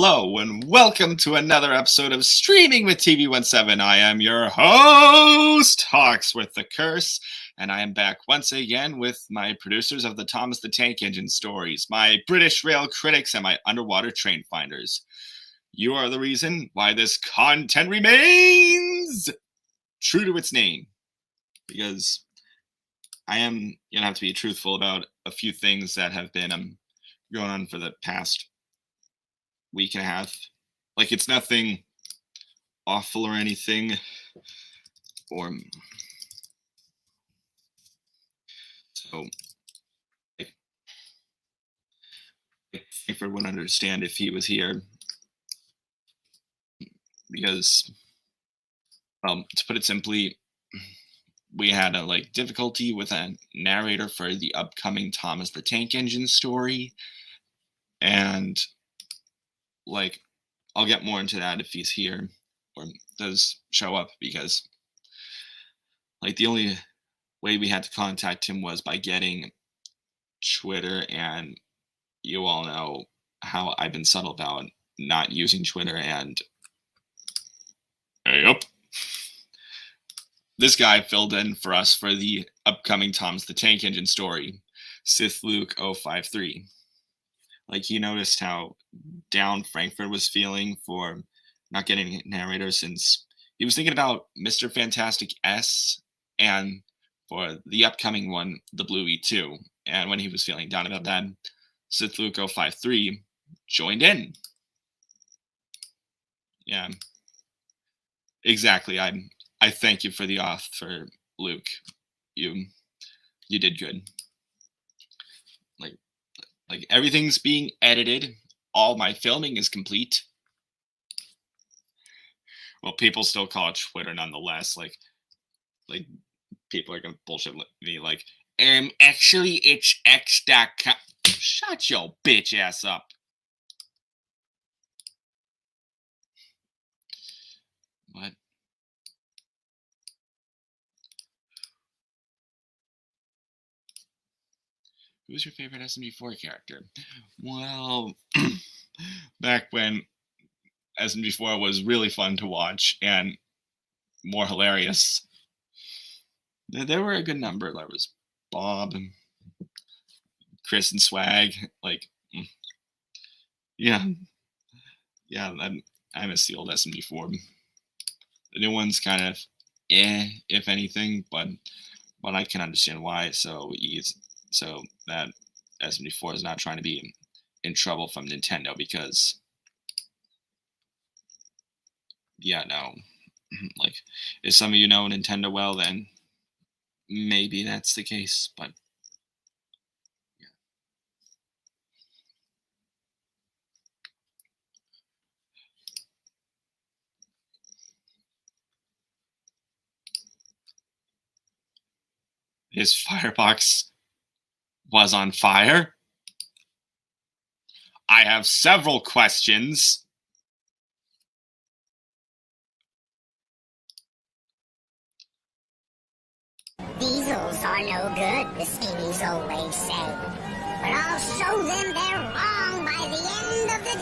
Hello and welcome to another episode of Streaming with TV17. I am your host, Hawks with the Curse, and I am back once again with my producers of the Thomas the Tank Engine stories, my British rail critics, and my underwater train finders. You are the reason why this content remains true to its name, because I am gonna have to be truthful about a few things that have been going on for the past week and a half. Like, it's nothing awful or anything, or so Frankfurt wouldn't understand if he was here, because, well, to put it simply, we had a difficulty with a narrator for the upcoming Thomas the Tank Engine story, and I'll get more into that if he's here or does show up, because the only way we had to contact him was by getting Twitter, and you all know how I've been subtle about not using Twitter, and yep, this guy filled in for us for the upcoming Thomas the Tank Engine story, Sith Luke 053. He noticed how down Frankfurt was feeling for not getting a narrator, since he was thinking about Mr. Fantastic S and for the upcoming one, the Blue E2. And when he was feeling down about that, Sith Luke 053 joined in. Yeah, exactly. I thank you for the offer, Luke. You did good. Everything's being edited. All my filming is complete. Well, people still call it Twitter nonetheless. People are gonna bullshit me. Actually, it's X.com. Shut your bitch ass up. What? Who's your favorite SMG4 character? Well, back when SMG4 was really fun to watch and more hilarious, there were a good number. There was Bob and Chris and Swag. Yeah, I miss the old SMG4. The new one's kind of if anything, but I can understand why. So that SMG4 is not trying to be in trouble from Nintendo, because if some of you know Nintendo well, then maybe that's the case, but yeah. His firebox was on fire? I have several questions. Diesels are no good, the skinnies always say. But I'll show them they're wrong by the end of the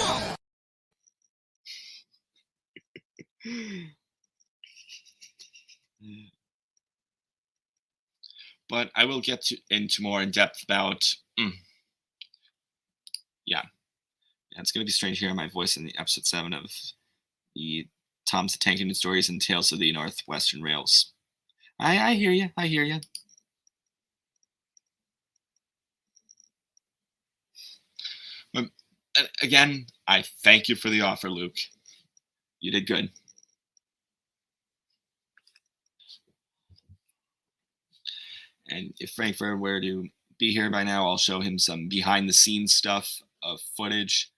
day. But I will get into more in depth about. Yeah, it's going to be strange hearing my voice in the episode 7 of the Thomas the Tank Engine stories and Tales of the Northwestern Rails. I hear you. I hear you. But again, I thank you for the offer, Luke. You did good. And if Frankfurt were to be here by now, I'll show him some behind-the-scenes stuff of footage,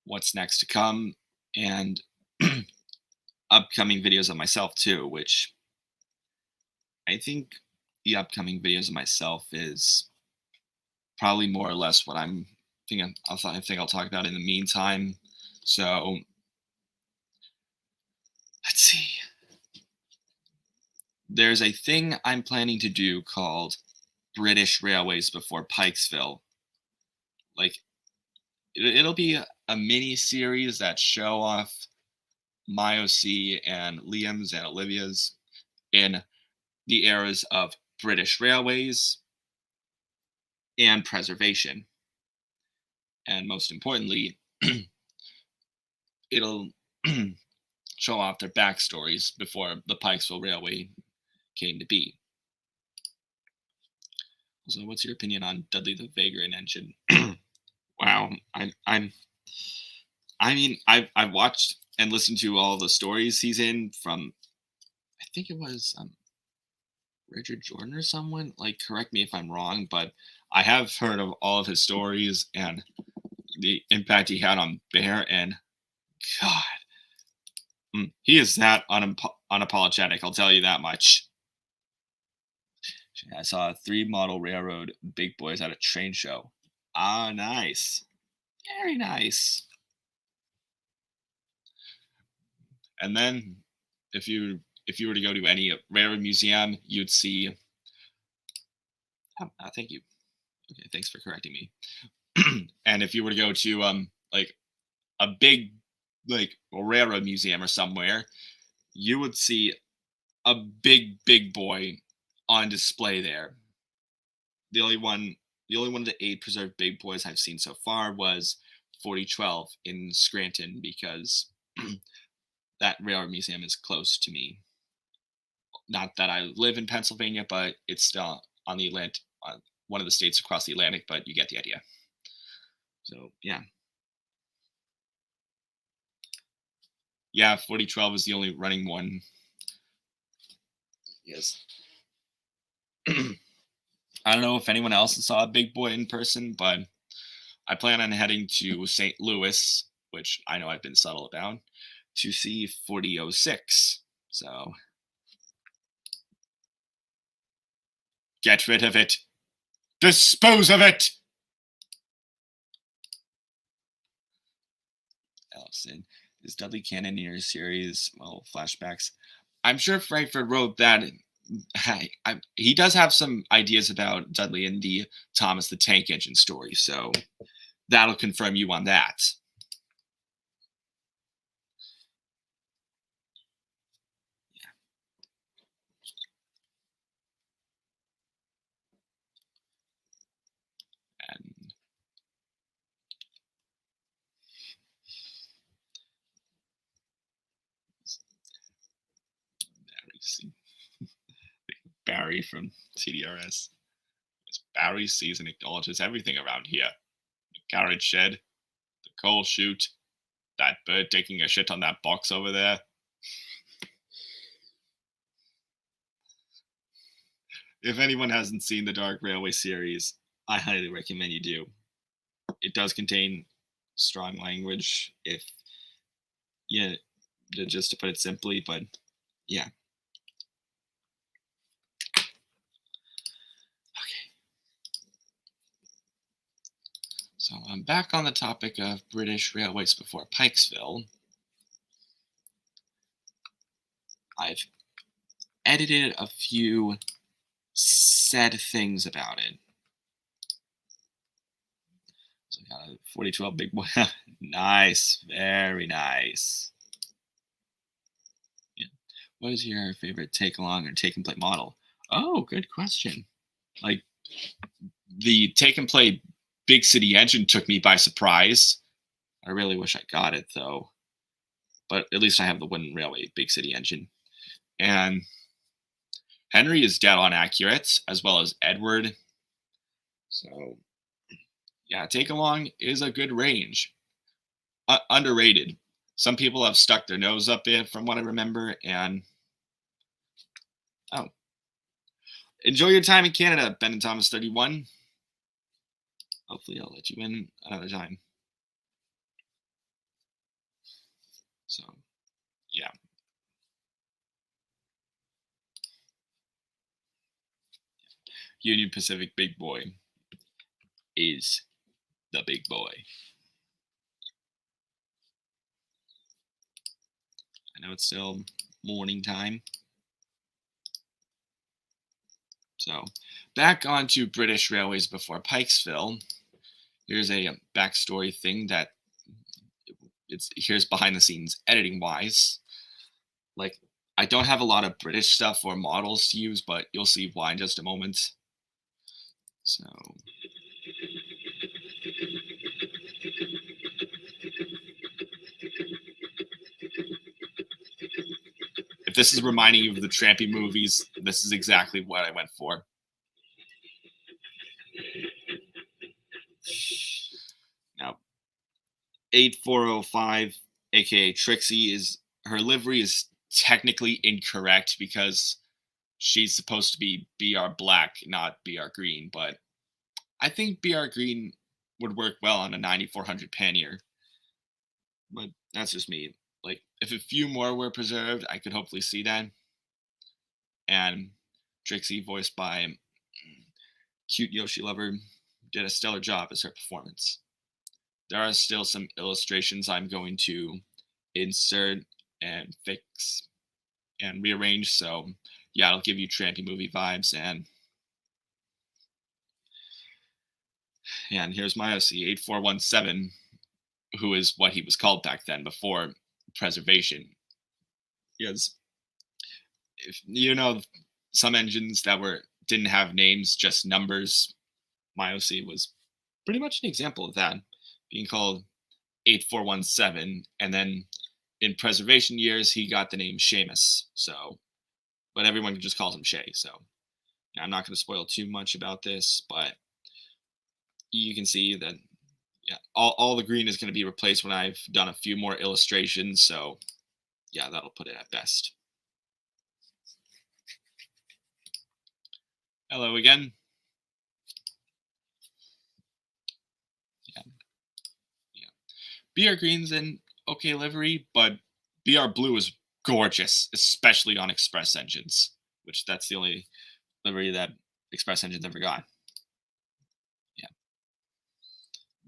what's next to come, and upcoming videos of myself too, which I think the upcoming videos of myself is probably more or less what I think I'll talk about in the meantime. So let's see. There's a thing I'm planning to do called British Railways Before Pikesville. it'll be a mini series that show off my OC and Liam's and Olivia's in the eras of British Railways and preservation. And most importantly, it'll show off their backstories before the Pikesville Railway came to be. So, what's your opinion on Dudley the Vagrant Engine? Wow, I mean, I've watched and listened to all the stories he's in from. I think it was Richard Jordan or someone. Like, correct me if I'm wrong, but I have heard of all of his stories and the impact he had on Bear. And God, he is that unapologetic. I'll tell you that much. I saw 3 model railroad big boys at a train show. Ah, nice. Very nice. And then if you were to go to any railroad museum, you'd see thank you. Okay, thanks for correcting me. And if you were to go to like a big like a railroad museum or somewhere, you would see a big boy on display there. The only one of the 8 preserved big boys I've seen so far was 4012 in Scranton, because that railroad museum is close to me. Not that I live in Pennsylvania, but it's still on the Atlantic, one of the states across the Atlantic, but you get the idea. So yeah. Yeah, 4012 is the only running one. Yes. I don't know if anyone else saw a big boy in person, but I plan on heading to St. Louis, which I know I've been subtle about, to see 4006. So get rid of it. Dispose of it. Ellison. Is Dudley canon in your series? Well, flashbacks. I'm sure Frankfurt wrote that. He does have some ideas about Dudley in the Thomas the Tank Engine story, so that'll confirm you on that. Yeah. And Barry from TDRS. Barry sees and acknowledges everything around here. The carriage shed, the coal chute, that bird taking a shit on that box over there. If anyone hasn't seen the Dark Railway series, I highly recommend you do. It does contain strong language, just to put it simply, but yeah. So I'm back on the topic of British Railways before Pikesville. I've edited a few said things about it. So I got a 4012 big boy. Nice. Very nice. Yeah. What is your favorite take along or take and play model? Oh, good question. Like, the take and play Big City Engine took me by surprise. I really wish I got it though, but at least I have the Wooden Railway Big City Engine. And Henry is dead on accurate, as well as Edward. So yeah, take along is a good range. Underrated. Some people have stuck their nose up it from what I remember, and enjoy your time in Canada, Ben and Thomas 31. Hopefully I'll let you in another time. So, yeah. Union Pacific big boy is the big boy. I know it's still morning time. So, back onto British Railways before Pikesville. Here's a backstory thing that here's behind the scenes editing wise. Like, I don't have a lot of British stuff or models to use, but you'll see why in just a moment. So if this is reminding you of the Trampy movies, this is exactly what I went for. Now, 8405, aka Trixie, is her livery is technically incorrect because she's supposed to be BR Black, not BR Green, but I think BR Green would work well on a 9400 pannier. But that's just me. Like, if a few more were preserved, I could hopefully see that. And Trixie, voiced by Cute Yoshi Lover, did a stellar job as her performance. There are still some illustrations I'm going to insert and fix and rearrange, so yeah, it'll give you Trampy movie vibes. And here's my OC 8417, who is what he was called back then before preservation. Yes, if you know some engines that didn't have names, just numbers, my OC was pretty much an example of that, being called 8417, and then in preservation years he got the name Seamus. So, but everyone just calls him Shay. So, yeah, I'm not going to spoil too much about this, but you can see that yeah, all the green is going to be replaced when I've done a few more illustrations. So, yeah, that'll put it at best. Hello again. Yeah, yeah. BR Green's an okay livery, but BR Blue is gorgeous, especially on Express engines, which that's the only livery that Express engines ever got. Yeah.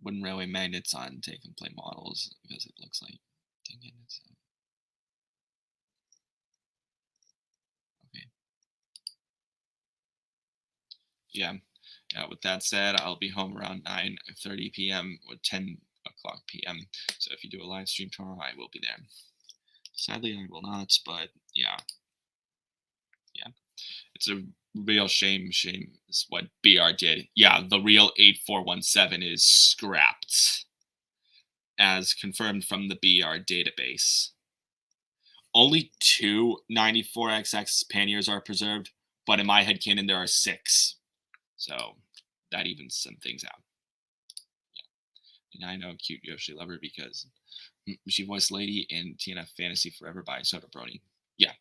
Wooden railway magnets on take and play models because it looks like. Dang it, okay. Yeah. Yeah. With that said, I'll be home around 9:30 p.m. or 10 o'clock p.m. So if you do a live stream tomorrow, I will be there. Sadly, I will not, but yeah. Yeah. It's a real shame is what BR did. Yeah, the real 8417 is scrapped, as confirmed from the BR database. Only two 94XX panniers are preserved, but in my headcanon there are 6. So that evens some things out. Yeah. And I know Cute Yoshi Lover because she voiced Lady in TNF Fantasy Forever by Soda Brony. Yeah.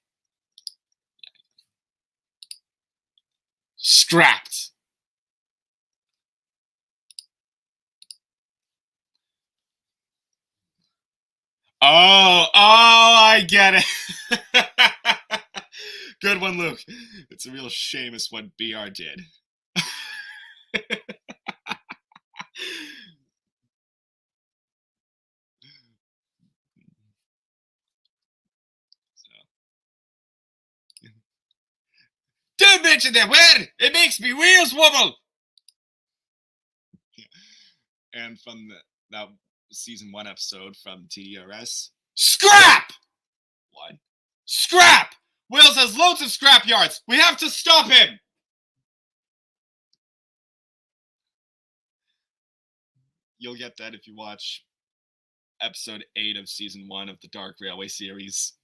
Scrapped. I get it. Good one, Luke. It's a real Seamus what BR did. Don't mention that word! It makes me wheels wobble! And from that season 1 episode from TDRS, scrap! What? Scrap! Wales has loads of scrap yards! We have to stop him! You'll get that if you watch episode 8 of season 1 of the Dark Railway series.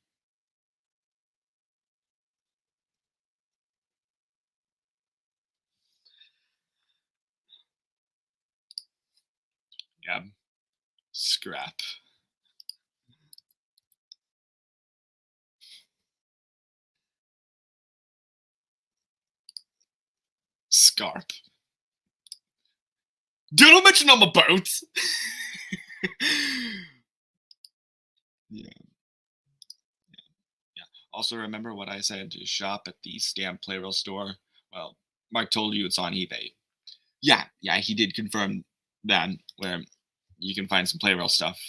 Yeah. Scrap. Scarp. Don't mention I'm a boat! Yeah. Yeah. Also, remember what I said to shop at the Stamp Playroll store? Well, Mark told you it's on eBay. Yeah, he did confirm that, where you can find some Playroll stuff,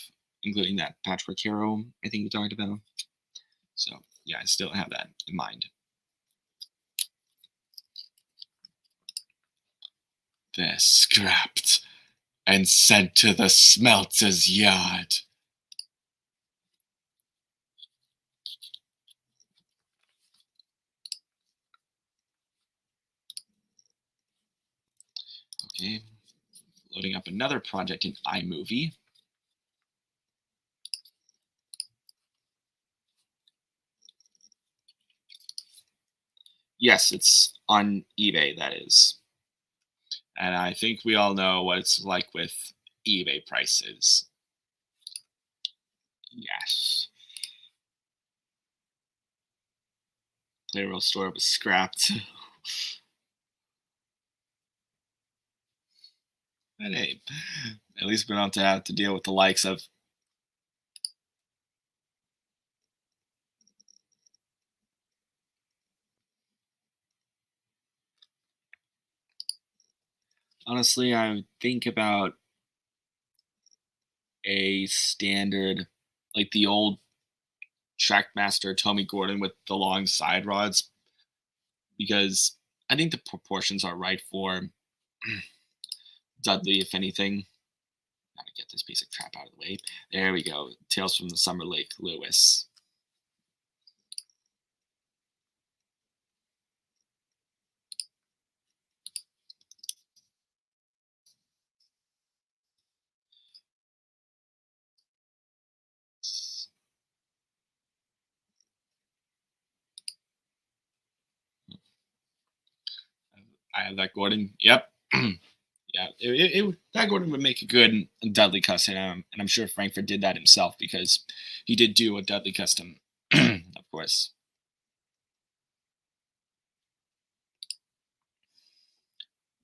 including that Patchwork Hero I think you talked about. So, yeah, I still have that in mind. They're scrapped. and sent to the smelter's yard. Okay, loading up another project in iMovie. Yes, it's on eBay, that is. And I think we all know what it's like with eBay prices. Yes. Playroll store was scrapped. But hey, at least we don't have to deal with the likes of honestly, I would think about a standard, like the old Trackmaster Tommy Gordon with the long side rods, because I think the proportions are right for Dudley, if anything. Gotta get this piece of crap out of the way. There we go. Tales from the Summer Lake, Lewis. I have that Gordon. Yep. Yeah, that Gordon would make a good Dudley custom, and I'm sure Frankfurt did that himself because he did do a Dudley custom, of course.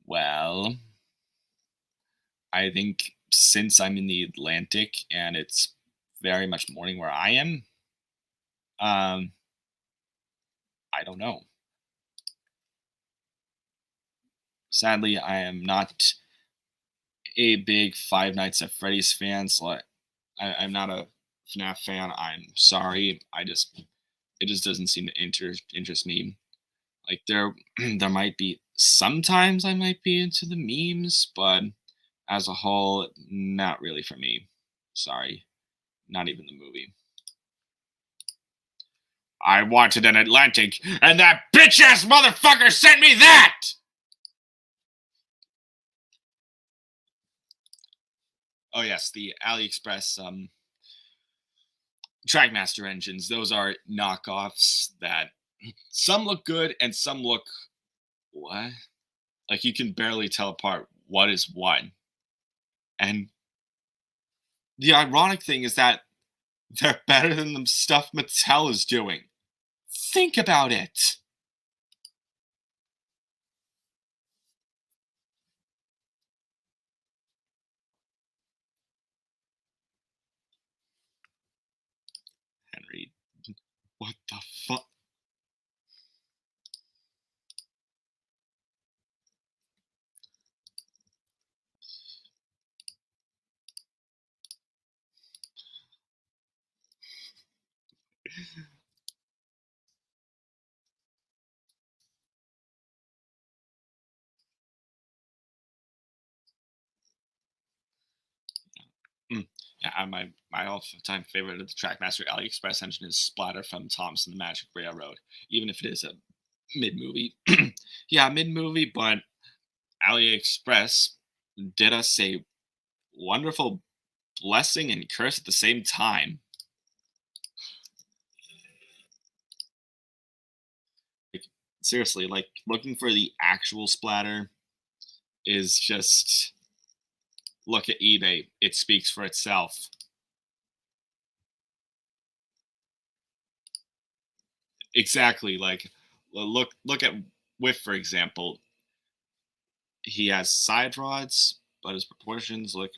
Well, I think since I'm in the Atlantic and it's very much morning where I am, um, I don't know. Sadly, I am not a big Five Nights at Freddy's fan, so I'm not a FNAF fan. I'm sorry. It just doesn't seem to interest me. Like there might be sometimes I might be into the memes, but as a whole, not really for me. Sorry, not even the movie. I wanted an Atlantic, and that bitch ass motherfucker sent me that. Oh yes, the AliExpress Trackmaster engines. Those are knockoffs that some look good and some look what? Like you can barely tell apart what is what. And the ironic thing is that they're better than the stuff Mattel is doing. Think about it. Henry, what the fuck? Mm. Yeah, my all-time favorite of the Trackmaster AliExpress engine is Splatter from Thomas and the Magic Railroad, even if it is a mid-movie. Yeah, mid-movie, but AliExpress did us a wonderful blessing and curse at the same time. Like, seriously, like looking for the actual Splatter is just look at eBay. It speaks for itself. Exactly. Like look at Whiff, for example. He has side rods, but his proportions look,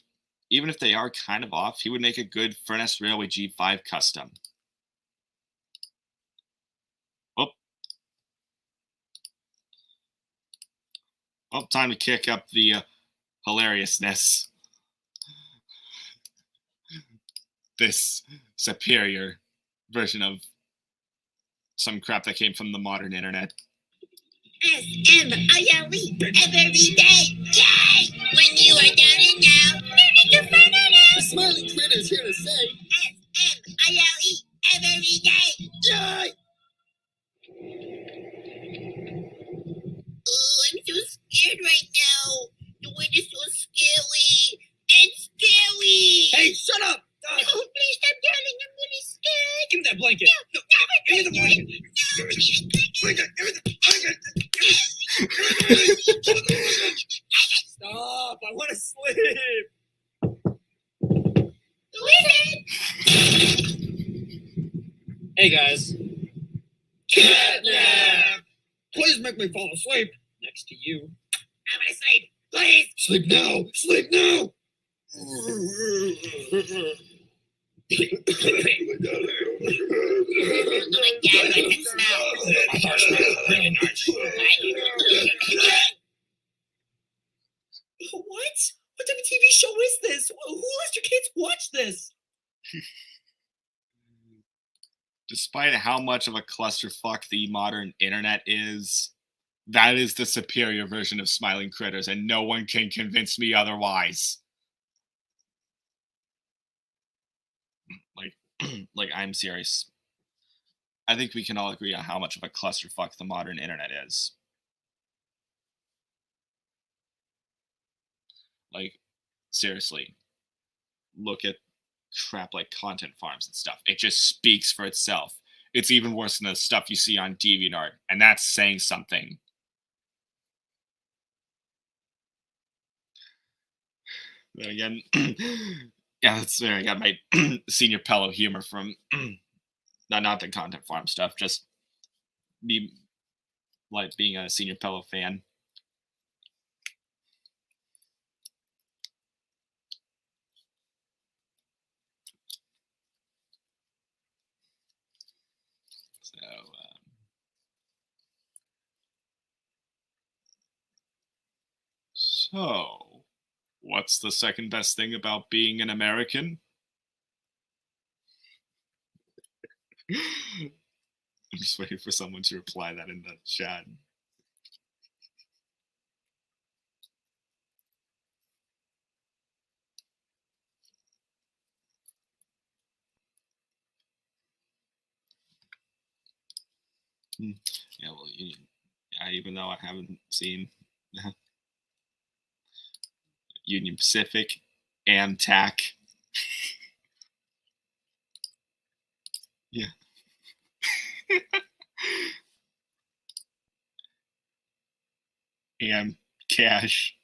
even if they are kind of off, he would make a good Furnace Railway G5 custom. Oh, oh, time to kick up the hilariousness. This superior version of some crap that came from the modern internet. SM, I leap every day. Yay! When you are down and out, you need to find it out. The smiling critter's here to say, FMILE every day. Yay! Oh, I'm so scared right now. The wind is so scary. It's scary. Hey, shut up! No, please stop yelling. I'm really scared. Give me that blanket. No, Give me the blanket. no, we need a blanket. Give me the blanket. Stop! I want to sleep. Who is it? Hey guys. Catnap! Please make me fall asleep next to you. I'm gonna sleep. Please. Sleep now! Sleep now! Oh my God, I can smell. Really nice. What? What type of TV show is this? Who lets your kids watch this? Despite how much of a clusterfuck the modern internet is, that is the superior version of Smiling Critters, and no one can convince me otherwise. Like, I'm serious. I think we can all agree on how much of a clusterfuck the modern internet is. Like, seriously, look at crap like content farms and stuff. It just speaks for itself. It's even worse than the stuff you see on DeviantArt, and that's saying something. Then again, yeah, that's where I got my senior pillow humor from. Not the content farm stuff, just me like being a senior pillow fan. So, what's the second best thing about being an American? I'm just waiting for someone to reply that in the chat. Yeah, well, even though I haven't seen Union Pacific, Amtrak. Yeah. Am Cash.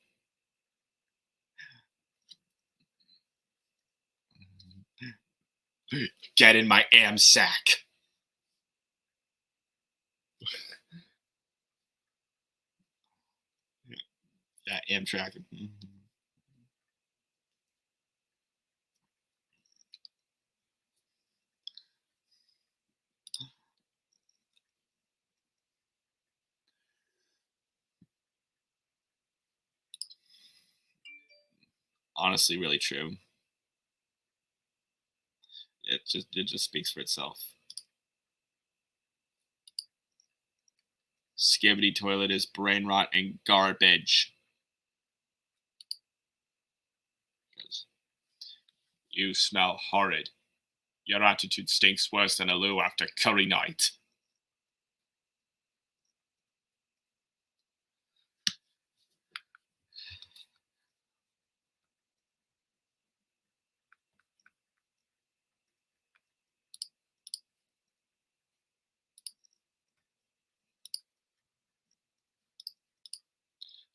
Get in my am sack. Yeah, Amtrak. Honestly, really true. It just speaks for itself. Skibbity toilet is brain rot and garbage. You smell horrid. Your attitude stinks worse than a loo after curry night.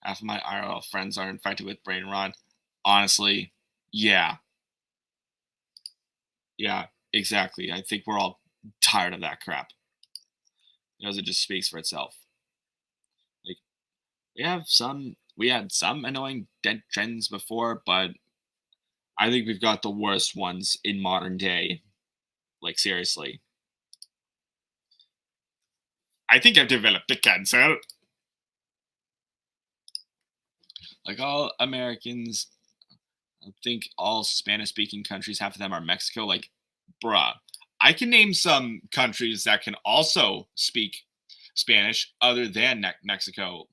Half of my IRL friends are infected with brain rot. Honestly, yeah. Yeah, exactly. I think we're all tired of that crap. Because it just speaks for itself. Like, we had some annoying dead trends before, but I think we've got the worst ones in modern day. Like, seriously. I think I've developed a cancer. Like, all Americans, I think all Spanish-speaking countries, half of them are Mexico. Like, bruh, I can name some countries that can also speak Spanish other than Mexico.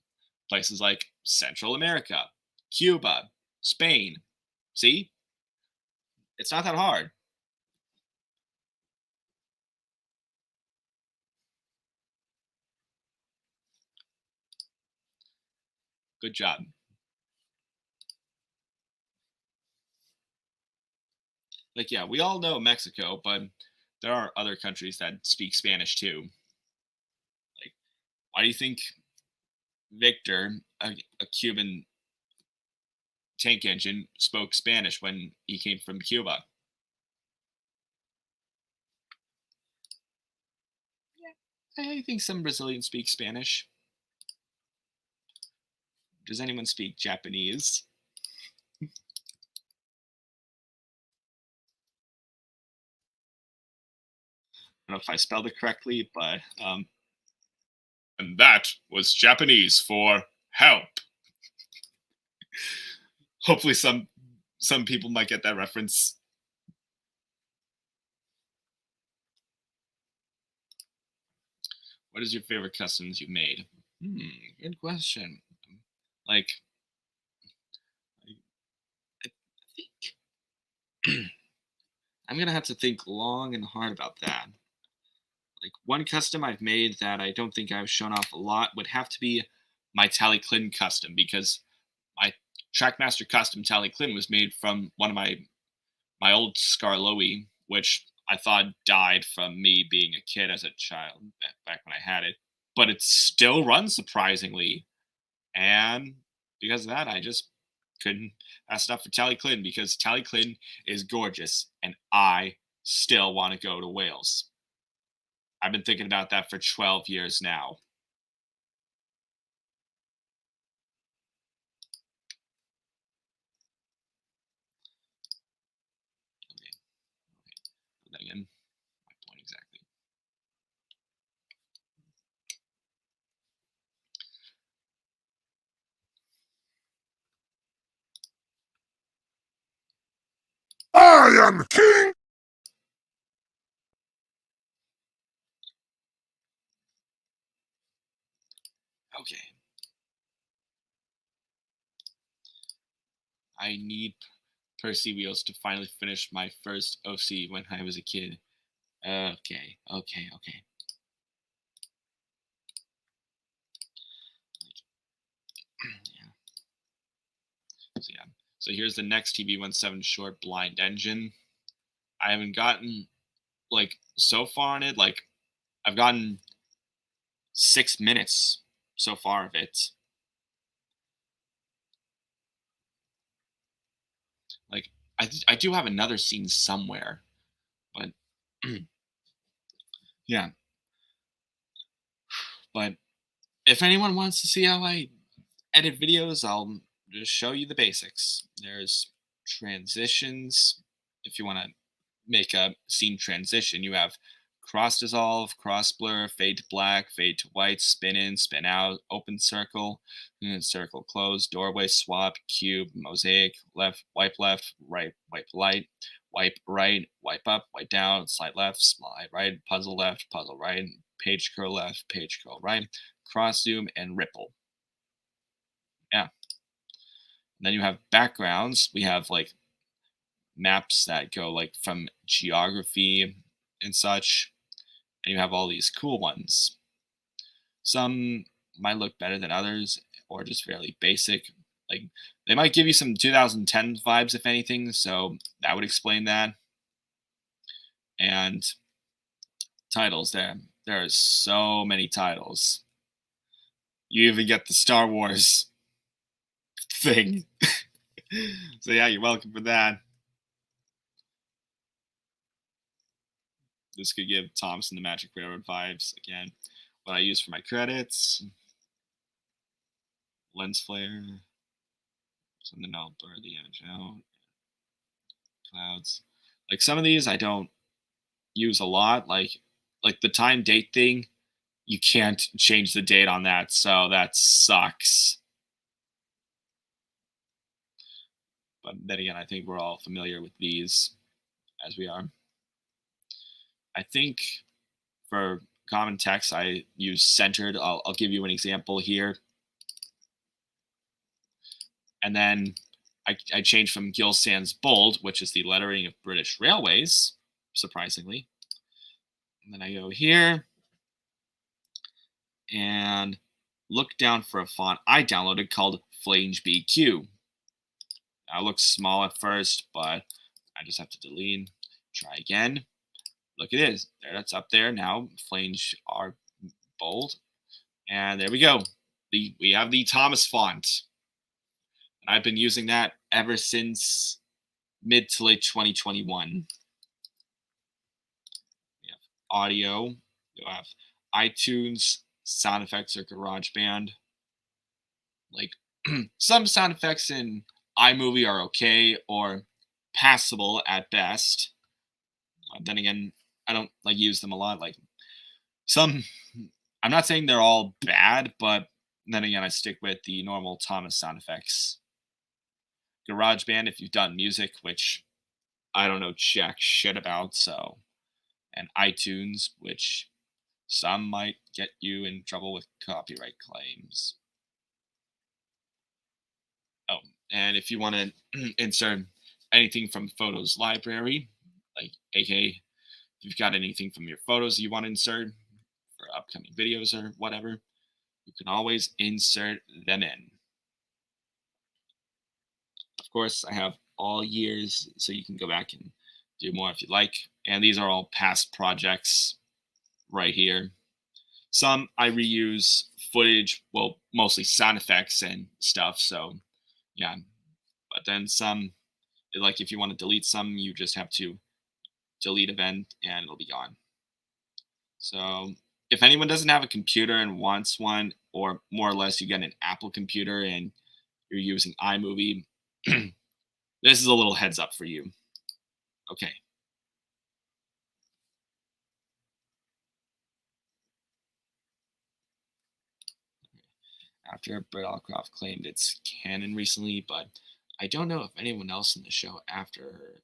Places like Central America, Cuba, Spain. See? It's not that hard. Good job. Like, yeah, we all know Mexico, but there are other countries that speak Spanish too. Like, why do you think Victor, a Cuban tank engine, spoke Spanish when he came from Cuba? I think some Brazilians speak Spanish. Does anyone speak Japanese? I don't know if I spelled it correctly, but and that was Japanese for help. Hopefully, some people might get that reference. What is your favorite customs you've made? Good question. Like, I think I'm gonna have to think long and hard about that. Like, one custom I've made that I don't think I've shown off a lot would have to be my Tally Clinton custom, because my Trackmaster custom Tally Clinton was made from one of my old Scarloey, which I thought died from me being a kid as a child back when I had it, but it still runs surprisingly. And because of that, I just couldn't ask enough for Tally Clinton, because Tally Clinton is gorgeous, and I still want to go to Wales. I've been thinking about that for 12 years now. Okay, put that again. My point exactly. I am king! Okay. I need Percy Wheels to finally finish my first OC when I was a kid. Okay. Yeah. So yeah. So here's the next TB17 short, Blind Engine. I haven't gotten like so far in it. Like, I've gotten 6 minutes so far of it. Like, I do have another scene somewhere, but yeah. But if anyone wants to see how I edit videos, I'll just show you the basics. There's transitions. If you want to make a scene transition, you have cross dissolve, cross blur, fade to black, fade to white, spin in, spin out, open circle, circle close, doorway swap, cube, mosaic, left, wipe, right, wipe up, wipe down, slide right, puzzle left, puzzle right, page curl left, page curl right, cross zoom, and ripple. Yeah. And then you have backgrounds. We have like maps that go like from geography and such. And you have all these cool ones. Some might look better than others, or just fairly basic. Like, they might give you some 2010 vibes, if anything. So that would explain that. And titles there. There are so many titles. You even get the Star Wars thing. So yeah, you're welcome for that. This could give Thompson the Magic Railroad vibes again. What I use for my credits: lens flare, something else, blur the image out, clouds. Like, some of these I don't use a lot. Like the time date thing, you can't change the date on that, so that sucks. But then again, I think we're all familiar with these, as we are. I think for common text, I use centered. I'll give you an example here. And then I changed from Gill Sans Bold, which is the lettering of British Railways, surprisingly. And then I go here and look down for a font I downloaded called Flange BQ. Now, it looks small at first, but I just have to delete. Try again. Look, it is. There, that's up there now. Flange are bold. And there we go. We have the Thomas font. I've been using that ever since mid to late 2021. We have audio. You have iTunes, sound effects, or GarageBand. Like some sound effects in iMovie are okay or passable at best. Then again, I don't like use them a lot. Like some, I'm not saying they're all bad, but then again, I stick with the normal Thomas sound effects. GarageBand, if you've done music, which I don't know jack shit about, so, and iTunes, which some might get you in trouble with copyright claims. Oh, and if you want to insert anything from Photos Library, like aka if you've got anything from your photos you want to insert for upcoming videos or whatever, you can always insert them in. Of course, I have all years, so you can go back and do more if you like. And these are all past projects right here. Some I reuse footage, well, mostly sound effects and stuff. So, yeah. But then some, like if you want to delete some, you just have to delete event and it'll be gone. So, if anyone doesn't have a computer and wants one, or more or less you get an Apple computer and you're using iMovie, this is a little heads up for you. Okay. After Brett Allcroft claimed it's canon recently, but I don't know if anyone else in the show after her,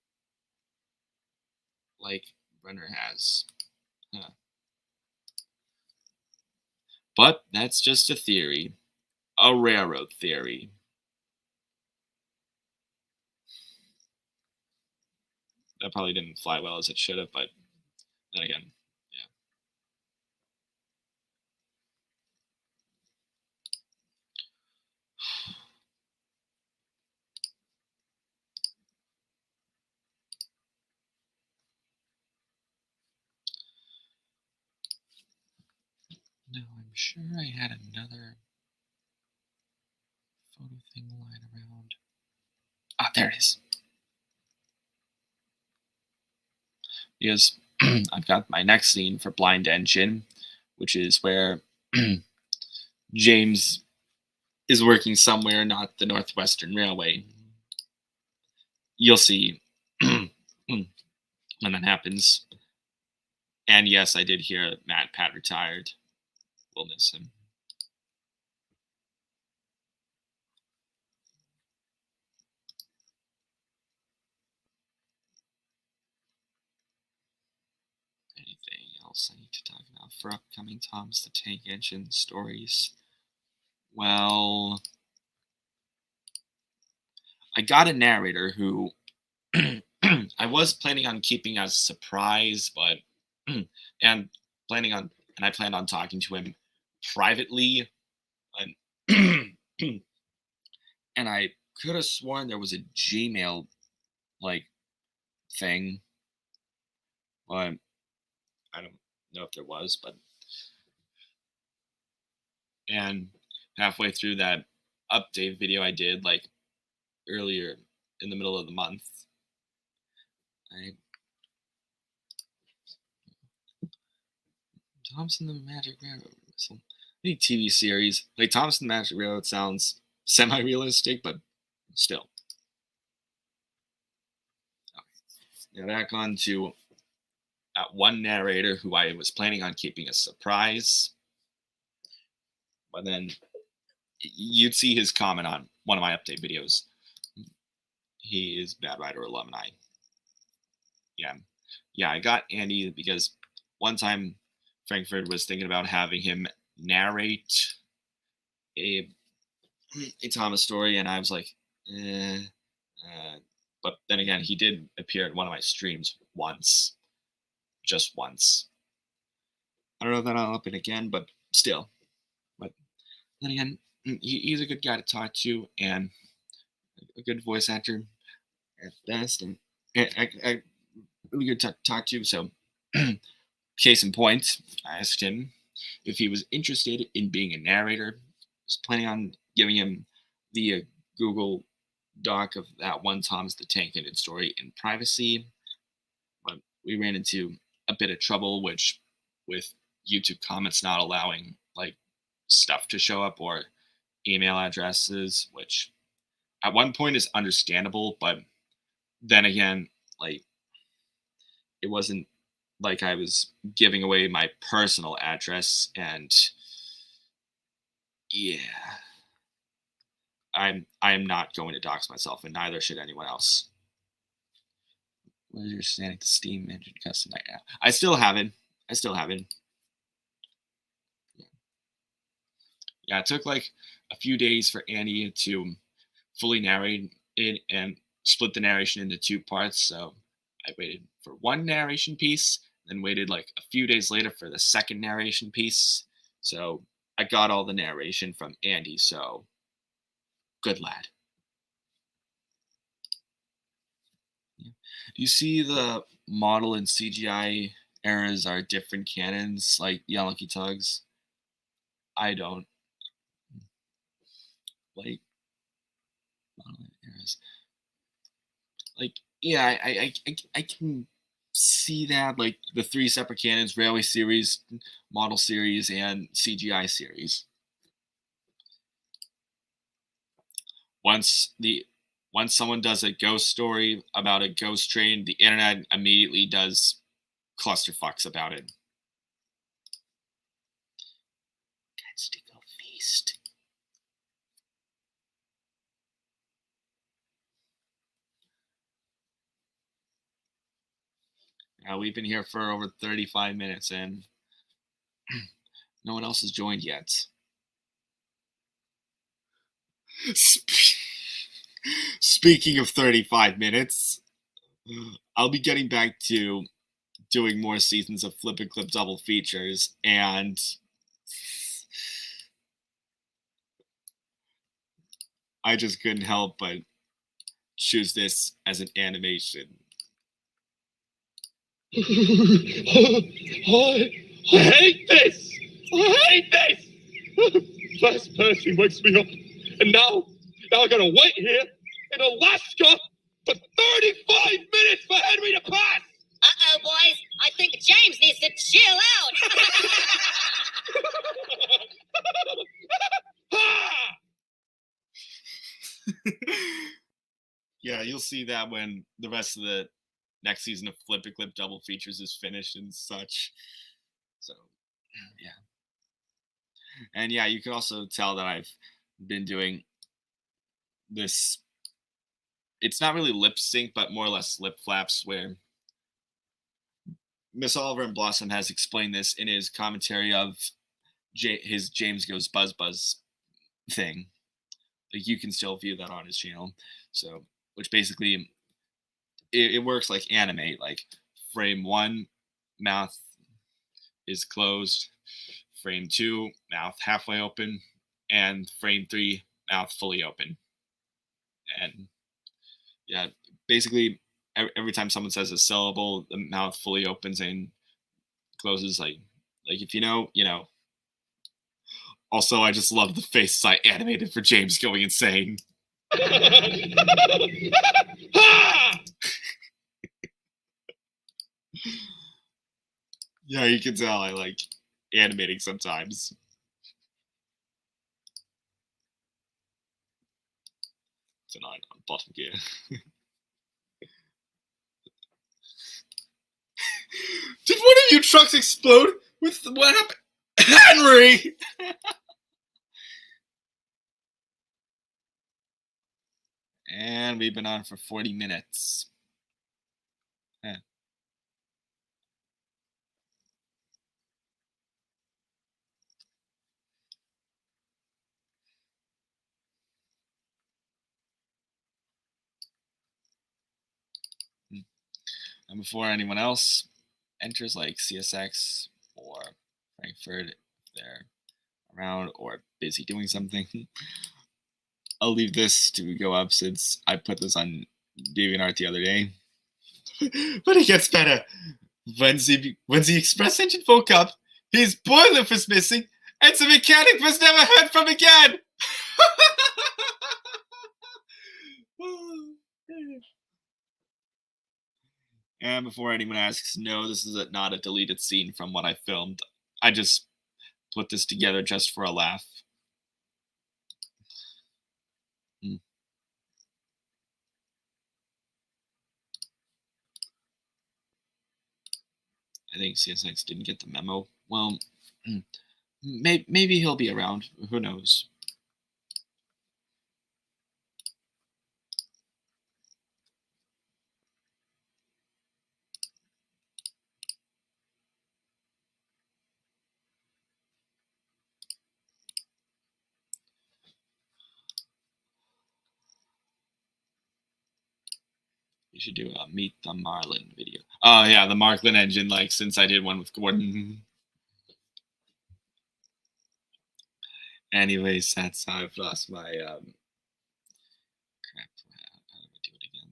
like Brenner has. Huh. But that's just a theory. A railroad theory. That probably didn't fly well as it should have, but then again, yeah. No, I'm sure I had another photo thing lying around. Ah, there it is. Because I've got my next scene for Blind Engine, which is where James is working somewhere not the Northwestern Railway. You'll see when that happens. And yes, I did hear Pat retired. We'll miss him. Anything else I need to talk about for upcoming Thomas the Tank Engine stories? Well, I got a narrator who I was planning on keeping as a surprise, but and I planned on talking to him privately, and and I could have sworn there was a Gmail like thing, but I don't know if there was. But and halfway through that update video I did like earlier in the middle of the month, Thompson the Magic Railroad. So any TV series like Thompson the Magic Railroad sounds semi-realistic, but still. Okay. Now back on to that one narrator who I was planning on keeping a surprise, but then you'd see his comment on one of my update videos. He is Bad Rider alumni. Yeah, I got Andy because one time Frankfurt was thinking about having him narrate a Thomas story, and I was like, Eh, but then again, he did appear in one of my streams once, just once. I don't know if that'll happen again, but still. But then again, he's a good guy to talk to and a good voice actor at best, and really good to talk to. So, case in point, I asked him if he was interested in being a narrator. I was planning on giving him the Google Doc of that one Thomas the Tank Engine story in privacy, but we ran into a bit of trouble, which with YouTube comments not allowing like stuff to show up or email addresses, which at one point is understandable, but then again, like it wasn't like I was giving away my personal address, and yeah, I'm not going to dox myself, and neither should anyone else. What is your standing to Steam Engine custom? I still haven't. I still haven't. Yeah, it took like a few days for Andy to fully narrate it and split the narration into two parts. So I waited for one narration piece, then waited like a few days later for the second narration piece. So I got all the narration from Andy. So good lad. Yeah. You see the model and CGI eras are different canons, like the Unlucky Tugs. I don't like model eras. Like, yeah, I can see that, like the three separate canons: Railway series, Model series, and CGI series. Once the once someone does a ghost story about a ghost train, the internet immediately does clusterfucks about it. Gets to go feast. We've been here for over 35 minutes and no one else has joined yet. Speaking of 35 minutes, I'll be getting back to doing more seasons of Flip and Clip double features, and I just couldn't help but choose this as an animation. I hate this! I hate this! First Percy wakes me up, and now I gotta wait here in Alaska for 35 minutes for Henry to pass! Uh-oh, boys. I think James needs to chill out. Yeah, you'll see that when the rest of the next season of Flip and Clip double features is finished and such. So, yeah. And yeah, you can also tell that I've been doing this. It's not really lip sync, but more or less lip flaps, where Miss Oliver and Blossom has explained this in his commentary of his James Goes Buzz Buzz thing. Like, you can still view that on his channel. So, which basically it works like anime. Like, frame 1, mouth is closed. Frame 2, mouth halfway open, and frame 3, mouth fully open. And yeah, basically every time someone says a syllable, the mouth fully opens and closes. Like if you know, you know. Also, I just love the faces I animated for James going insane. Yeah, you can tell I like animating sometimes. Tonight on bottom gear. Did one of you trucks explode? With what happened? Henry! And we've been on for 40 minutes. And before anyone else enters, like CSX or Frankfurt, if they're around or busy doing something, I'll leave this to go up since I put this on DeviantArt the other day. But it gets better. When the express engine woke up, his boiler was missing, and the mechanic was never heard from again. And before anyone asks, no, this is not a deleted scene from what I filmed. I just put this together just for a laugh. I think CSX didn't get the memo. Well, maybe he'll be around. Who knows? You should do a Meet the Marlin video. Oh yeah, the Marlin engine, like since I did one with Gordon. Anyways, that's how I've lost my crap. How do I do it again?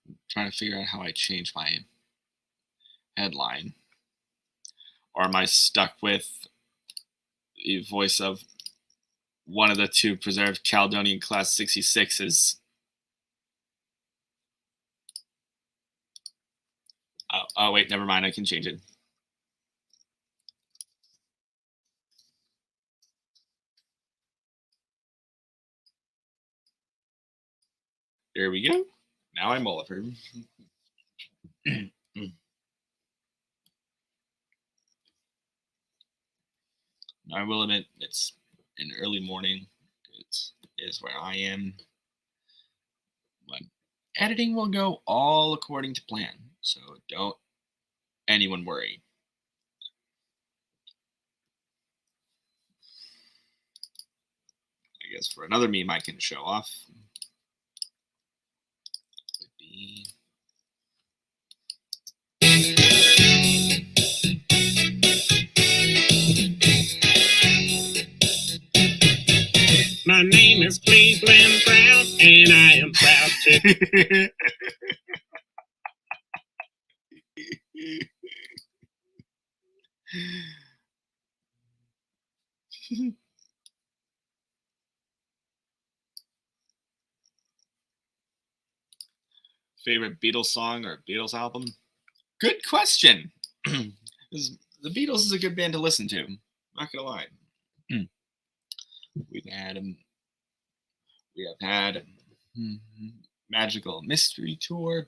I'm trying to figure out how I change my headline. Or am I stuck with the voice of one of the two preserved Caledonian Class 66s? Oh, wait, never mind. I can change it. There we go. Now I'm Oliver. I will admit it's an early morning. It is where I am. But editing will go all according to plan, so don't anyone worry. I guess for another meme I can show off would be My name is Cleveland Brown, and I am proud to. favorite Beatles song or Beatles album? Good question. The Beatles is a good band to listen to. Not gonna lie. We have had Magical Mystery Tour.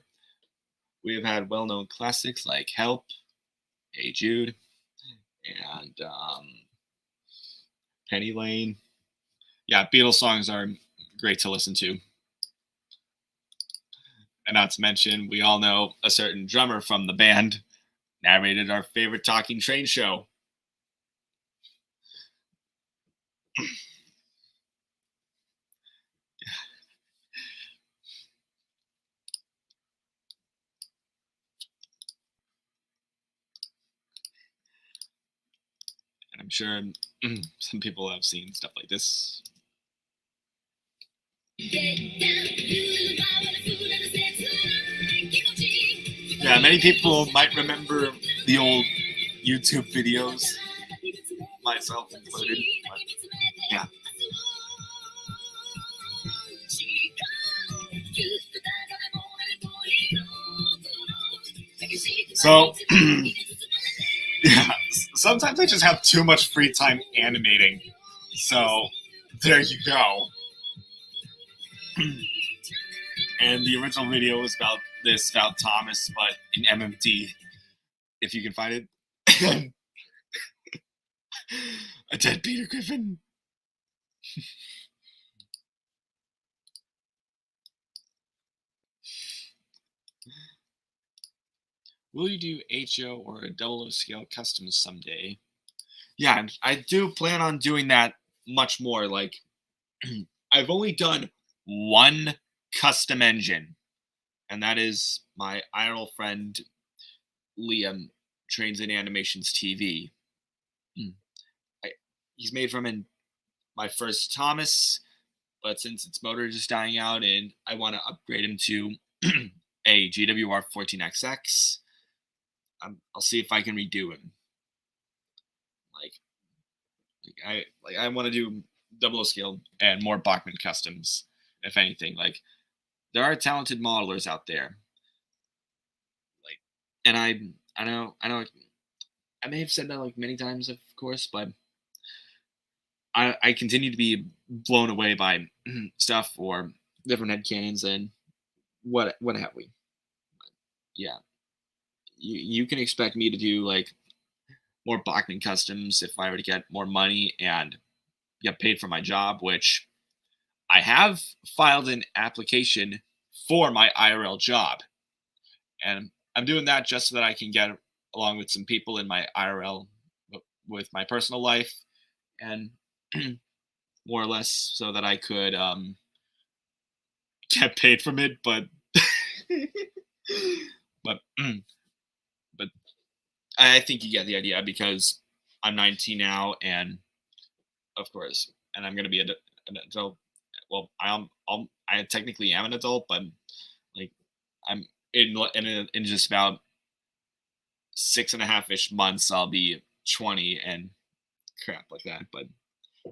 We have had well-known classics like Help, Hey Jude, and Penny Lane. Yeah, Beatles songs are great to listen to. And not to mention, we all know a certain drummer from the band narrated our favorite talking train show. And I'm sure some people have seen stuff like this. Yeah, many people might remember the old YouTube videos, myself included. But yeah. So, yeah, sometimes I just have too much free time animating. So, there you go. And the original video was about Thomas, but in MMT, if you can find it. A dead Peter Griffin. Will you do HO or a 00 scale customs someday? Yeah, and I do plan on doing that much more. Like, I've only done one custom engine, and that is my IRL friend Liam Trains in Animations TV. I, he's made from my first Thomas, but since its motor is just dying out and I want to upgrade him to a GWR 14XX, I'll see if I can redo him. I want to do 00 scale and more Bachmann customs, if anything. Like, there are talented modelers out there. Like, and I know I may have said that like many times, of course, but I continue to be blown away by stuff or different headcanons and what have we. Yeah, you can expect me to do like more Bachmann customs if I were to get more money and get paid for my job, which I have filed an application for my IRL job. And I'm doing that just so that I can get along with some people in my IRL with my personal life, and more or less so that I could get paid from it. But but but I think you get the idea, because I'm 19 now, and of course, and I'm gonna be an adult. Well, I technically am an adult, but like I'm in just about 6.5-ish months I'll be 20 and crap like that. But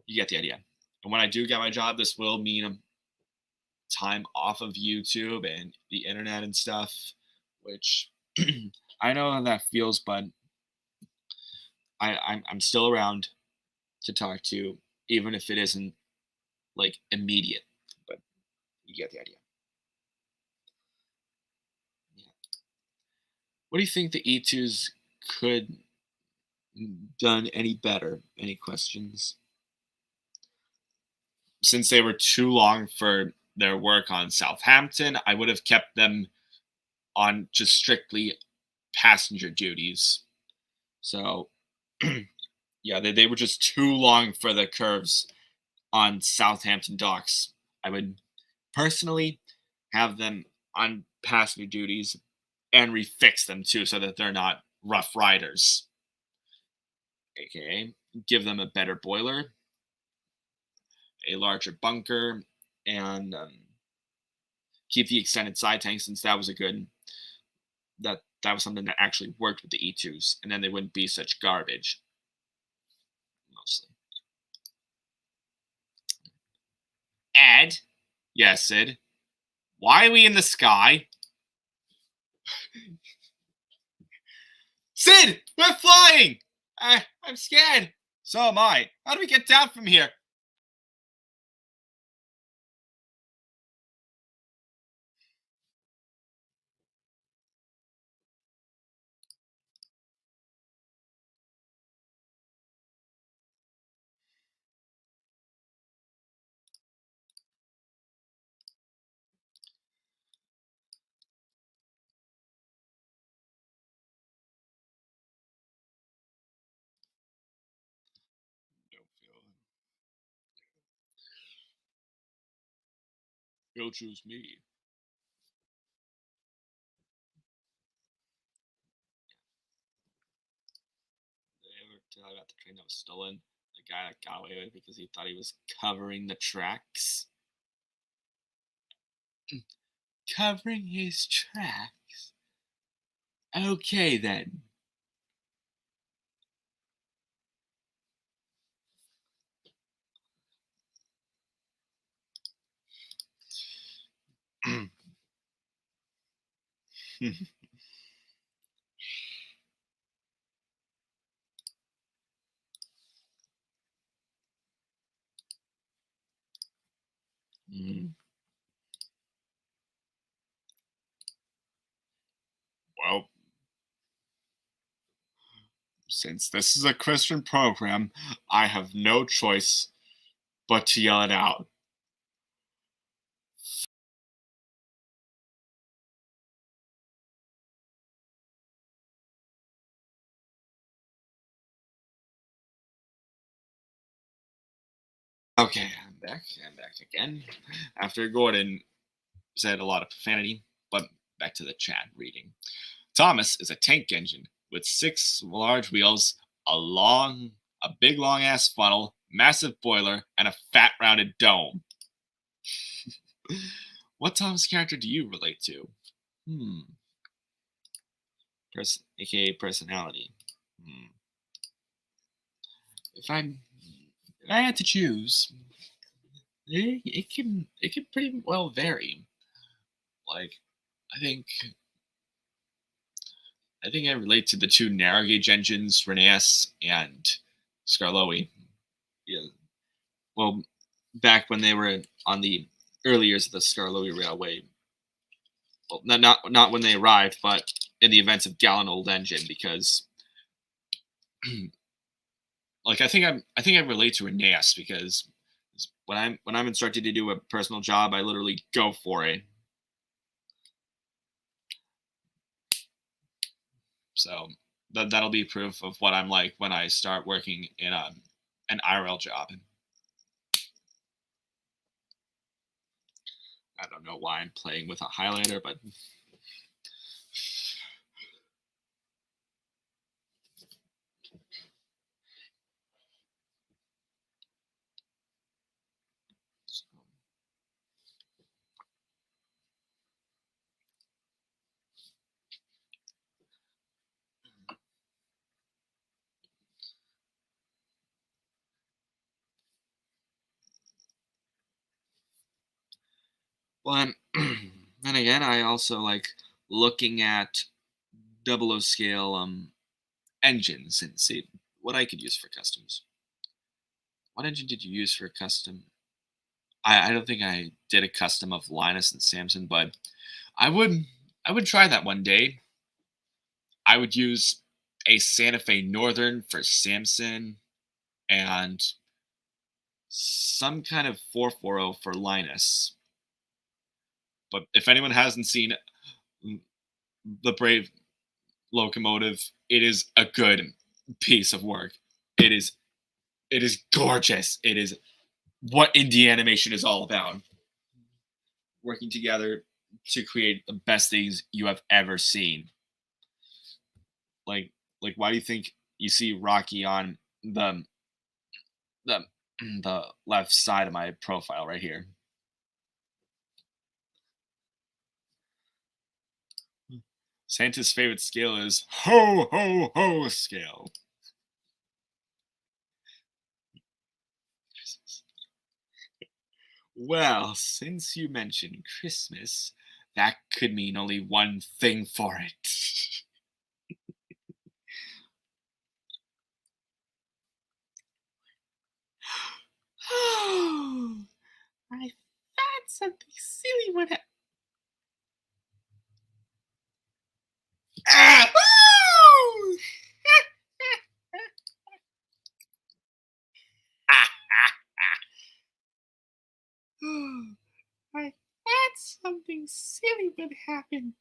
you get the idea. And when I do get my job, this will mean time off of YouTube and the internet and stuff, which I know how that feels, but I'm still around to talk to, even if it isn't like immediate. But you get the idea. Yeah. What do you think the E2s could done any better? Any questions? Since they were too long for their work on Southampton, I would have kept them on just strictly passenger duties. So, yeah, they were just too long for the curves on Southampton docks. I would personally have them on passenger duties and refix them too, so that they're not rough riders. AKA, give them a better boiler, a larger bunker, and keep the extended side tank, since that was that was something that actually worked with the E2s, and then they wouldn't be such garbage. Mostly. Ed? Yes, Sid. Why are we in the sky? Sid! We're flying! I'm scared. So am I. How do we get down from here? He'll choose me. Did I ever tell you about the train that was stolen? The guy that got away with it because he thought he was covering the tracks. Covering his tracks? Okay, then. Well, since this is a Christian program, I have no choice but to yell it out. Okay, I'm back. I'm back again. After Gordon said a lot of profanity, but back to the chat reading. Thomas is a tank engine with 6 large wheels, a big long ass funnel, massive boiler, and a fat rounded dome. What Thomas character do you relate to? AKA personality. If I had to choose, it can pretty well vary. Like, I think I relate to the 2 narrow gauge engines, Reneas and Skarloey. Yeah. Well, back when they were on the early years of the Skarloey Railway. Well, not when they arrived, but in the events of Gallon Old Engine, because like I think I relate to Reneas because when I'm instructed to do a personal job, I literally go for it. So that'll be proof of what I'm like when I start working in an IRL job. I don't know why I'm playing with a highlighter, but well, then again, I also like looking at 00 scale engines and see what I could use for customs. What engine did you use for a custom? I don't think I did a custom of Linus and Samson, but I would try that one day. I would use a Santa Fe Northern for Samson and some kind of 440 for Linus. But if anyone hasn't seen the Brave locomotive, it is a good piece of work. It is gorgeous. It is what indie animation is all about. Working together to create the best things you have ever seen. Like why do you think you see Rocky on the the left side of my profile right here? Santa's favorite scale is ho ho ho scale. Well, since you mentioned Christmas, that could mean only one thing for it. Oh, I thought something silly would happen. Ah! I thought something silly would happen.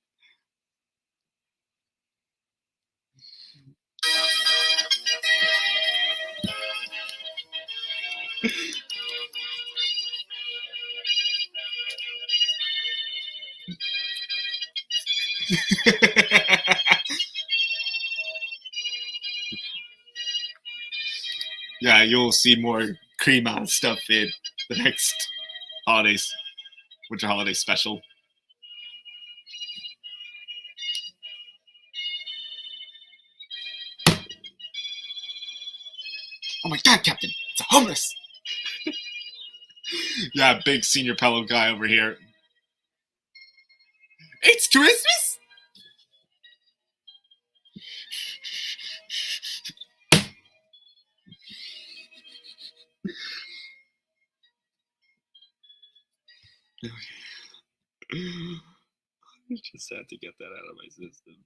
Yeah, you'll see more Crema stuff in the next holidays, winter holiday special. Oh my god, Captain! It's a homeless! Yeah, big senior fellow guy over here. It's Christmas? I just had to get that out of my system.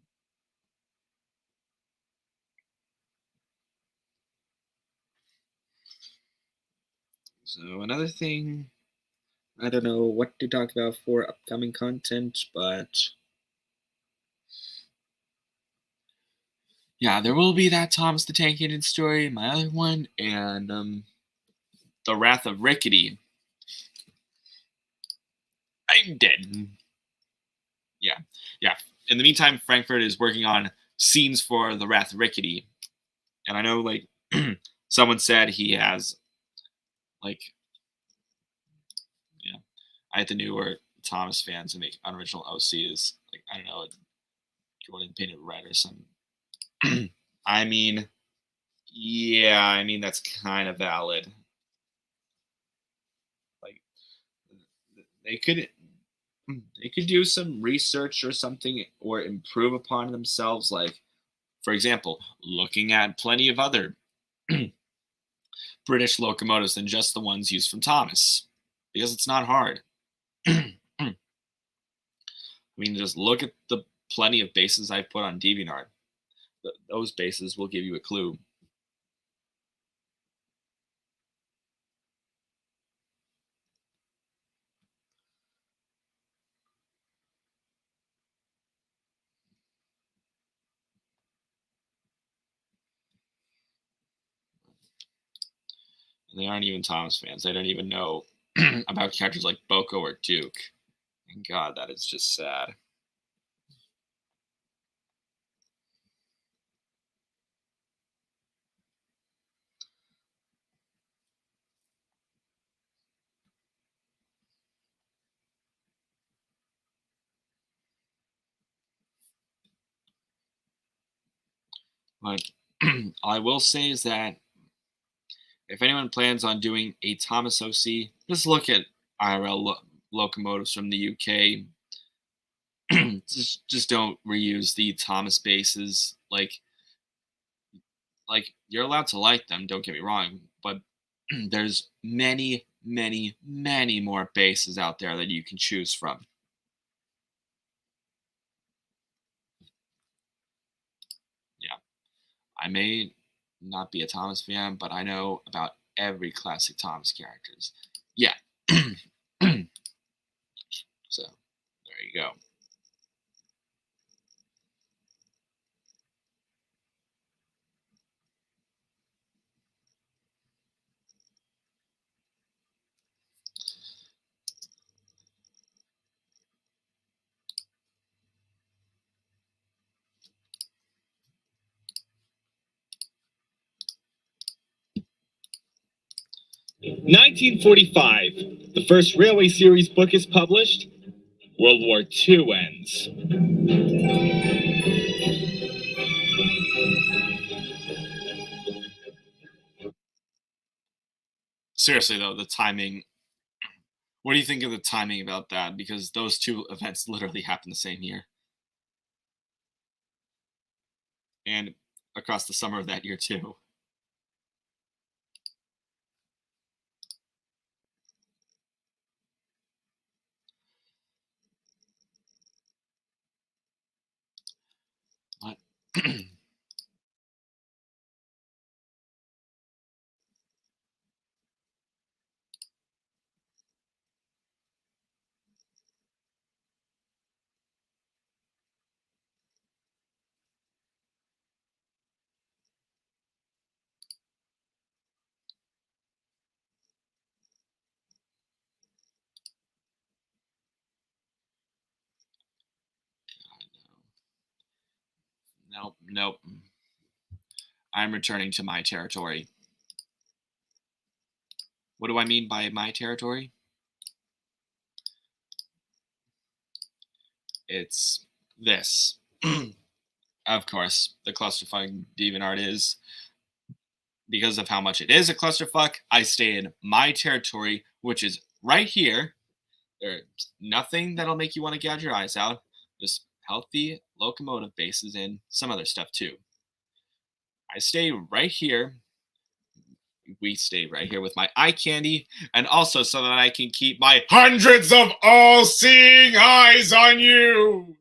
So another thing, I don't know what to talk about for upcoming content, but yeah, there will be that Thomas the Tank Engine story, my other one, and The Wrath of Rickety. I'm dead. Yeah. In the meantime, Frankfurt is working on scenes for The Wrath of Rickety. And I know, like, someone said he has, like, yeah, I had the newer Thomas fans to make unoriginal OCs. Like, I don't know, Jordan Painted Red or something. I mean, yeah, that's kind of valid. Like, they could do some research or something, or improve upon themselves. Like, for example, looking at plenty of other British locomotives than just the ones used from Thomas, because it's not hard. Just look at the plenty of bases I've put on DeviantArt. Those bases will give you a clue. And they aren't even Thomas fans. They don't even know about characters like Boko or Duke. And God, that is just sad. But all I will say is that if anyone plans on doing a Thomas OC, just look at IRL locomotives from the UK. just don't reuse the Thomas bases. Like you're allowed to like them, don't get me wrong, but there's many more bases out there that you can choose from. Yeah, I may not be a Thomas fan, but I know about every classic Thomas characters. Yeah. So there you go. In 1945, the first Railway Series book is published. World War II ends. Seriously though, the timing. What do you think of the timing about that? Because those two events literally happened the same year. And across the summer of that year too. But nope. I'm returning to my territory. What do I mean by my territory? It's this. Of course, the clusterfuck DeviantArt is. Because of how much it is a clusterfuck, I stay in my territory, which is right here. There's nothing that'll make you want to gouge your eyes out. Just healthy locomotive bases and some other stuff too. I stay right here. We stay right here with my eye candy, and also so that I can keep my hundreds of all-seeing eyes on you.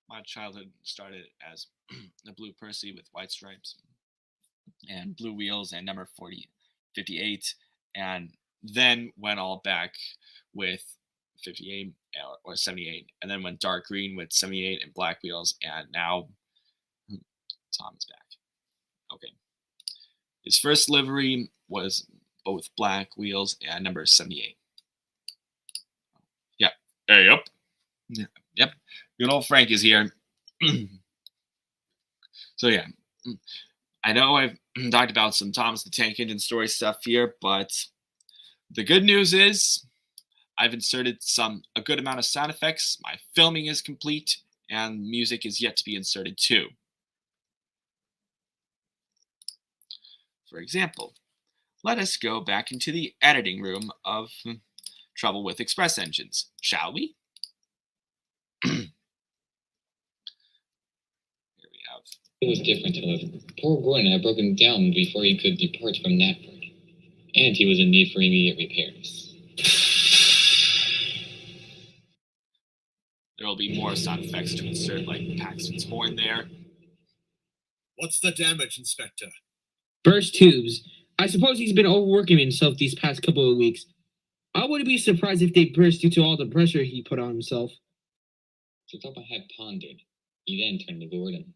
My childhood started as a blue Percy with white stripes and blue wheels and number 58, and then went all back with 58 or 78, and then went dark green with 78 and black wheels, and now Tom is back. Okay. His first livery was both black wheels and number 78. Yep. Hey, yep. Yep. Good old Frank is here. So yeah. I know I've talked about some Thomas the Tank Engine story stuff here, but the good news is I've inserted a good amount of sound effects. My filming is complete, and music is yet to be inserted too. For example, let us go back into the editing room of Trouble with Express Engines, shall we? Here we have. It was different, however. Poor Gordon had broken down before he could depart from Knapford, and he was in need for immediate repairs. There will be more sound effects to insert, like Paxton's horn there. What's the damage, Inspector? Burst tubes. I suppose he's been overworking himself these past couple of weeks. I wouldn't be surprised if they burst due to all the pressure he put on himself. Chitopa had pondered. He then turned to Gordon.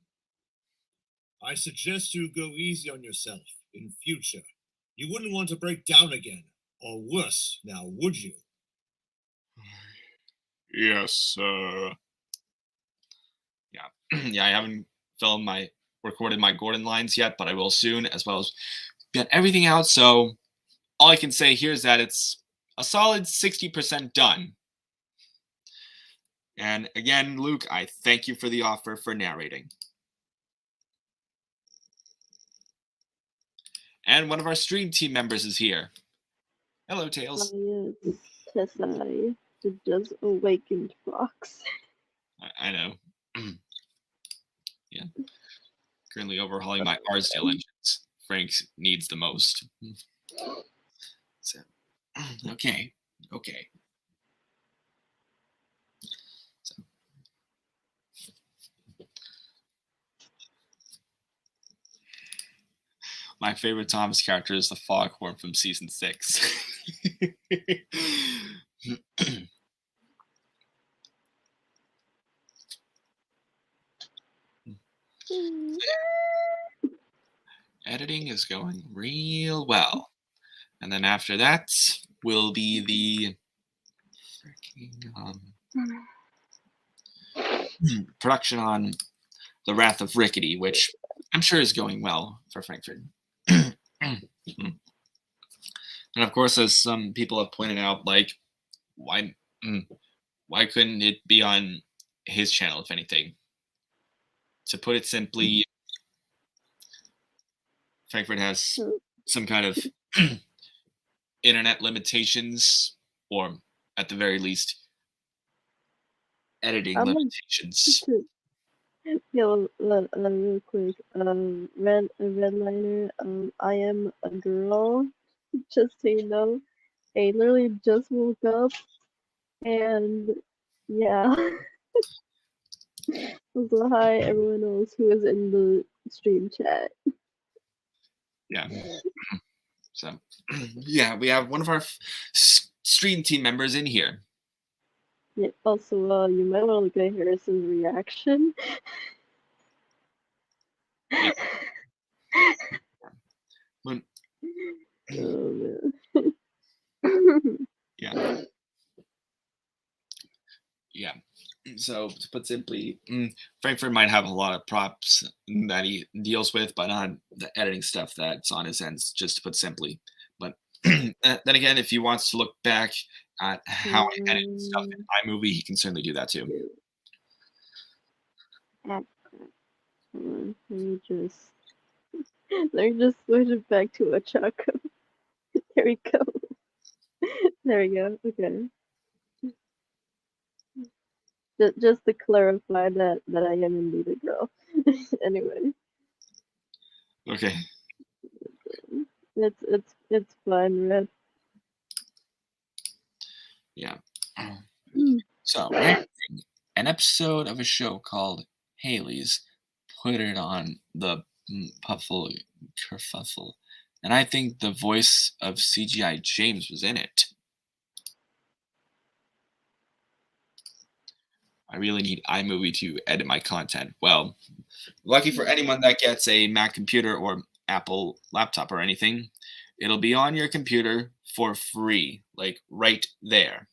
I suggest you go easy on yourself in future. You wouldn't want to break down again, or worse, now would you? Yes, yeah. Yeah, I haven't recorded my Gordon lines yet, but I will soon, as well as get everything out. So all I can say here is that it's a solid 60% done. And again, Luke, I thank you for the offer for narrating. And one of our stream team members is here. Hello, Tails. Yes, Tessai, the just awakened fox. I know. Yeah. Currently overhauling my Arsdale engines. Frank needs the most. So, okay. So. My favorite Thomas character is the Foghorn from season 6. Editing is going real well. And then after that will be the production on The Wrath of Rickety, which I'm sure is going well for Frankfurt. And of course, as some people have pointed out, like, why couldn't it be on his channel, if anything? To put it simply, Frankfurt has some kind of internet limitations, or at the very least, editing limitations. Yeah, real quick. Redliner. I am a girl. Just so you know, I literally just woke up, and yeah. Also, hi everyone else who is in the stream chat. Yeah. So, yeah, we have one of our stream team members in here. Yeah. Also, you might want to look at Harrison's reaction. Yeah. But, Oh man. yeah. Yeah. So to put simply, Frankfurt might have a lot of props that he deals with, but not the editing stuff that's on his ends, just to put simply. But then again, if he wants to look back at how I edit stuff in iMovie, he can certainly do that too. Hold on, let me just switch it back to a Chaco. There we go. There we go. Okay. Just to clarify that I am indeed a girl. Anyway. Okay. It's fine, Red. Yeah. So an episode of a show called Haley's put it on the Puffle Kerfuffle, and I think the voice of CGI James was in it. I really need iMovie to edit my content. Well, Lucky for anyone that gets a Mac computer or Apple laptop or anything, it'll be on your computer for free, like right there.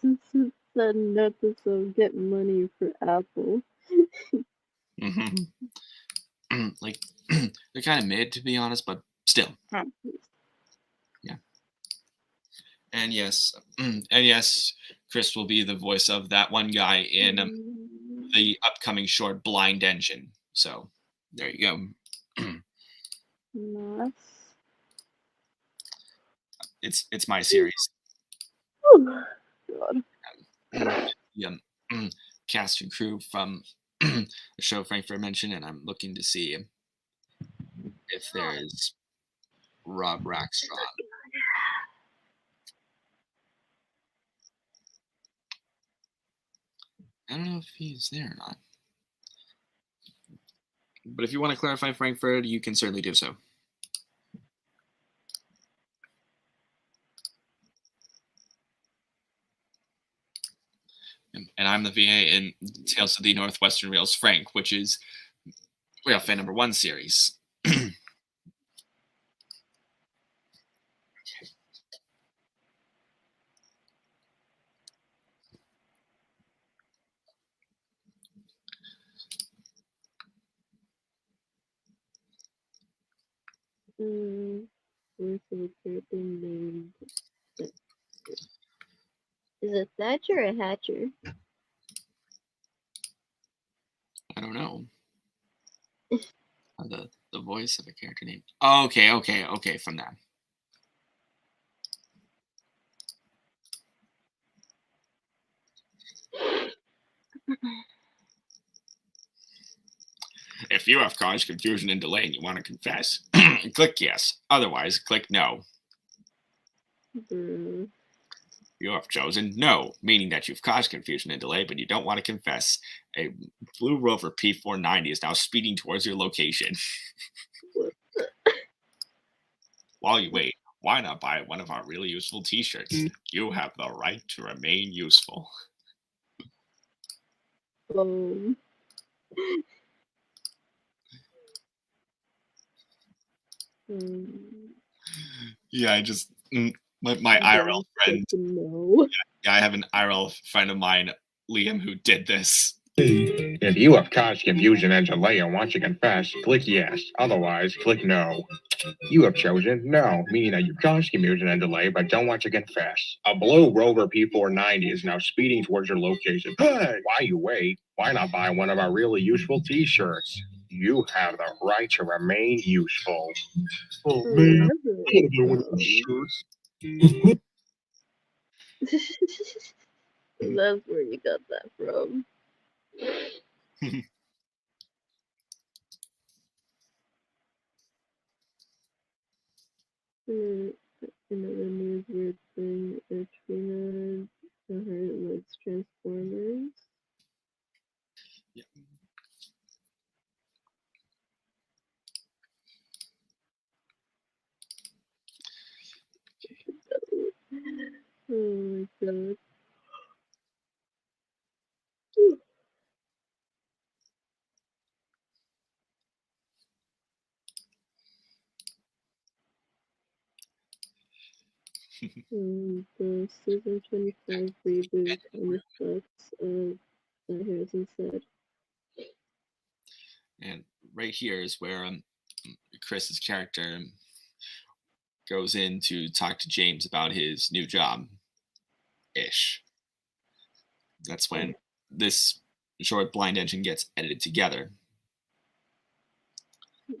Since it's an episode, get money for Apple. Like they're kind of mid, to be honest, but still. Yeah. And yes, Chris will be the voice of that one guy in the upcoming short Blind Engine. So there you go. Nice. It's my series. Oh, God. Cast and crew from the show Frankfurt mentioned, and I'm looking to see if there's Rob Rackstraw. I don't know if he's there or not. But if you want to clarify Frankfurt, you can certainly do so. And I'm the VA in Tales of the Northwestern Rails Frank, which is Railfan number 1 series. Where's the character named? Is it Thatcher or Hatcher? I don't know. The voice of a character name. Oh, okay, from that. If you have caused confusion and delay and you want to confess, click yes. Otherwise, click no. You have chosen no, meaning that you've caused confusion and delay, but you don't want to confess. A blue Rover P490 is now speeding towards your location. While you wait, why not buy one of our really useful t-shirts? You have the right to remain useful. Yeah, I just my IRL friend. No. Yeah, I have an IRL friend of mine, Liam, who did this. If you have caused confusion and delay and want to confess, click yes. Otherwise, click no. You have chosen no, meaning that you caused confusion and delay but don't want to confess. A blue Rover P490 is now speeding towards your location. Hey, while you wait, why not buy one of our really useful t-shirts? You have the right to remain useful. Oh man, I want to buy one of those shirts. That's where you got that from. Another news weird thing, Trina heard likes Transformers. Yeah. Oh my god. The season 25 reboot kind of sucks. Harrison said. And right here is where Chris's character goes in to talk to James about his new job. That's when this short Blind Engine gets edited together.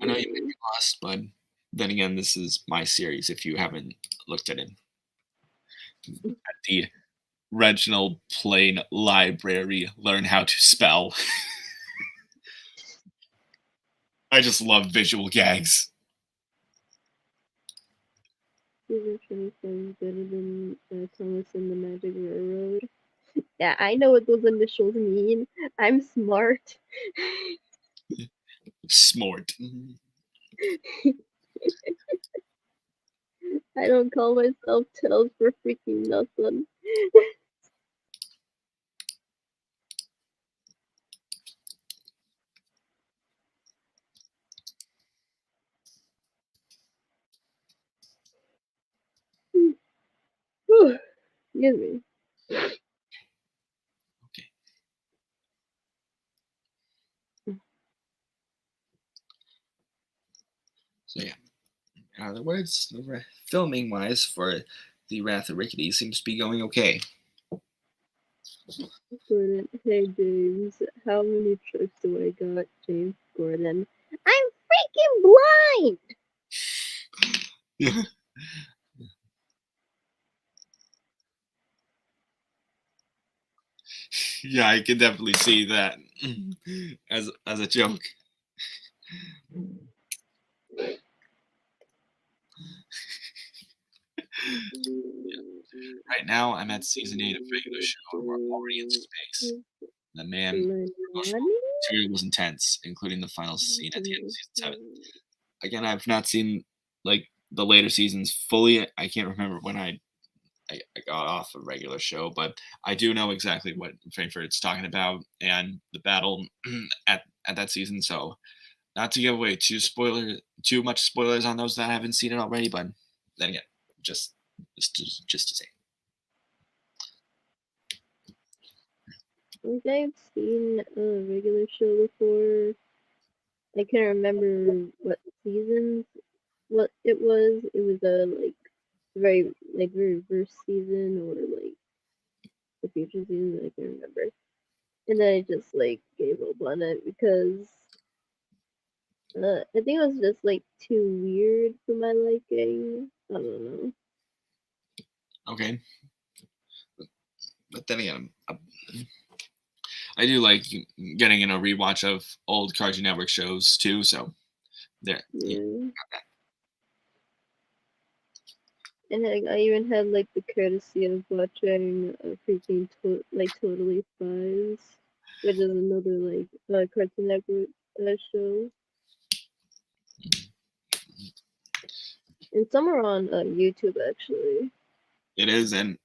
I know you may be lost, but then again, this is my series. If you haven't looked at it, at the Reginald Plain Library, learn how to spell. I just love visual gags. Season 27 better than Thomas and the Magic Railroad. Yeah, I know what those initials mean. I'm smart. Smart. I don't call myself Tails for freaking nothing. Whew, excuse me. Okay. So yeah. In other words, filming wise for the Wrath of Rickety seems to be going okay. Gordon, hey James, how many trips do I got? James Gordon, I'm freaking blind! Yeah. Yeah, I can definitely see that as a joke. Right now, I'm at season 8 of regular show, and we're already in space. The man, emotional material was intense, including the final scene at the end of season 7. Again, I've not seen like the later seasons fully. I can't remember when I got off a regular show, but I do know exactly what Frankfurt's talking about and the battle at that season. So, not to give away too much spoilers on those that haven't seen it already, but then again, just to say. I think I've seen a regular show before. I can't remember what seasons what it was. It was a very first season or like the future season. I can't remember. And then I just like gave up on it because I think it was just like too weird for my liking. I don't know. Okay, but then again, I do like getting in a rewatch of old Cartoon Network shows too. So there, yeah. Yeah. And I even had like the courtesy of watching freaking Totally Spies, which is another like Cartoon Network show. And some are on YouTube actually. It is, and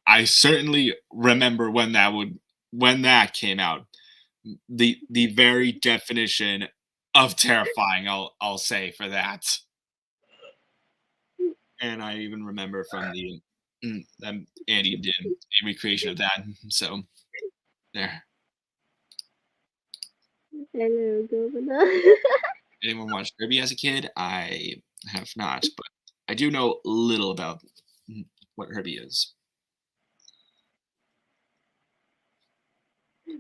I certainly remember when that came out. The very definition of terrifying, I'll say for that. And I even remember from the Andy did a recreation of that. So there. Hello, Governor. Anyone watch Kirby as a kid? I have not, but I do know little about what Herbie is.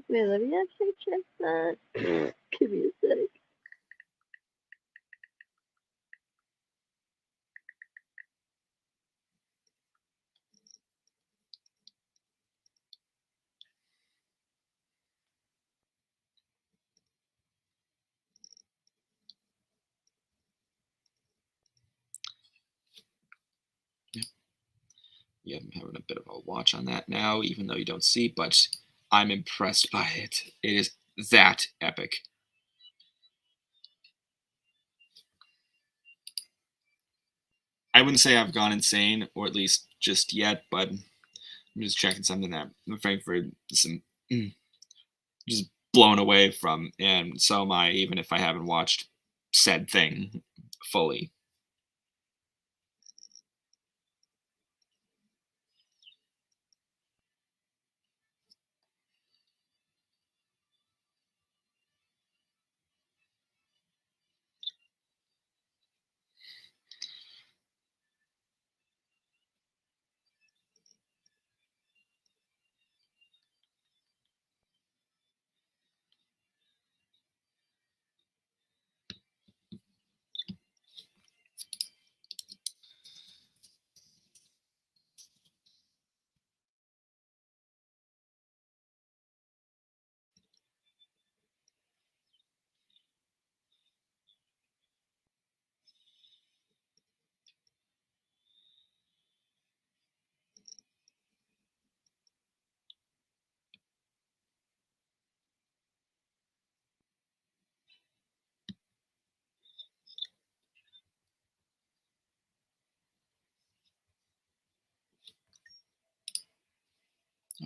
Wait, let me actually check that. Give me a sec. Yeah, I'm having a bit of a watch on that now, even though you don't see, but I'm impressed by it. It is that epic. I wouldn't say I've gone insane, or at least just yet, but I'm just checking something that Frankfurt some just blown away from, and so am I, even if I haven't watched said thing fully.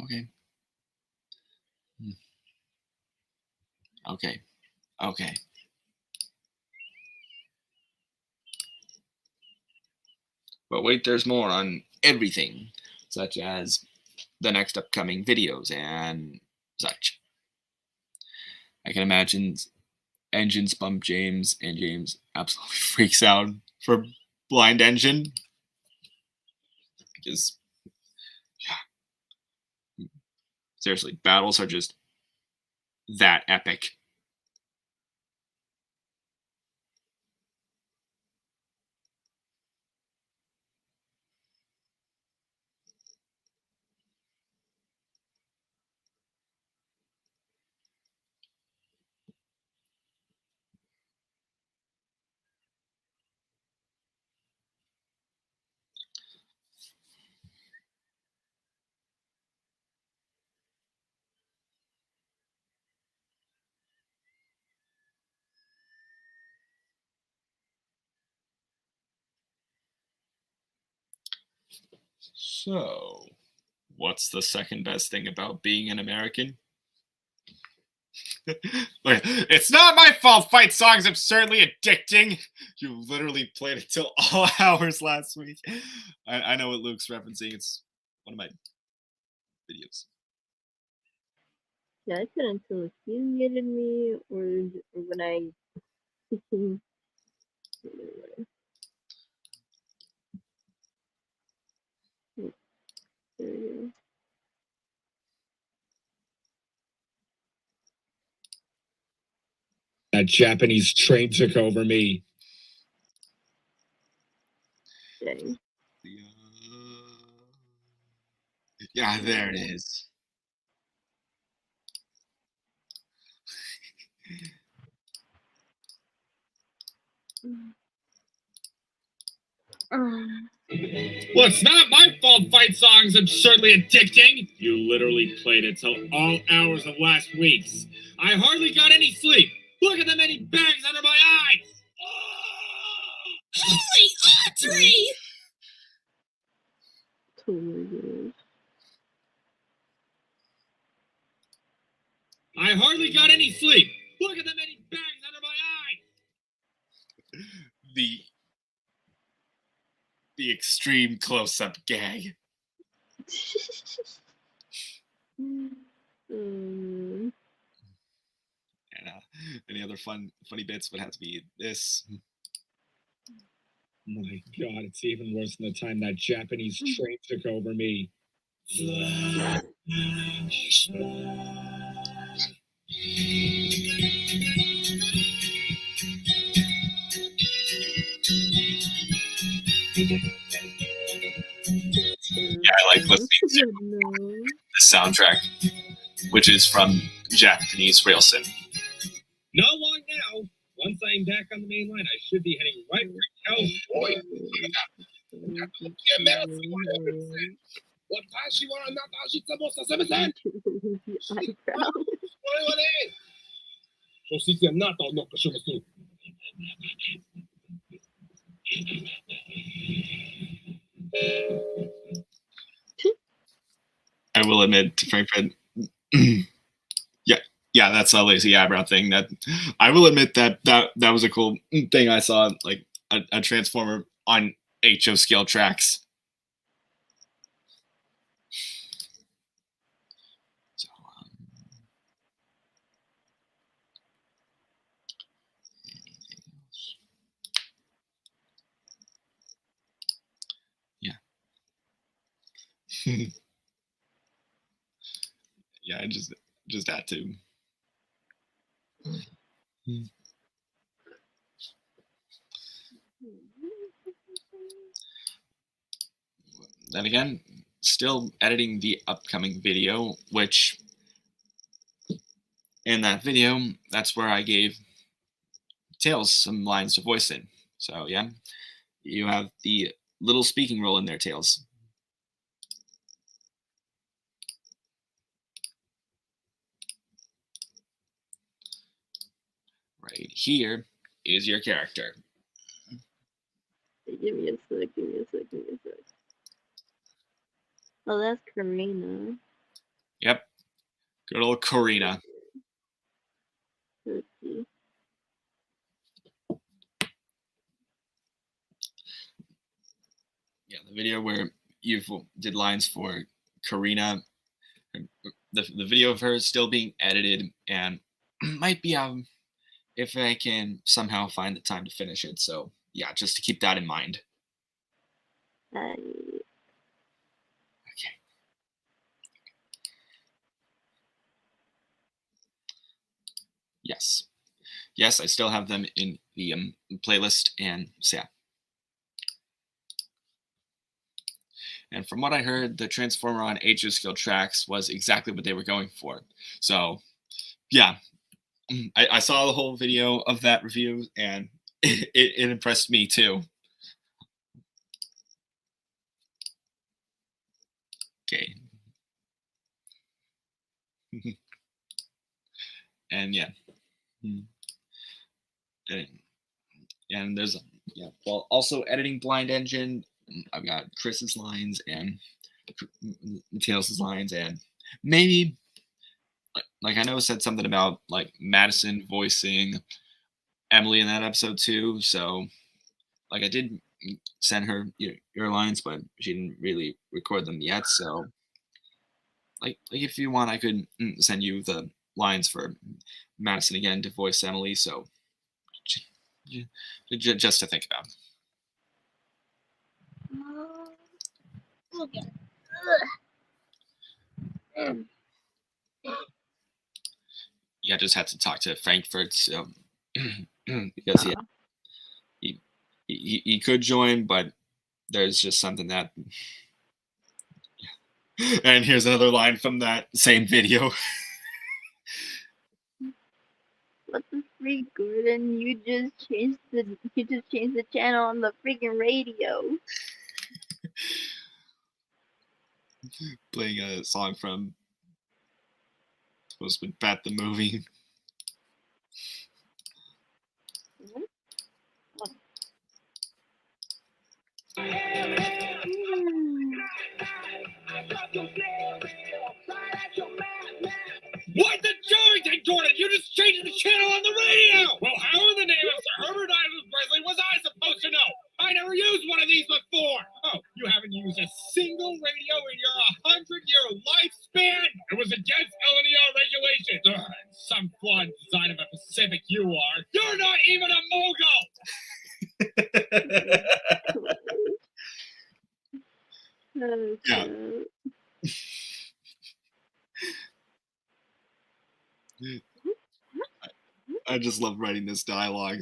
Okay. Okay. Okay. But wait, there's more on everything, such as the next upcoming videos and such. I can imagine Engines bump James, and James absolutely freaks out for Blind Engine. Because, yeah, seriously, battles are just that epic. So, what's the second best thing about being an American? It's not my fault fight songs absurdly addicting. You literally played it till all hours last week. I know what Luke's referencing. It's one of my videos. Yeah, I couldn't tell if you muted me or when I. There we go. That Japanese train took over me. Dang. Yeah, there it is. Well, it's not my fault fight songs absurdly addicting. You literally played it till all hours of last week's. I hardly got any sleep. Look at the many bags under my eyes. Holy Audrey! Oh my gosh. I hardly got any sleep. Look at the many bags under my eyes. The extreme close-up gag. And any other funny bits would have to be this. My God, it's even worse than the time that Japanese train took over me. Yeah, I like listening to the soundtrack, which is from Japanese rail sim. Not long now. Once I'm back on the main line, I should be heading right for California. I will admit to Frankfurt. Yeah, that's a lazy eyebrow thing. That I will admit that was a cool thing I saw, like a transformer on HO scale tracks. So, yeah. Yeah, I just had to. Then again, still editing the upcoming video, which in that video, that's where I gave Tails some lines to voice in. So yeah, you have the little speaking role in there, Tails. Right here is your character. Give me a sec. Oh, that's Karina. Yep. Good old Karina. Let's see. Yeah, the video where you did lines for Karina. The video of her still being edited and might be if I can somehow find the time to finish it. So yeah, just to keep that in mind. I Okay. Yes. Yes, I still have them in the playlist, and so yeah. And from what I heard, the Transformer on HO Skill tracks was exactly what they were going for. So yeah, I saw the whole video of that review, and it impressed me too. Okay. And yeah. And there's well, also editing Blind Engine. I've got Chris's lines and Mateus's lines, and maybe like I know said something about like Madison voicing Emily in that episode too. So like I did send her your lines, but she didn't really record them yet. So like if you want, I could send you the lines for Madison again to voice Emily. So just to think about. okay. Yeah, just had to talk to Frankfurt, so because he could join, but there's just something that. And here's another line from that same video. What the freak, Gordon? You just changed the channel on the freaking radio. Playing a song from supposed to be Bat the movie. What the Jordan, Jordan? You just changed the channel on the radio! Well, how in the name of Sir Herbert Island Presley was I supposed to know? I never used one of these before! Oh, you haven't used a single radio in your 100-year lifespan? It was against LNER regulations. Some flawed design of a Pacific you are. You're not even a mogul! Yeah. I just love writing this dialogue.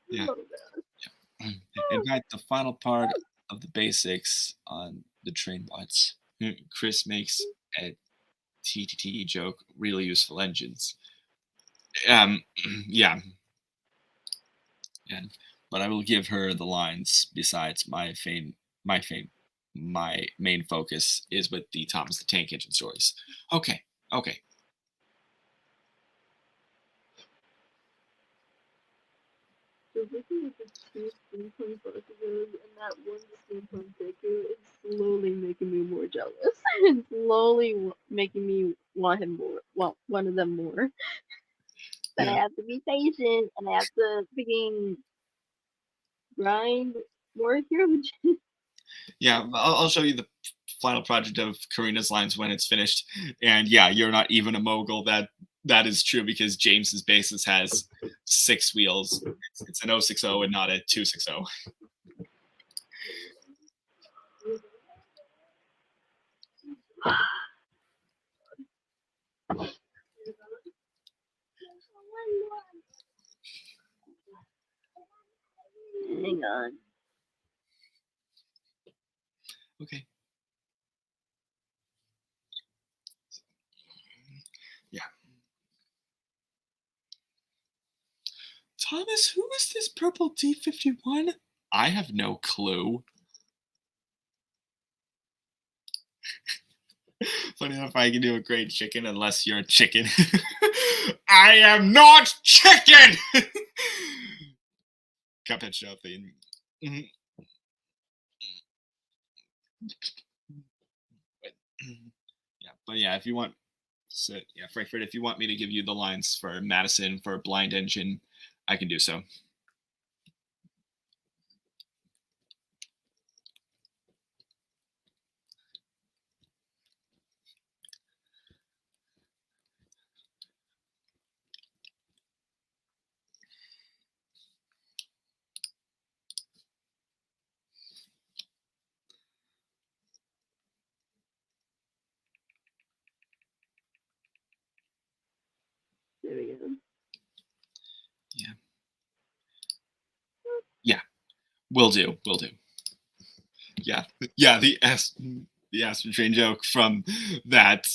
Yeah. In fact, the final part of the basics on the train bots, Chris makes a TTTE joke, really useful engines. Yeah. But I will give her the lines. Besides, my main focus is with the Thomas the Tank Engine stories. Okay. So looking at the two steampunk episodes and that one steampunk Deku is slowly making me more jealous. It's slowly making me want him more. Want one of them more. But I have to be patient and I have to freaking grind more hero. Yeah, I'll show you the final project of Karina's lines when it's finished. And yeah, you're not even a mogul. That is true because James's basis has 6 wheels. It's an 060 and not a 260. Hang on. Okay. Yeah. Thomas, who is this purple D51? I have no clue. Funny enough, I can do a great chicken unless you're a chicken. I am not chicken! Cuphead show theme. But yeah, if you want, so yeah, Frankfurt, if you want me to give you the lines for Madison for Blind Engine, I can do so. There we go. Yeah, will do. Yeah, the Aspen Train joke from that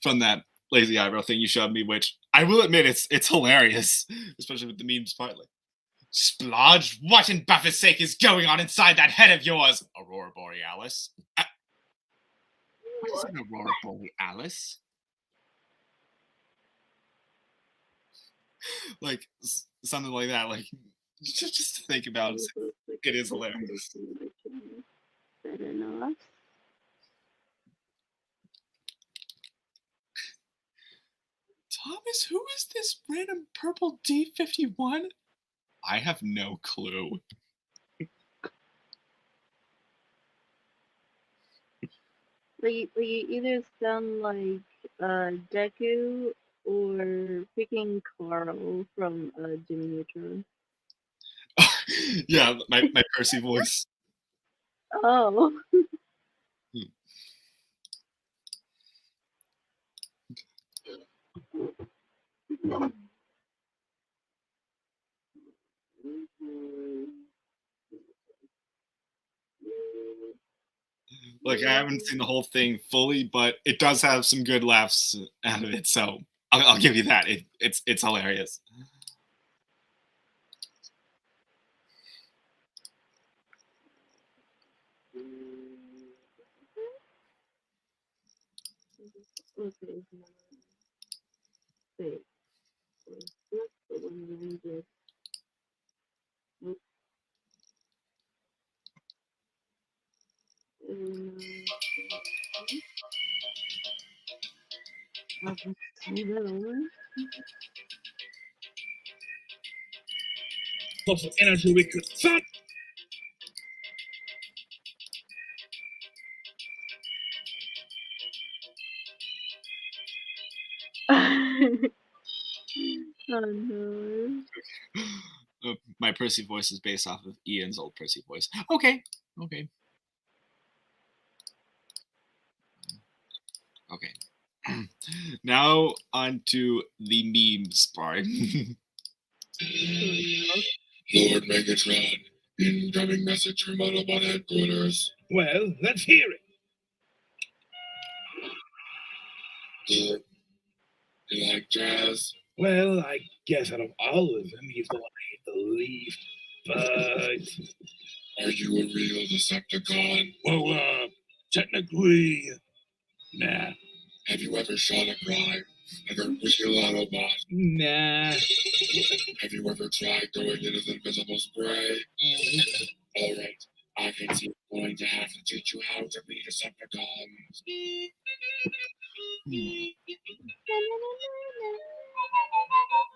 from that lazy eyebrow thing you showed me, which I will admit it's hilarious, especially with the memes part. Like, Splodge, what in Buffett's sake is going on inside that head of yours? Aurora Borealis. What is an Aurora Borealis? Like something like that. Like just to think about it is hilarious. Fair enough. Thomas, who is this random purple D51? I have no clue. Like you either sound like Deku or freaking Carl from Jimmy Neutron. Yeah, my Percy voice. Oh. Like I haven't seen the whole thing fully, but it does have some good laughs out of it. So I'll give you that. It's hilarious. Okay. Wait. What's the one just? I'll just do that over. Lots of energy we could fun. Oh no. My Percy voice is based off of Ian's old Percy voice. Okay. Now on to the memes part. Lord Megatron, incoming message from Autobot headquarters. Well, let's hear it. You like jazz? Well, I guess out of all of them, he's the one I hate the least. But Are you a real Decepticon? well, technically, nah. Have you ever shot a crime like a real Autobot? Nah. Have you ever tried going into the invisible spray? Alright, I can see I'm going to have to teach you how to be Decepticons.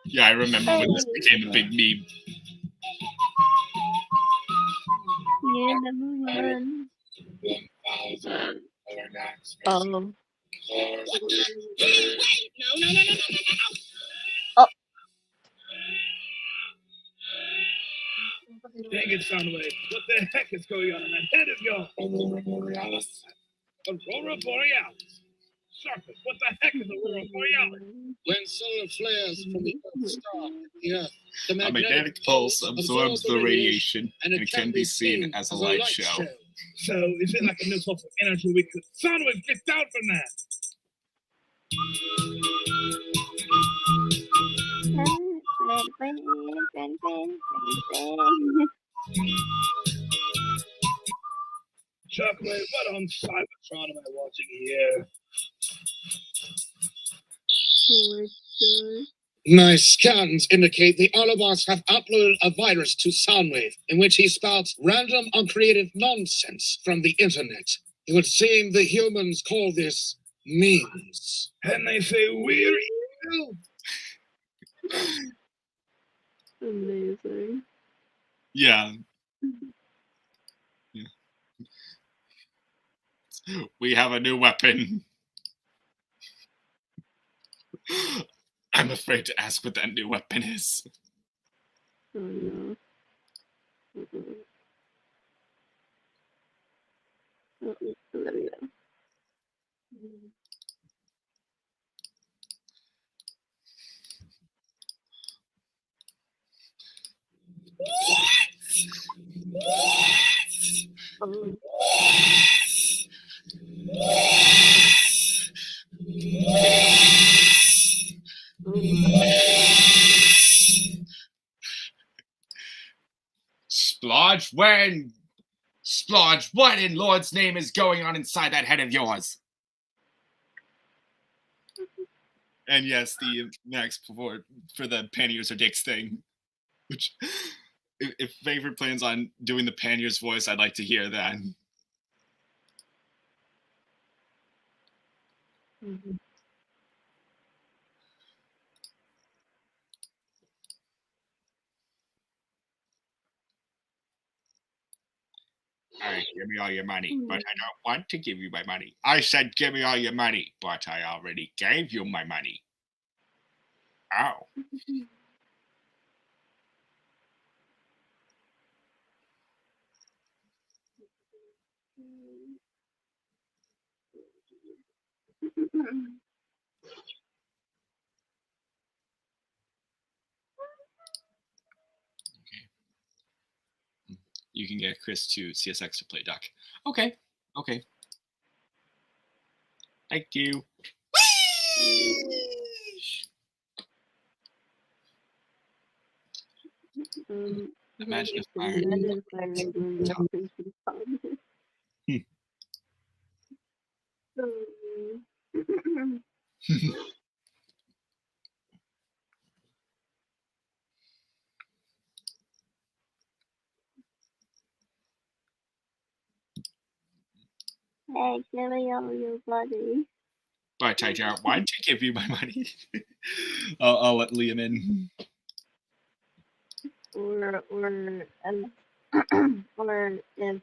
Yeah, I remember when this became a big meme. Yeah, number one. 1,000 or next. Oh. Dang it, Soundwave. What the heck is going on in that head of yours? Aurora Borealis. Aurora Borealis. Sharpest, what the heck is Aurora Borealis? When solar flares from the Earth's star hit the Earth, the A magnetic pulse absorbs the radiation and it can be seen as a light show. So, is it like a new source of energy we could... Soundwave, get down from that! Shockwave, what on Cybertron am I watching here? Oh my god. My scans indicate the Autobots have uploaded a virus to Soundwave in which he spouts random, uncreative nonsense from the internet. It would seem the humans call this memes. And they say we're Amazing. Yeah. We have a new weapon. I'm afraid to ask what that new weapon is. Oh no. Oh, there we go. Oh. Oh my. Splodge, what in Lord's name is going on inside that head of yours? And yes, the next for the panniers or dicks thing. Which, if Favorite plans on doing the panniers voice, I'd like to hear that. Mhm. All right, give me all your money, but I don't want to give you my money. I said give me all your money, but I already gave you my money. Ow. You can get Chris to CSX to play Duck. Okay. Okay. Thank you. Imagine if I Imagine if I were doing this Christmas time. Hey, give me all your money. But I don't want to give you my money. I'll let Liam in. Or if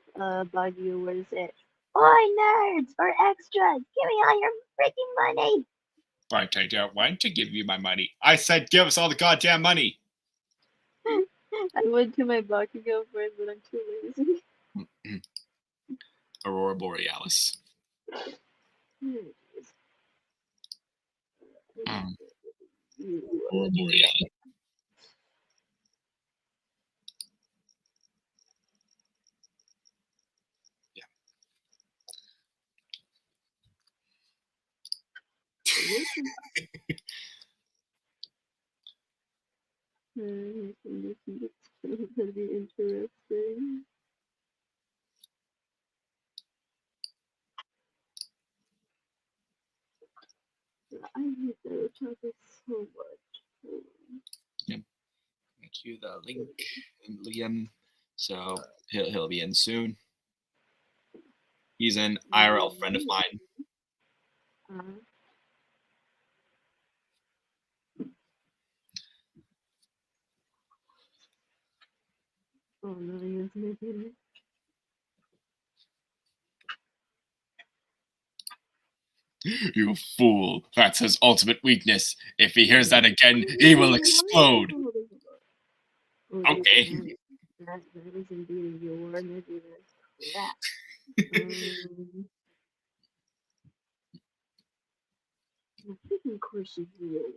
Buggy were to say, "Oi, nerds or extras, give me all your freaking money." But I don't want to give you my money. I said give us all the goddamn money. I went to my Buggy girlfriend, but I'm too lazy. Aurora Borealis. Aurora Borealis. It's gonna be interesting. I hate that chocolate so much. Yep. Get you the link and Liam. So he'll be in soon. He's an IRL friend of mine. Oh no, he is making it. You fool. That's his ultimate weakness. If he hears that again, he will explode. Okay. That is indeed your negative crap. Of course he is.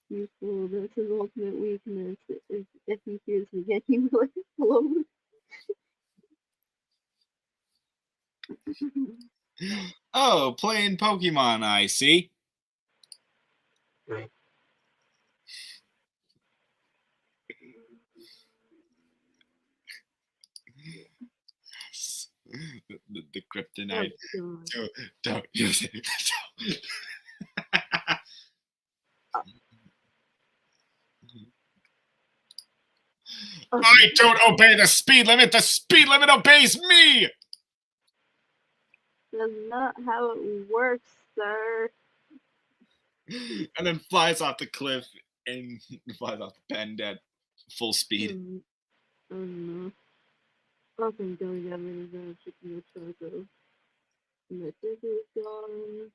You fool, that's his ultimate weakness. If he hears me again, he will explode. Oh, playing Pokemon, I see. The kryptonite. Oh, don't use it. I don't obey the speed limit. The speed limit obeys me. That's not how it works, sir. And then flies off the cliff and flies off the bend at full speed. Oh no. I think don't get rid of that chicken taco. Message is gone.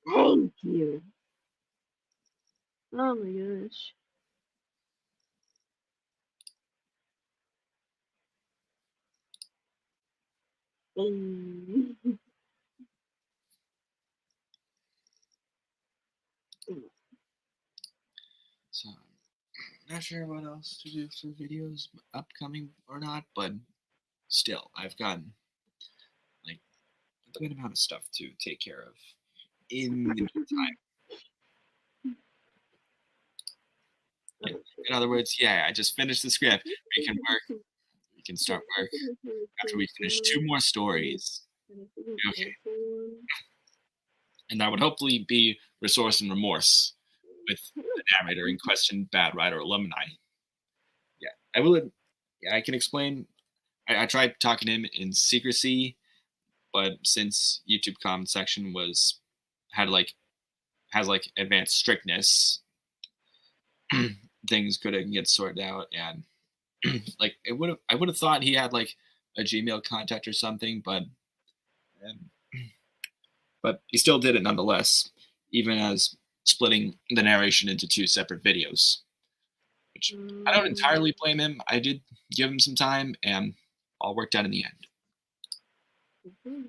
Thank you. Oh my gosh. So not sure what else to do for videos upcoming or not, but still, I've gotten like a good amount of stuff to take care of in the meantime. Yeah. In other words, yeah, I just finished the script. We can work. We can start work after we finish 2 more stories. Okay. And that would hopefully be Resource and Remorse with the narrator in question, Bad Writer Alumni. Yeah, I will. Yeah, I can explain. I tried talking to him in secrecy, but since YouTube comment section has advanced strictness, things couldn't get sorted out, and I would have thought he had like a Gmail contact or something, but he still did it nonetheless, even as splitting the narration into 2 separate videos, which I don't entirely blame him. I did give him some time, and all worked out in the end.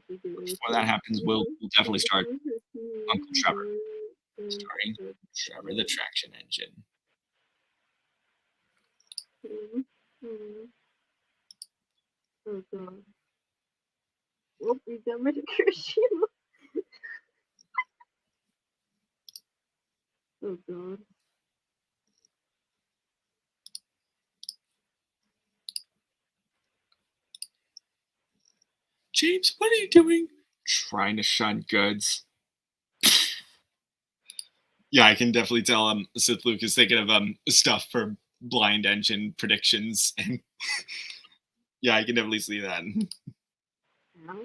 Before that happens, we'll definitely start Uncle Trevor, starring Trevor the Traction Engine. Oh god. Oh, we got rid of Christian. Oh god. James, what are you doing? Trying to shun goods. Yeah, I can definitely tell Sith Luke is thinking of stuff for blind engine predictions, and yeah, I can definitely see that. Ow.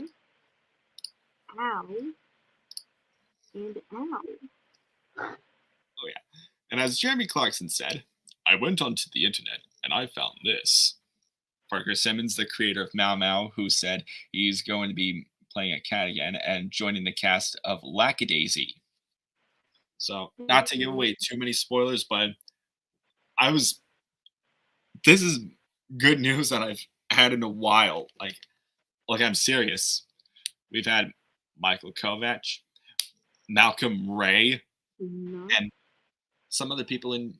Ow. And ow. Oh yeah. And as Jeremy Clarkson said, I went onto the internet and I found this. Parker Simmons, the creator of Mau Mau, who said he's going to be playing a cat again and joining the cast of Lackadaisy. So, not to give away too many spoilers, but this is good news that I've had in a while. Like I'm serious. We've had Michael Kovac, Malcolm Ray, and some other people in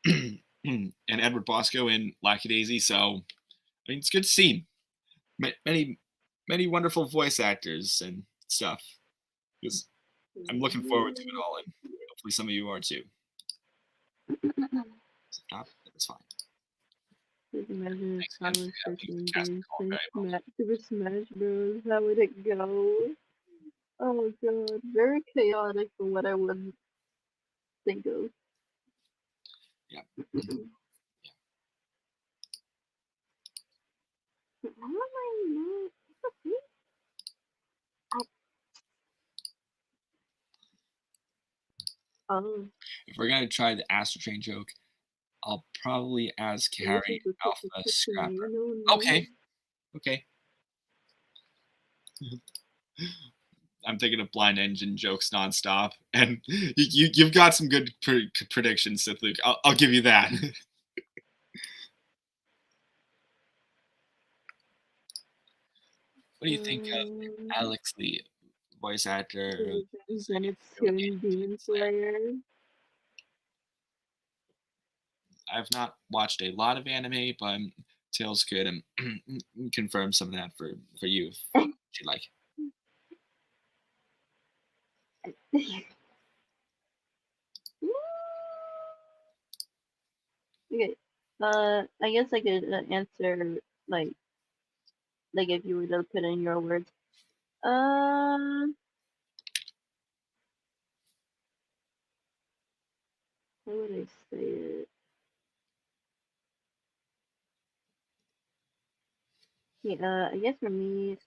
and Edward Bosco in Lackadaisy. So, I mean, it's good to see many wonderful voice actors and stuff. Because I'm looking forward to it all, and hopefully some of you are too. If not, that's fine. Just imagine if I was freaking doing Super Smash Bros. How would it go? Oh god, very chaotic for what I would think of. Yeah. How am I not? Oh. If we're gonna try the Astro Train joke, I'll probably ask Harry Alpha Scrapper. Okay. I'm thinking of blind engine jokes nonstop, and you've got some good predictions, Sith Luke. I'll give you that. What do you think of Alex Lee, voice actor? Demon Slayer. I've not watched a lot of anime, but Tails could confirm some of that for you if you'd like. Okay. I guess I could answer like if you were to put in your words. How would I say it? Yeah, I guess for me,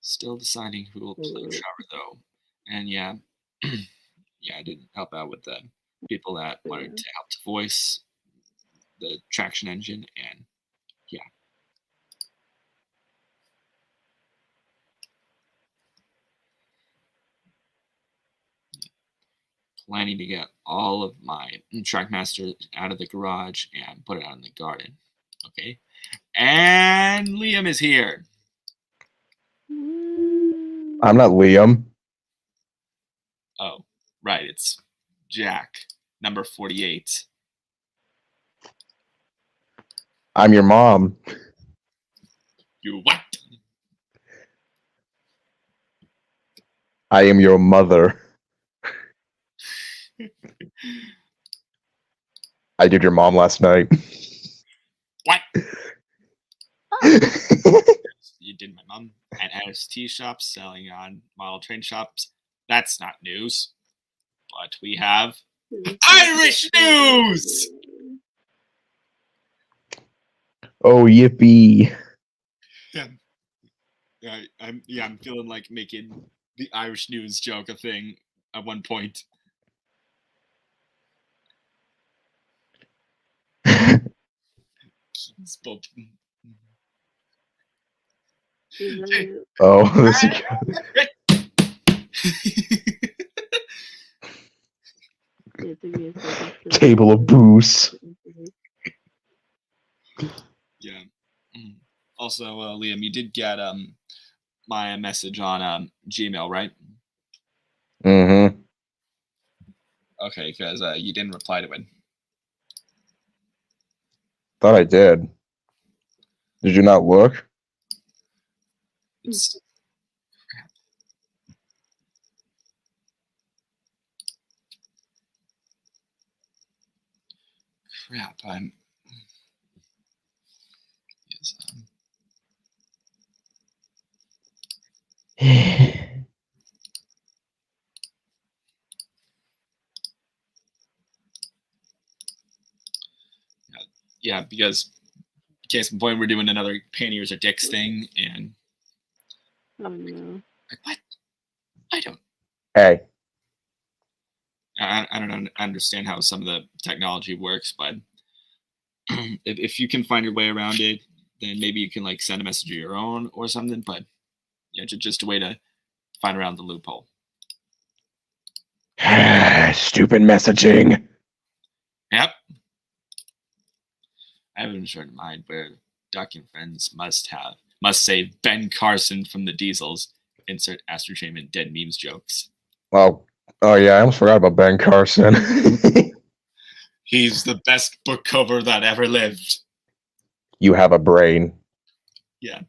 Still deciding who will play Trevor, though. And yeah, yeah, I didn't help out with the people that wanted to help to voice the traction engine, and yeah. Planning to get all of my Trackmaster out of the garage and put it out in the garden. Okay. And Liam is here. I'm not Liam. Oh, right. It's Jack, number 48. I'm your mom. You what? I am your mother. I did your mom last night. What? You did my mom at ST shops selling on model train shops. That's not news. But we have Irish news! Oh, yippee. Yeah, I'm feeling like making the Irish news joke a thing at one point. Oh, this is table of booze. Yeah. Also, Liam, you did get my message on Gmail, right? Mm-hmm. Okay, because you didn't reply to it. Thought I did. Did you not look? It's crap. I'm. Yes, yeah, because case in point, we're doing another panniers or dicks thing, and Oh no. like, what? I don't. Hey. I don't understand how some of the technology works, but if you can find your way around it, then maybe you can like send a message of your own or something. But yeah, just a way to find around the loophole. Stupid messaging. Yep. I have a certain mind where Duck and Friends must save Ben Carson from the Diesels. Insert astrotrainment dead memes jokes. Oh yeah, I almost forgot about Ben Carson. He's the best book cover that ever lived. You have a brain. Yeah.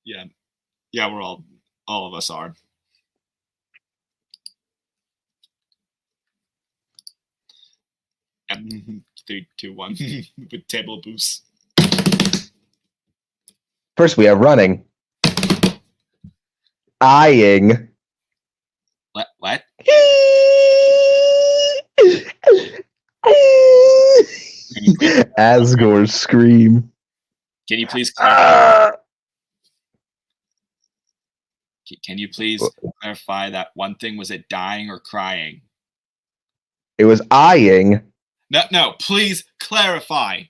Yeah. Yeah, we're all of us are. And 3, 2, 1 with table boost. First, we have running. Eyeing. What? Asgore's scream. Can you please clarify? Can you please clarify that one thing? Was it dying or crying? It was eyeing. No, please clarify.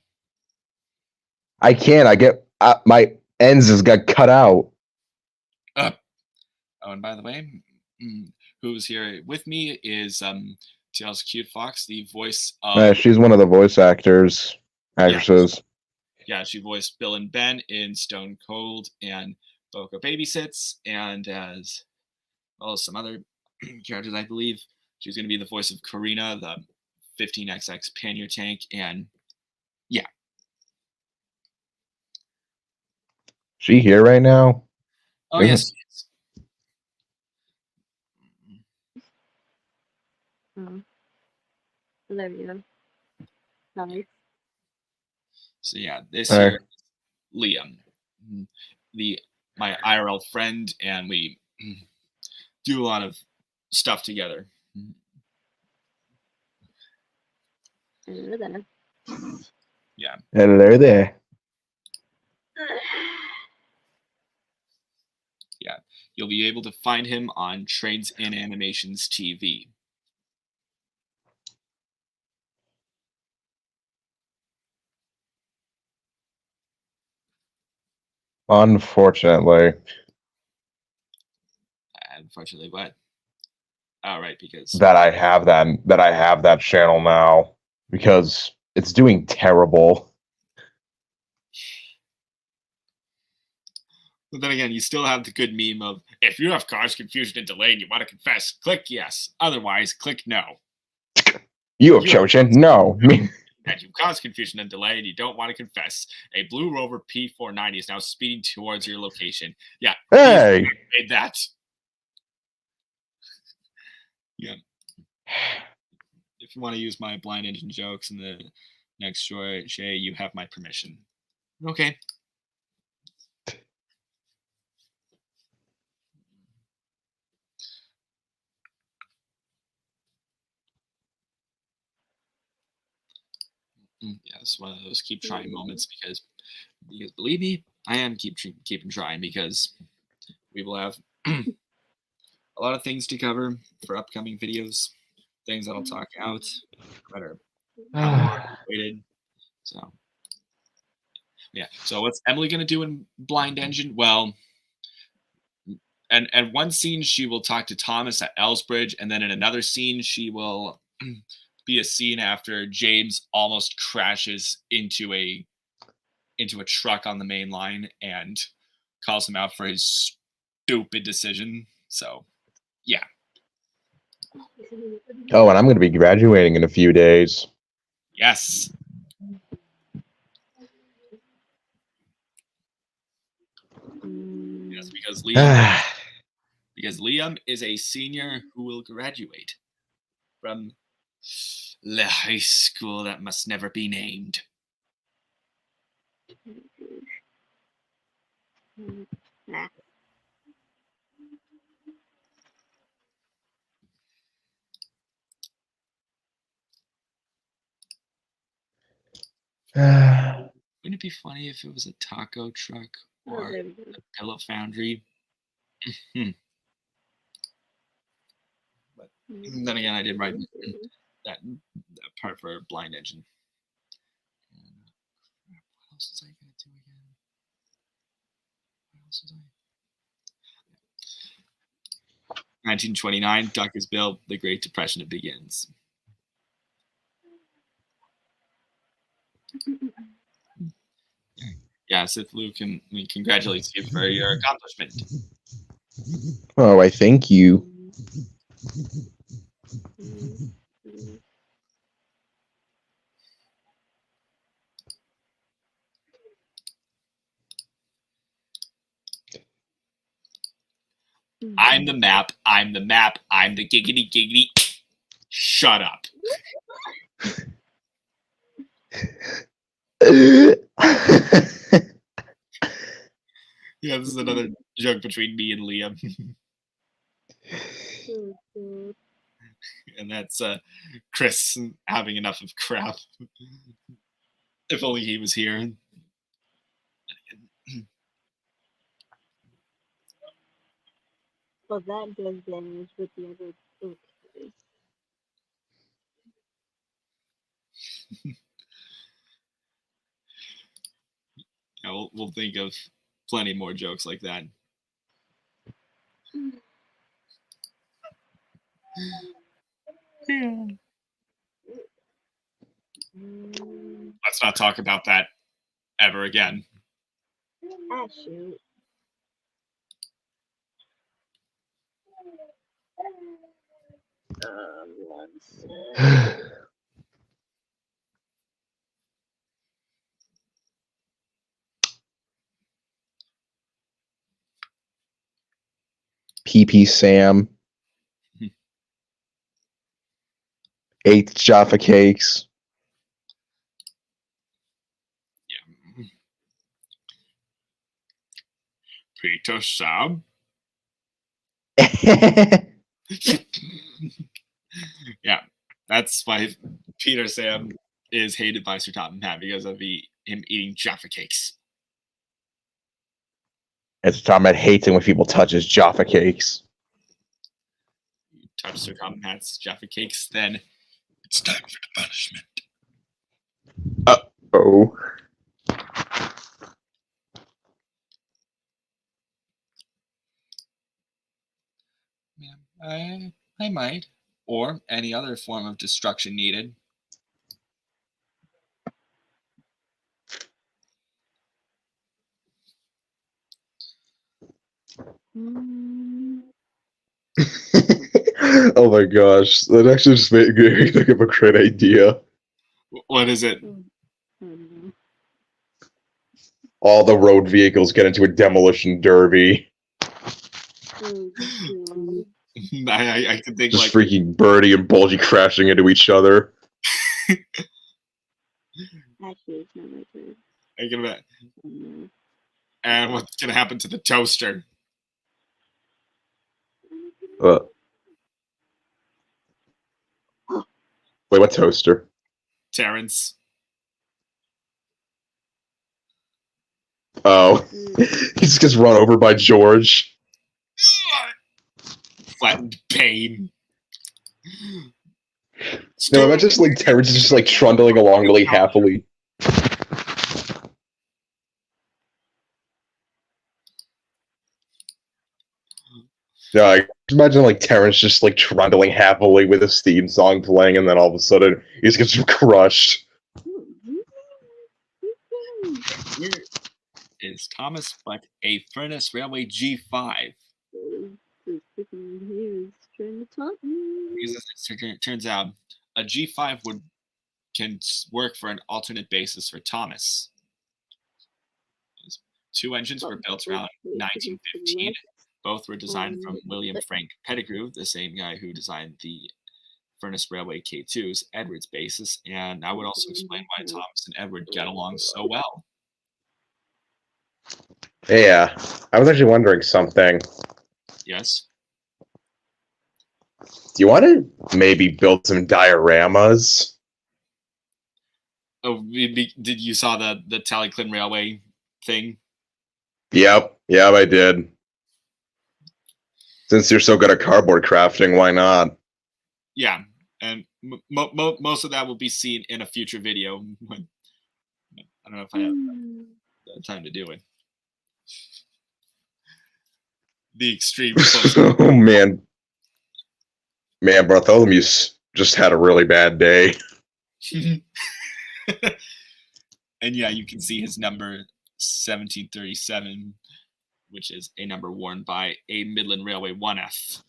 I can't. I get my ends just got cut out. Oh, and by the way, who's here with me is TL's Cute Fox, the voice of. She's one of the voice actresses. Yeah, she voiced Bill and Ben in Stone Cold and Boca Babysits, and as well as some other characters, I believe. She's going to be the voice of Karina, the 15XX pannier tank, and yeah. She here right now? Oh, yes. Oh. There we go. Nice. So yeah, this here, Liam. my IRL friend, and we do a lot of stuff together. Hello there. Yeah. Hello there. Yeah. You'll be able to find him on Trains in Animations TV. Unfortunately. Unfortunately, what? Oh, right, because That I have that channel now because it's doing terrible. But then again, you still have the good meme of, if you have caused confusion and delay and you want to confess, click yes. Otherwise, click no. You have chosen no. That you've caused confusion and delay and you don't want to confess. A blue Rover P490 is now speeding towards your location. Yeah. Hey. Made that. Yeah. If you want to use my blind engine jokes in the next show, Shay, you have my permission. Okay. Yeah, it's one of those keep trying moments because believe me, I am keeping trying because we will have a lot of things to cover for upcoming videos, things that'll talk out, no matter how long we waited. So yeah. So what's Emily gonna do in Blind Engine? Well, and one scene she will talk to Thomas at Elsbridge, and then in another scene she will be a scene after James almost crashes into a truck on the main line and calls him out for his stupid decision. So yeah. Oh, and I'm going to be graduating in a few days. Yes. Yes, because Liam is a senior who will graduate from the high school that must never be named. Nah. Wouldn't it be funny if it was a taco truck Oh, or there we go. a pillow foundry? But then again, I did write that part for Blind Engine. What else was I going to do again? What else was I? 1929, Duck is built, the Great Depression begins. Yeah, Sith Luke, we congratulate you for your accomplishment. Oh, I thank you. I'm the map, I'm the map, I'm the giggity giggity. Shut up. Yeah, this is another joke between me and Liam. And that's Chris having enough of crap. If only he was here. Well, that does damage with the other okay. Yeah, we'll think of plenty more jokes like that. Yeah. Let's not talk about that ever again. Ah, shoot. One sec. PP Sam. 8 Jaffa Cakes. Peter Sam. Yeah, that's why Peter Sam is hated by Sir Topham Hatt, because of him eating Jaffa cakes. It's Tom Hatt hates it when people touch his Jaffa cakes. You touch Sir Topham Hatt's Jaffa cakes, then it's time for the punishment. Oh. Yeah, I might. Or any other form of destruction needed. Oh my gosh, that actually just made me think of a great idea. What is it? All the road vehicles get into a demolition derby. I could think Just like freaking Birdie and Bulgy crashing into each other. Actually, it's not my turn. I can bet. And what's gonna happen to the toaster? Wait, what toaster? Terrence. Oh, he just gets run over by George. Flattened pain. No, imagine just like Terrence is just like trundling along really happily. Yeah, I imagine like Terrence just like trundling happily with his theme song playing, and then all of a sudden he just gets crushed. Is Thomas but a Furnace Railway G5? Because it turns out a G5 can work for an alternate basis for Thomas. Two engines were built around 1915. Both were designed from William Frank Pettigrew, the same guy who designed the Furnace Railway K2's Edwards basis, and I would also explain why Thomas and Edward get along so well. Yeah, I was actually wondering something. Yes? Do you want to maybe build some dioramas? Oh, did you saw the Tallyclin Railway thing? Yep, I did. Since you're so good at cardboard crafting, why not? Yeah, and most of that will be seen in a future video. When, I don't know if I have time to do it. The extreme. Oh man, Bartholomew just had a really bad day. And yeah, you can see his number 1737, which is a number worn by a Midland Railway 1F.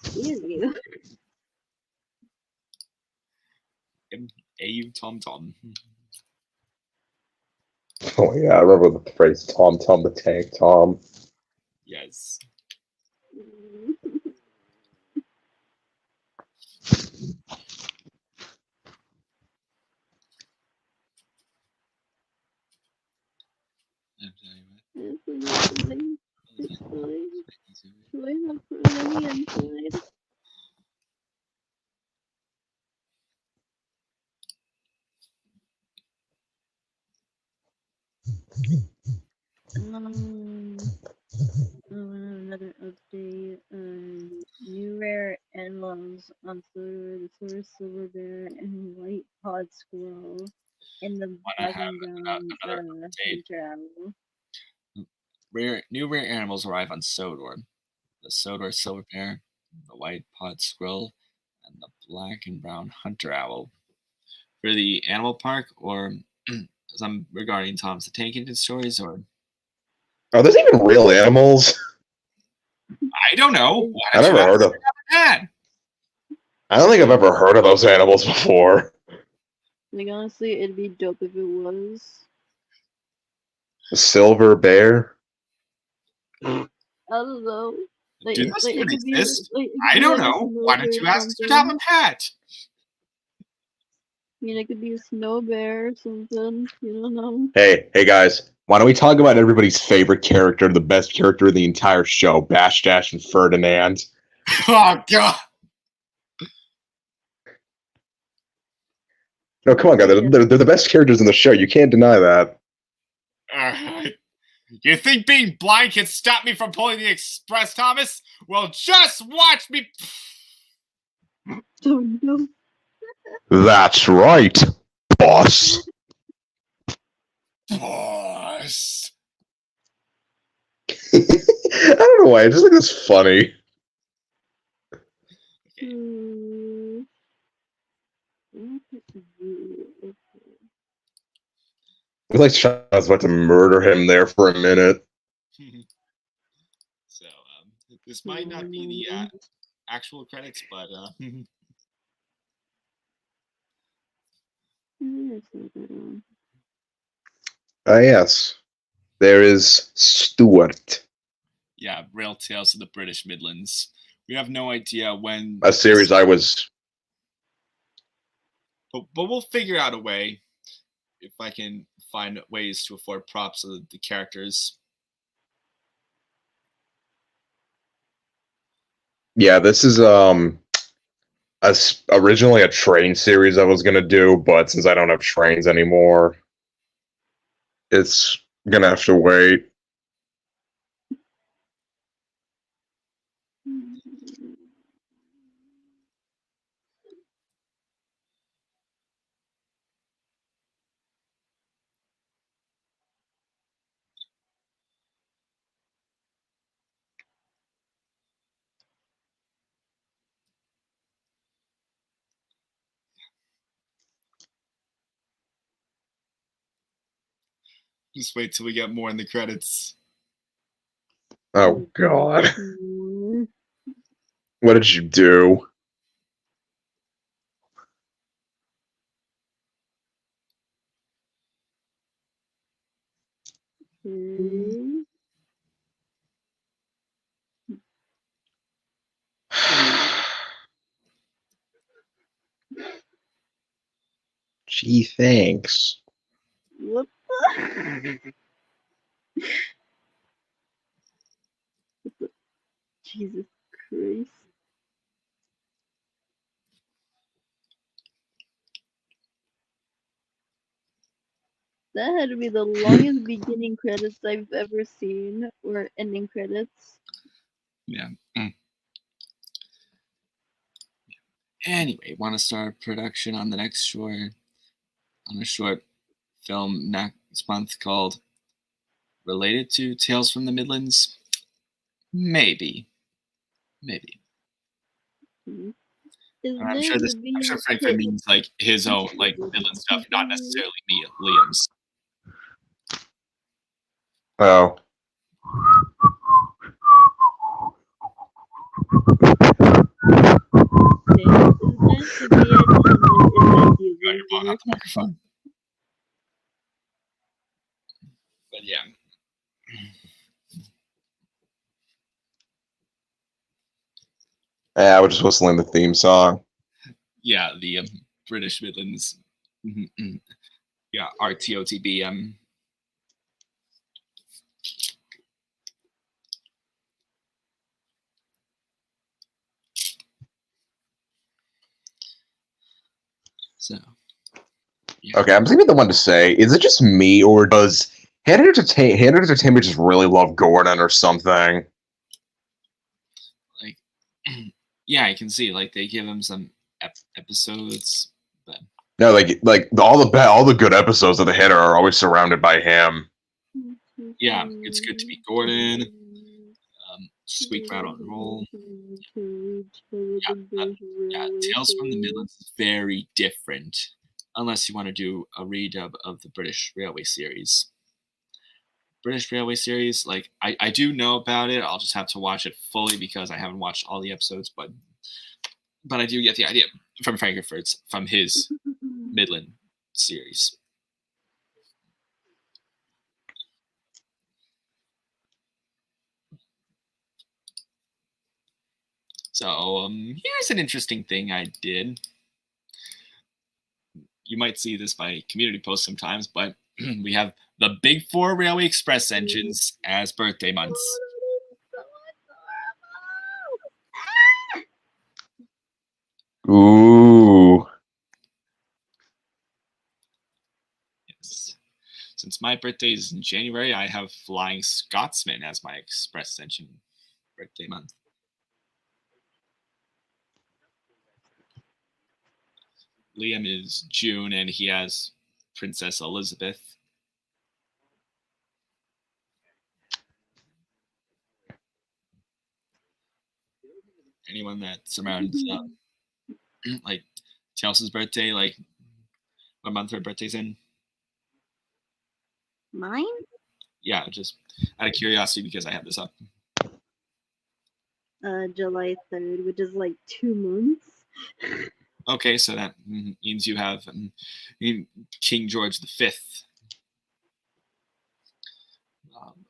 Excuse you. A Tom Tom. Oh yeah, I remember the phrase "Tom Tom the Tank Tom." Yes. Another update. New rare animals on Silver, the Silver Bear and White Pod Squirrel, and the black and brown hunter owl. New rare animals arrive on Sodor. The Sodor Silver Bear, the White Pod Squirrel, and the black and brown hunter owl. For the animal park, or some regarding Tom's the Tank Engine stories, or are those even real animals? I don't know. I never heard of that. I don't think I've ever heard of those animals before. Like honestly, it'd be dope if it was. A silver bear? I don't know. Do those even exist? I don't know. Why don't you ask Tom and Pat? mean, it could be a snow bear or something. You don't know. Hey guys, why don't we talk about everybody's favorite character, the best character of the entire show, Bash Dash and Ferdinand? Oh god. No, come on, guys, they're the best characters in the show. You can't deny that. You think being blind can stop me from pulling the express, Thomas? Well, just watch me. Oh no. That's right, boss. Boss. I don't know why. I just think it's funny. Hmm. It's like Sean's about to murder him there for a minute. So, this might not be the actual credits, but Yes. There is Stuart. yeah, Rail Tales of the British Midlands. We have no idea when. A series I was. But we'll figure out a way if I can find ways to afford props of the characters. Yeah, this is originally a train series I was gonna do, but since I don't have trains anymore, it's gonna have to wait. Just wait till we get more in the credits. Oh god. What did you do? Gee, thanks. What the? Jesus Christ. That had to be the longest beginning credits I've ever seen, or ending credits. Yeah. Anyway, want to start production on the next short, on a short film next month called Related to Tales from the Midlands? Maybe. I'm sure Franklin means like his own like Midland stuff, not necessarily me, Liam's. Oh. But yeah. Yeah, I was just whistling the theme song. Yeah, the British Midlands. Yeah, RTOTB. So. Yeah. Okay, I'm thinking the one to say. Is it just me, or does Hand Entertainment just really love Gordon or something? Like, yeah, I can see. Like they give him some episodes, but no, like all the good episodes of the Hitter are always surrounded by him. Yeah, it's good to be Gordon. Sweet Route on Roll. Yeah, Tales from the Midlands is very different, unless you want to do a redub of the British Railway series. British Railway series, like I do know about it. I'll just have to watch it fully because I haven't watched all the episodes, but I do get the idea from Frankfurt's from his Midland series. So here's an interesting thing I did. you might see this by community posts sometimes, but we have the Big Four Railway Express engines as birthday months. Ooh. Yes. Since my birthday is in January, I have Flying Scotsman as my express engine birthday month. Liam is June, and he has Princess Elizabeth. Anyone that surrounds like Chelsea's birthday, like what month her birthday's in? Mine? Yeah, just out of curiosity because I have this up. July 3rd, which is like 2 months. Okay, so that means you have King George V.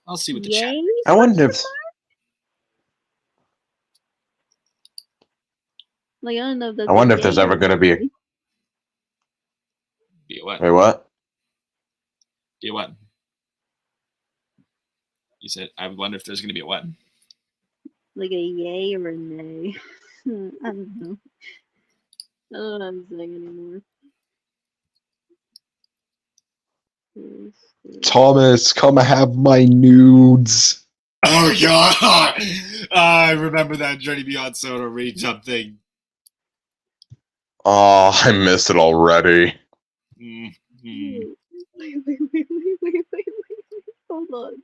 I'll see what the chat. Yay? I wonder if Like, I don't know if that's I wonder a if there's yay ever or going to be a nay. Be a what? wait, what? Be a what? You said I wonder if there's going to be a what? Like a yay or a nay. I don't know. I don't know what I'm saying anymore. Thomas, come have my nudes. Oh god! I remember that Journey Beyond Soda redub thing. Oh, I miss it already. Mm-hmm. Wait. Hold on.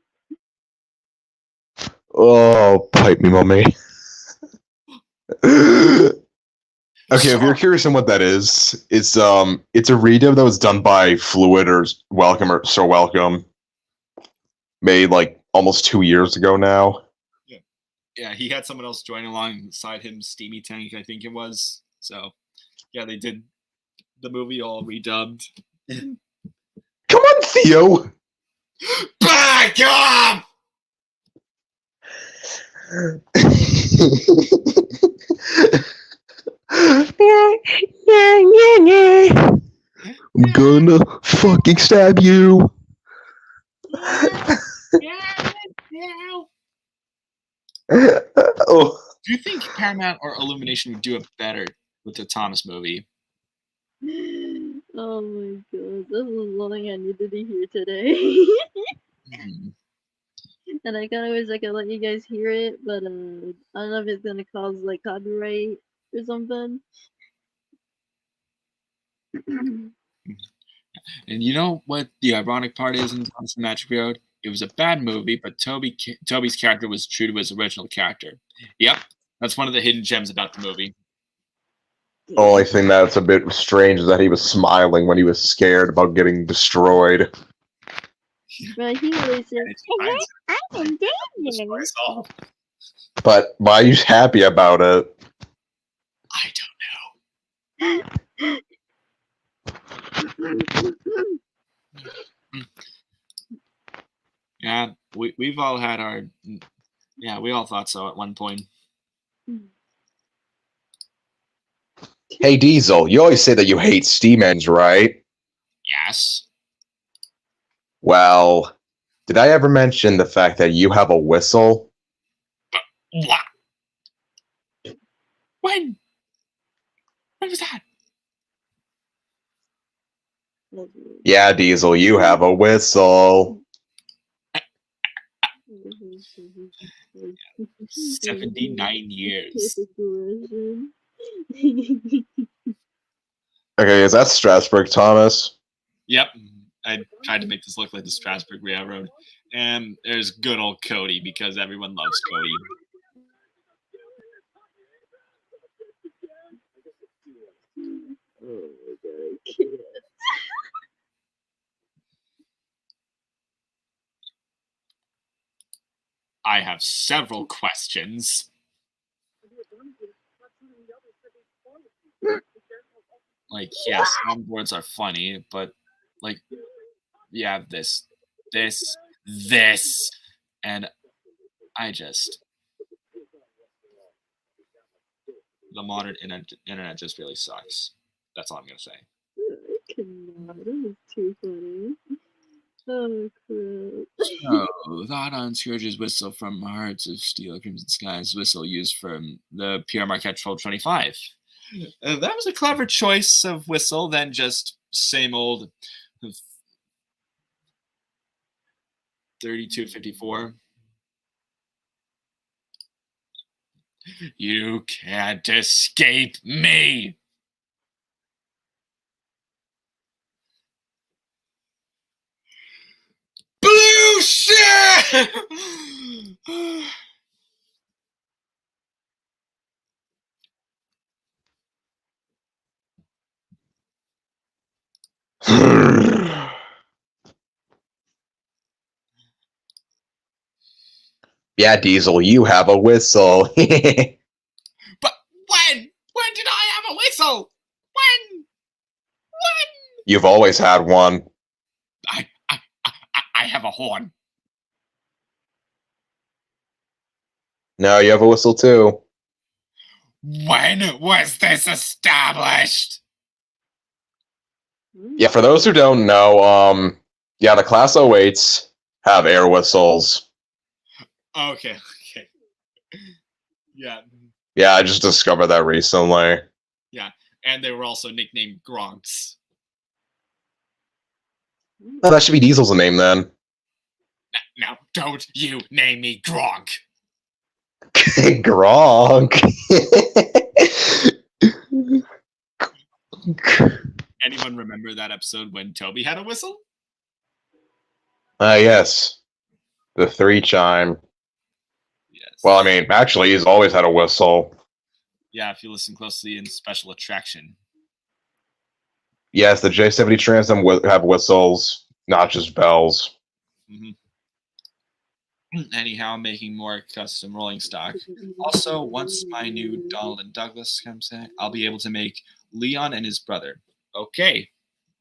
Oh, pipe me, mommy. Okay, if you're curious on what that is, it's a redub that was done by Fluid or Welcome or So Welcome, made like almost 2 years ago now. Yeah, he had someone else join alongside him, Steamy Tank, I think it was. So, yeah, they did the movie all redubbed. Come on, Theo. Back up! I'm gonna fucking stab you. Oh. Do you think Paramount or Illumination would do it better with the Thomas movie? Oh my god, this is something I needed to hear today. And I kind of wish I could let you guys hear it, but I don't know if it's gonna cause like copyright or something. And you know what the ironic part is in Thomas the Magic Road? It was a bad movie, but Toby's character was true to his original character. Yep, that's one of the hidden gems about the movie. Only thing that's a bit strange is that he was smiling when he was scared about getting destroyed. But he was just, I'm in danger. But why are you happy about it? I don't know. Yeah, we've all had our... Yeah, we all thought so at one point. Hey, Diesel, you always say that you hate steam engines, right? Yes. Well, did I ever mention the fact that you have a whistle? What? When? When was that? Yeah, Diesel, you have a whistle. 79 years. Okay, is that Strasbourg, Thomas? Yep. I tried to make this look like the Strasbourg Railroad. And there's good old Cody, because everyone loves Cody. Oh my god, I can't. I have several questions. Like, yes, soundboards are funny, but like, you have this, and I just... The modern internet just really sucks. That's all I'm gonna say. cannot. That was too funny. Oh, crap. Oh, thought on Scourge's whistle from Hearts of Steel, Crimson Skies whistle used from the PR Marquette 1225. That was a clever choice of whistle than just same old 3254. You can't escape me. Blue shit! Yeah, Diesel, you have a whistle. But when? When did I have a whistle? When? You've always had one. I have a horn. No, you have a whistle too. When was this established? Yeah, for those who don't know, yeah, the Class 08s have air whistles. Okay. Yeah. Yeah, I just discovered that recently. Yeah. And they were also nicknamed Gronks. Oh, that should be Diesel's name then. Now, don't you name me Gronk. Gronk. Anyone remember that episode when Toby had a whistle? Yes. The 3 chime. Yes. Well, I mean, actually, he's always had a whistle. Yeah, if you listen closely in Special Attraction. Yes, the J70 Transom have whistles, not just bells. Mm-hmm. Anyhow, making more custom rolling stock. Also, once my new Donald and Douglas comes in, I'll be able to make Leon and his brother. Okay,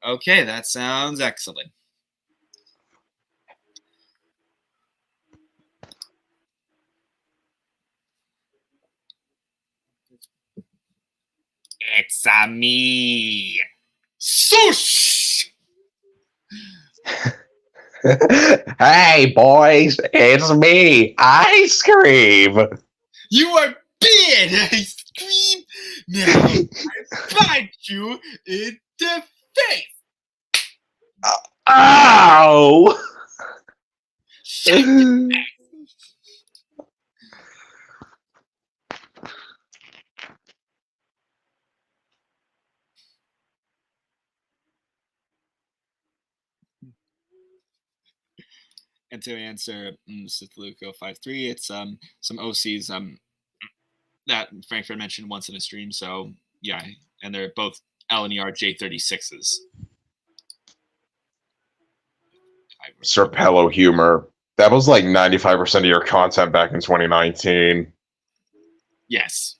that sounds excellent. It's a me. Swoosh! Hey, boys, it's me, Ice Cream. You are big, Ice Cream. Now I bite you in the face. Ow! Shut your face. And to answer Sithluko 53, it's some OCs that Frankfurt mentioned once in a stream. So yeah, and they're both LNER J36s. Serpello humor. That was like 95% of your content back in 2019. Yes.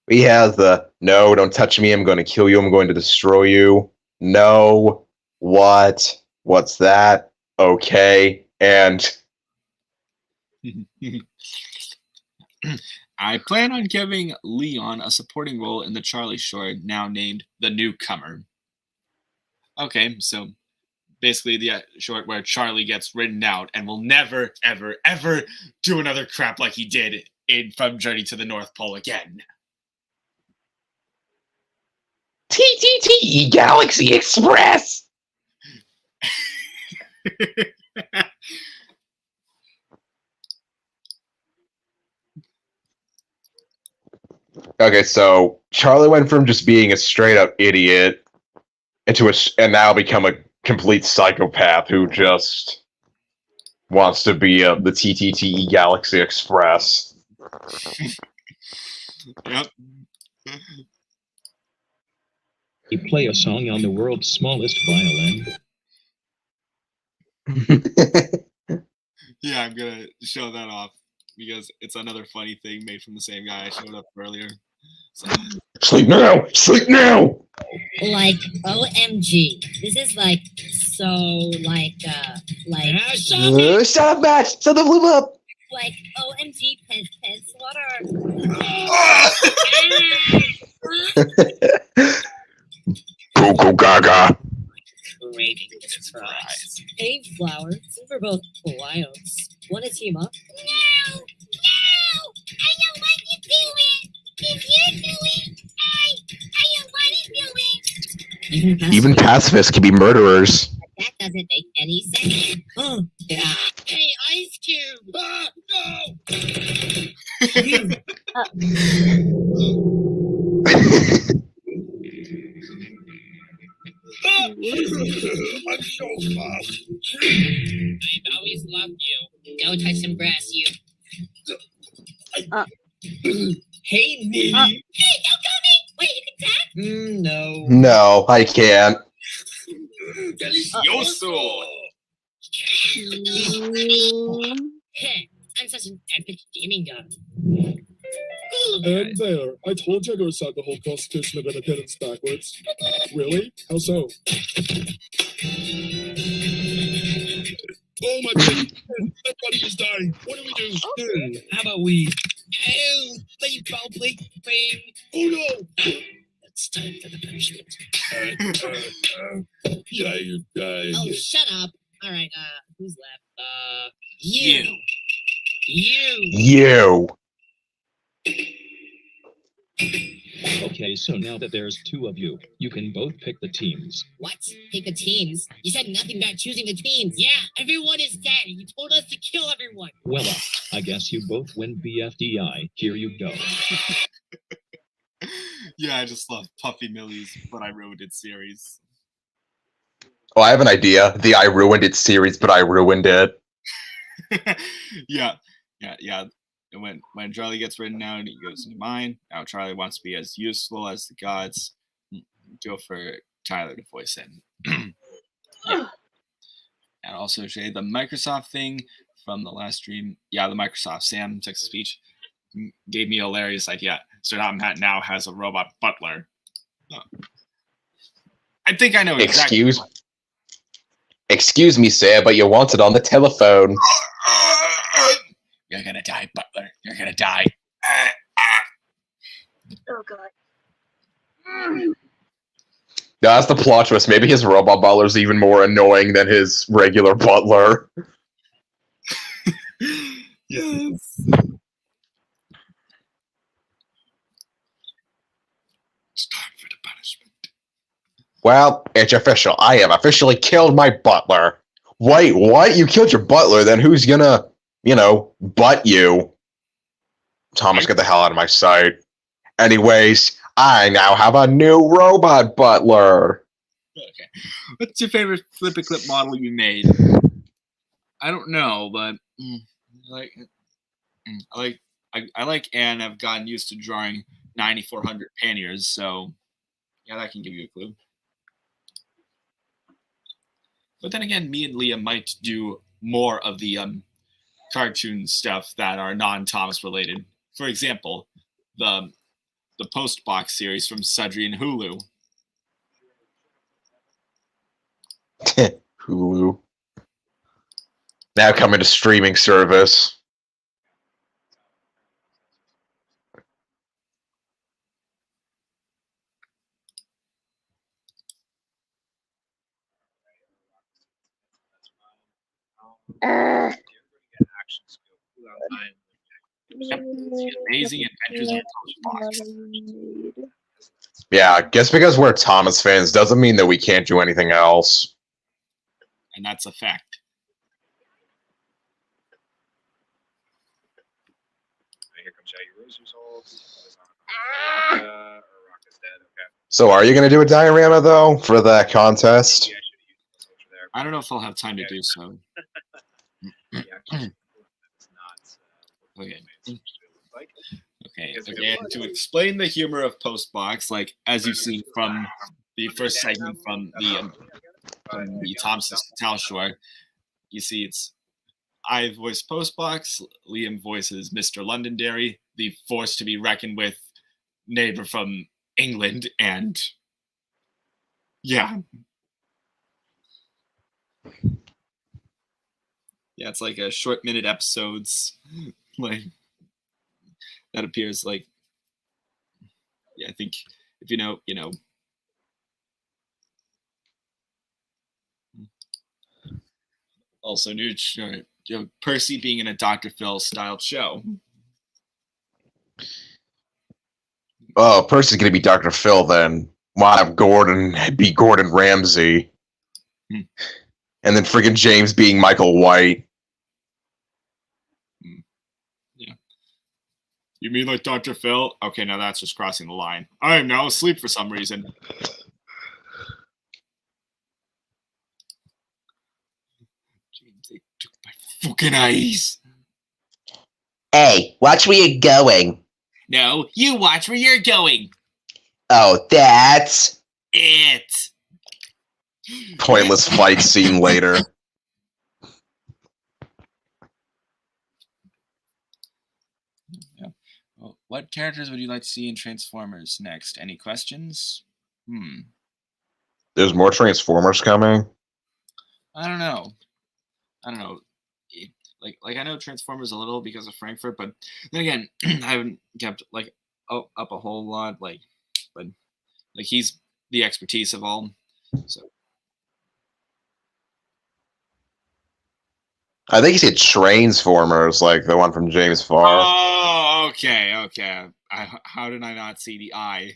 We have the no, don't touch me, I'm going to kill you, I'm going to destroy you. No, what? What's that? Okay, and I plan on giving Leon a supporting role in the Charlie Short, now named The Newcomer. Okay, so basically the short where Charlie gets written out and will never, ever, ever do another crap like he did in From Journey to the North Pole again. TTTE Galaxy Express! Okay, so Charlie went from just being a straight up idiot into and now become a complete psychopath who just wants to be the TTTE Galaxy Express. Yep. You play a song on the world's smallest violin. Yeah, I'm gonna show that off because it's another funny thing made from the same guy I showed up earlier. So. Sleep now! Sleep now! Like OMG. This is like so like Shut up, Matt! Shut the bloop up! like OMG pence water. Coco Gaga. Craving this fries. Hey, Flower, since we're both wilds, wanna team up? No! No! I don't want to do it! If you do it, I don't want to do it! Even pacifists can be murderers. That doesn't make any sense. Oh, yeah. Hey, Ice Cube! I'm so fast. I've always loved you. Go touch some grass, you. Hey, me. Hey, don't go me! Wait, you can tap? No. No, I can't. Delicioso. Hey, I'm such an epic gaming god. And there, I told you I'd recite the whole Constitution of Independence backwards. Really? How so? Oh my god! Everybody is dying. What do we do? How about we? Oh, baseball play thing. Oh no! It's time for the punishment. Yeah, you die. Oh, shut up. All right, who's left? You. You. Okay, so now that there's two of you, you can both pick the teams. What? Pick the teams? You said nothing about choosing the teams. Yeah, everyone is dead. You told us to kill everyone. Well, I guess you both win BFDI. Here you go. Yeah, I just love Puffy Millie's But I Ruined It series. Oh, I have an idea. The I ruined it series, but I ruined it. Yeah. When Charlie gets written out, he goes into mine. Now Charlie wants to be as useful as the gods. Go for Tyler to voice in. Yeah. And also Jay, the Microsoft thing from the last stream. Yeah, the Microsoft Sam text to speech gave me a hilarious idea. So Matt now has a robot butler. Oh. I think I know exactly. Excuse me, sir, but you want it on the telephone. You're gonna die, butler. You're gonna die. Oh god. That's the plot twist. Maybe his robot butler's even more annoying than his regular butler. Yes. It's time for the punishment. Well, it's official. I have officially killed my butler. Wait, what? You killed your butler? Then who's gonna, butt you? Thomas, get the hell out of my sight. Anyways, I now have a new robot butler. Okay. What's your favorite Flippy Clip model you made? I don't know, but I like and I've gotten used to drawing 9400 panniers, so yeah, that can give you a clue. But then again, me and Leah might do more of the cartoon stuff that are non-Thomas related. For example, the Post Box series from Sudri and Hulu. Hulu. Now coming to streaming service. Amazing Adventures of Post Box. Yeah, just because we're Thomas fans doesn't mean that we can't do anything else. And that's a fact. Here comes Shaggy Rose results. So are you going to do a diorama, though, for that contest? I don't know if I'll have time to do so. Okay. Okay. And to explain the humor of Postbox, like as you've seen from the first segment from the Thompson Tal Shore, you see it's I voice Postbox, Liam voices Mr. Londonderry, the force to be reckoned with neighbor from England, and Yeah. Yeah, it's like a short minute episodes, like that appears like. Yeah, I think if you know. Also, new Percy being in a Dr. Phil styled show. Oh, Percy's gonna be Dr. Phil then. Why have Gordon be Gordon Ramsay? Hmm. And then freaking James being Michael White. Yeah. You mean like Dr. Phil? Okay, now that's just crossing the line. I am now asleep for some reason. James, they took my fucking eyes. Hey, watch where you're going. No, you watch where you're going. Oh, that's it. Pointless fight scene later. Yeah. Well, what characters would you like to see in Transformers next? Any questions? There's more Transformers coming. I don't know. Like I know Transformers a little because of Frankfurt, but then again, I haven't kept like up a whole lot. But like he's the expertise of all. So I think he said Transformers, like the one from James Farr. Oh, okay. How did I not see the eye?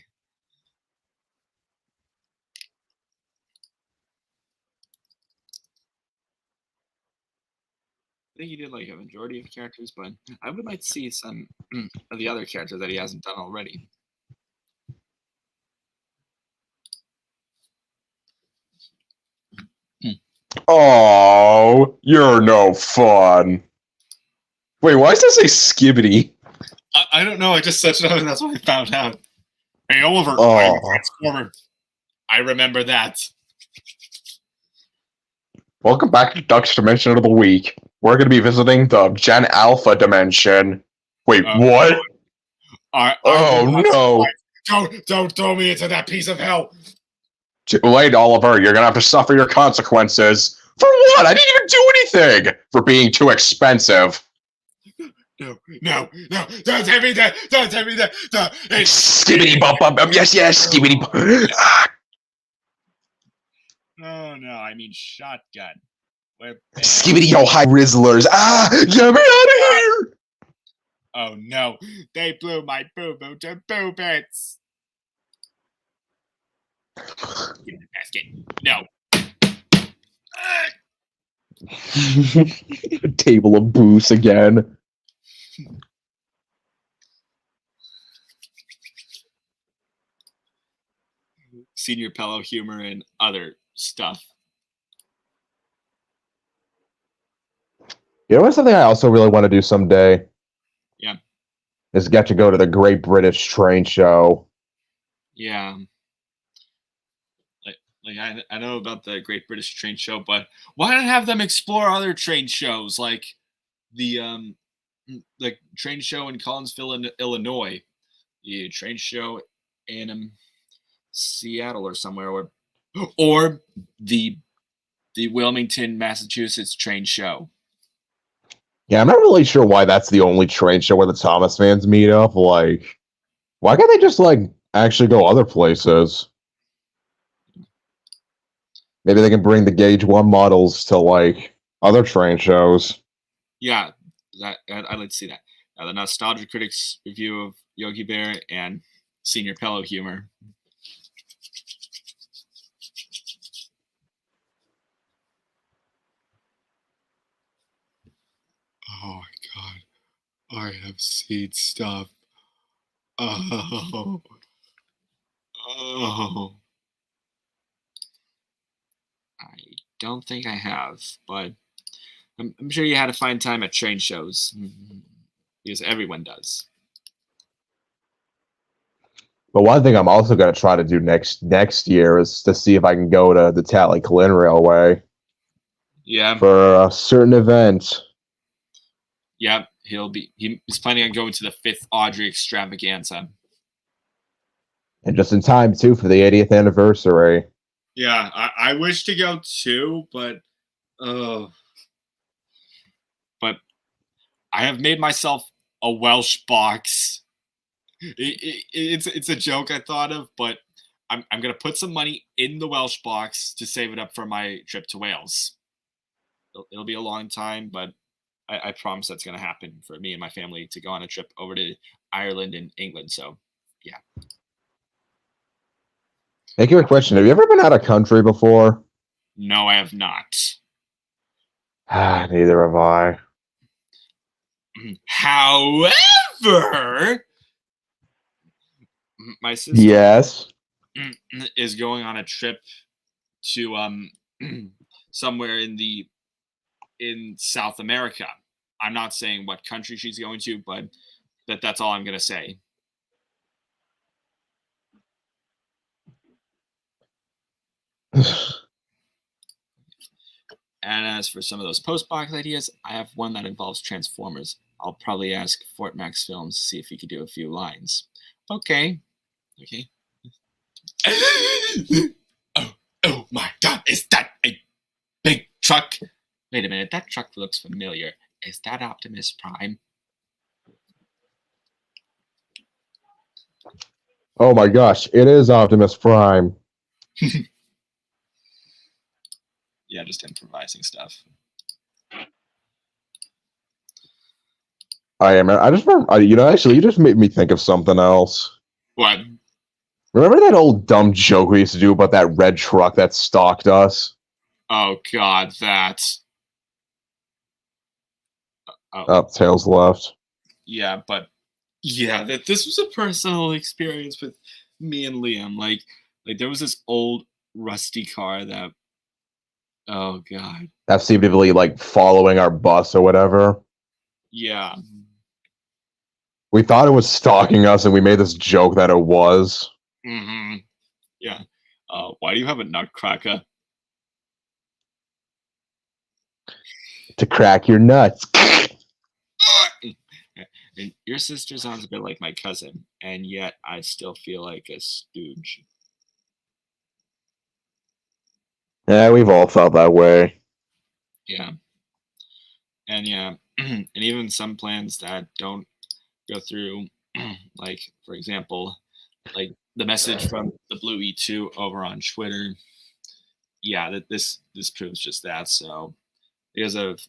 I think he did like a majority of characters, but I would like to see some of the other characters that he hasn't done already. Oh, you're no fun. Wait, why does that say Skibbity? I don't know. I just searched it up and that's what I found out. Hey, Oliver, Oh. I'm a Transformer. I remember that. Welcome back to Duck's Dimension of the Week. We're going to be visiting the Gen Alpha dimension. Wait, what? Oh, no. Don't throw me into that piece of hell. Too late, Oliver. You're going to have to suffer your consequences. For what? I didn't even do anything. For being too expensive. No. Don't tell me that. Don't tell me that. Skibbity bump bump. Yes, skibbity bump. Oh, no. I mean shotgun. Skibbity yo high Rizzlers. Get me out of here. Oh, no. They blew my boo-boo to boo-bits. Give me the basket. No. Table of booze again. Senior Pello humor and other stuff. You know what's something I also really want to do someday? Yeah. Is get to go to the Great British Train Show. Yeah. Like I know about the Great British Train Show, but why not have them explore other train shows like the train show in Collinsville, Illinois, the train show in Seattle or somewhere, or the Wilmington, Massachusetts train show. Yeah, I'm not really sure why that's the only train show where the Thomas fans meet up. Like, why can't they just like actually go other places? Maybe they can bring the Gauge 1 models to like other train shows. Yeah, I'd like to see that. The Nostalgia Critics review of Yogi Bear and Senior Pello humor. Oh my god. I have seen stuff. Oh. I don't think I have, but I'm sure you had to find time at train shows. Because everyone does. But one thing I'm also going to try to do next year is to see if I can go to the Tally Clyn Railway. Yeah. For a certain event. Yeah, he's planning on going to the 5th Audrey extravaganza. And just in time, too, for the 80th anniversary. Yeah, I wish to go too, but but I have made myself a Welsh box. It's a joke I thought of, but I'm gonna put some money in the Welsh box to save it up for my trip to Wales. It'll be a long time, but I promise that's gonna happen for me and my family to go on a trip over to Ireland and England. So yeah. Thank you for a question. Have you ever been out of country before? No, I have not. Neither have I. However, my sister Yes. is going on a trip to somewhere in South America. I'm not saying what country she's going to, but that's all I'm gonna say. And as for some of those post-box ideas, I have one that involves Transformers. I'll probably ask Fort Max Films to see if he could do a few lines. Okay. Oh my God! Is that a big truck? Wait a minute, that truck looks familiar. Is that Optimus Prime? Oh my gosh, it is Optimus Prime. Yeah, just improvising stuff. I just remember, actually, you just made me think of something else. What? Remember that old dumb joke we used to do about that red truck that stalked us? Oh God, that. Oh, tails left. Yeah, but yeah, that this was a personal experience with me and Liam. Like there was this old rusty car that. Oh God. That seemed to be like following our bus or whatever. Yeah. We thought it was stalking us, and we made this joke that it was. Mm-hmm. Yeah. Why do you have a nutcracker? To crack your nuts. And your sister sounds a bit like my cousin, and yet I still feel like a stooge. Yeah, we've all felt that way. Yeah. And yeah, and even some plans that don't go through, like for example, like the message from the Blue E2 over on Twitter. Yeah, that this proves just that. So because of,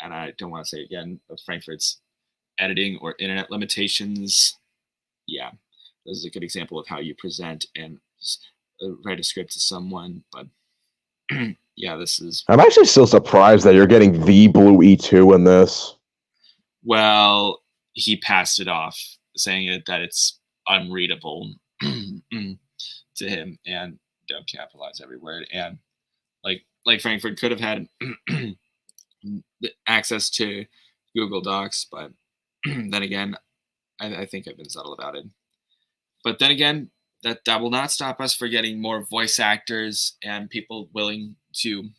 and I don't want to say again, of Frankfurt's editing or internet limitations. Yeah, this is a good example of how you present and write a script to someone. But yeah, this is. I'm actually still surprised that you're getting the Blue E2 in this. Well, he passed it off, saying that it's unreadable to him and don't capitalize every word. And like Frankfurt could have had access to Google Docs, but then again, I think I've been subtle about it. But then again, that will not stop us for getting more voice actors and people willing to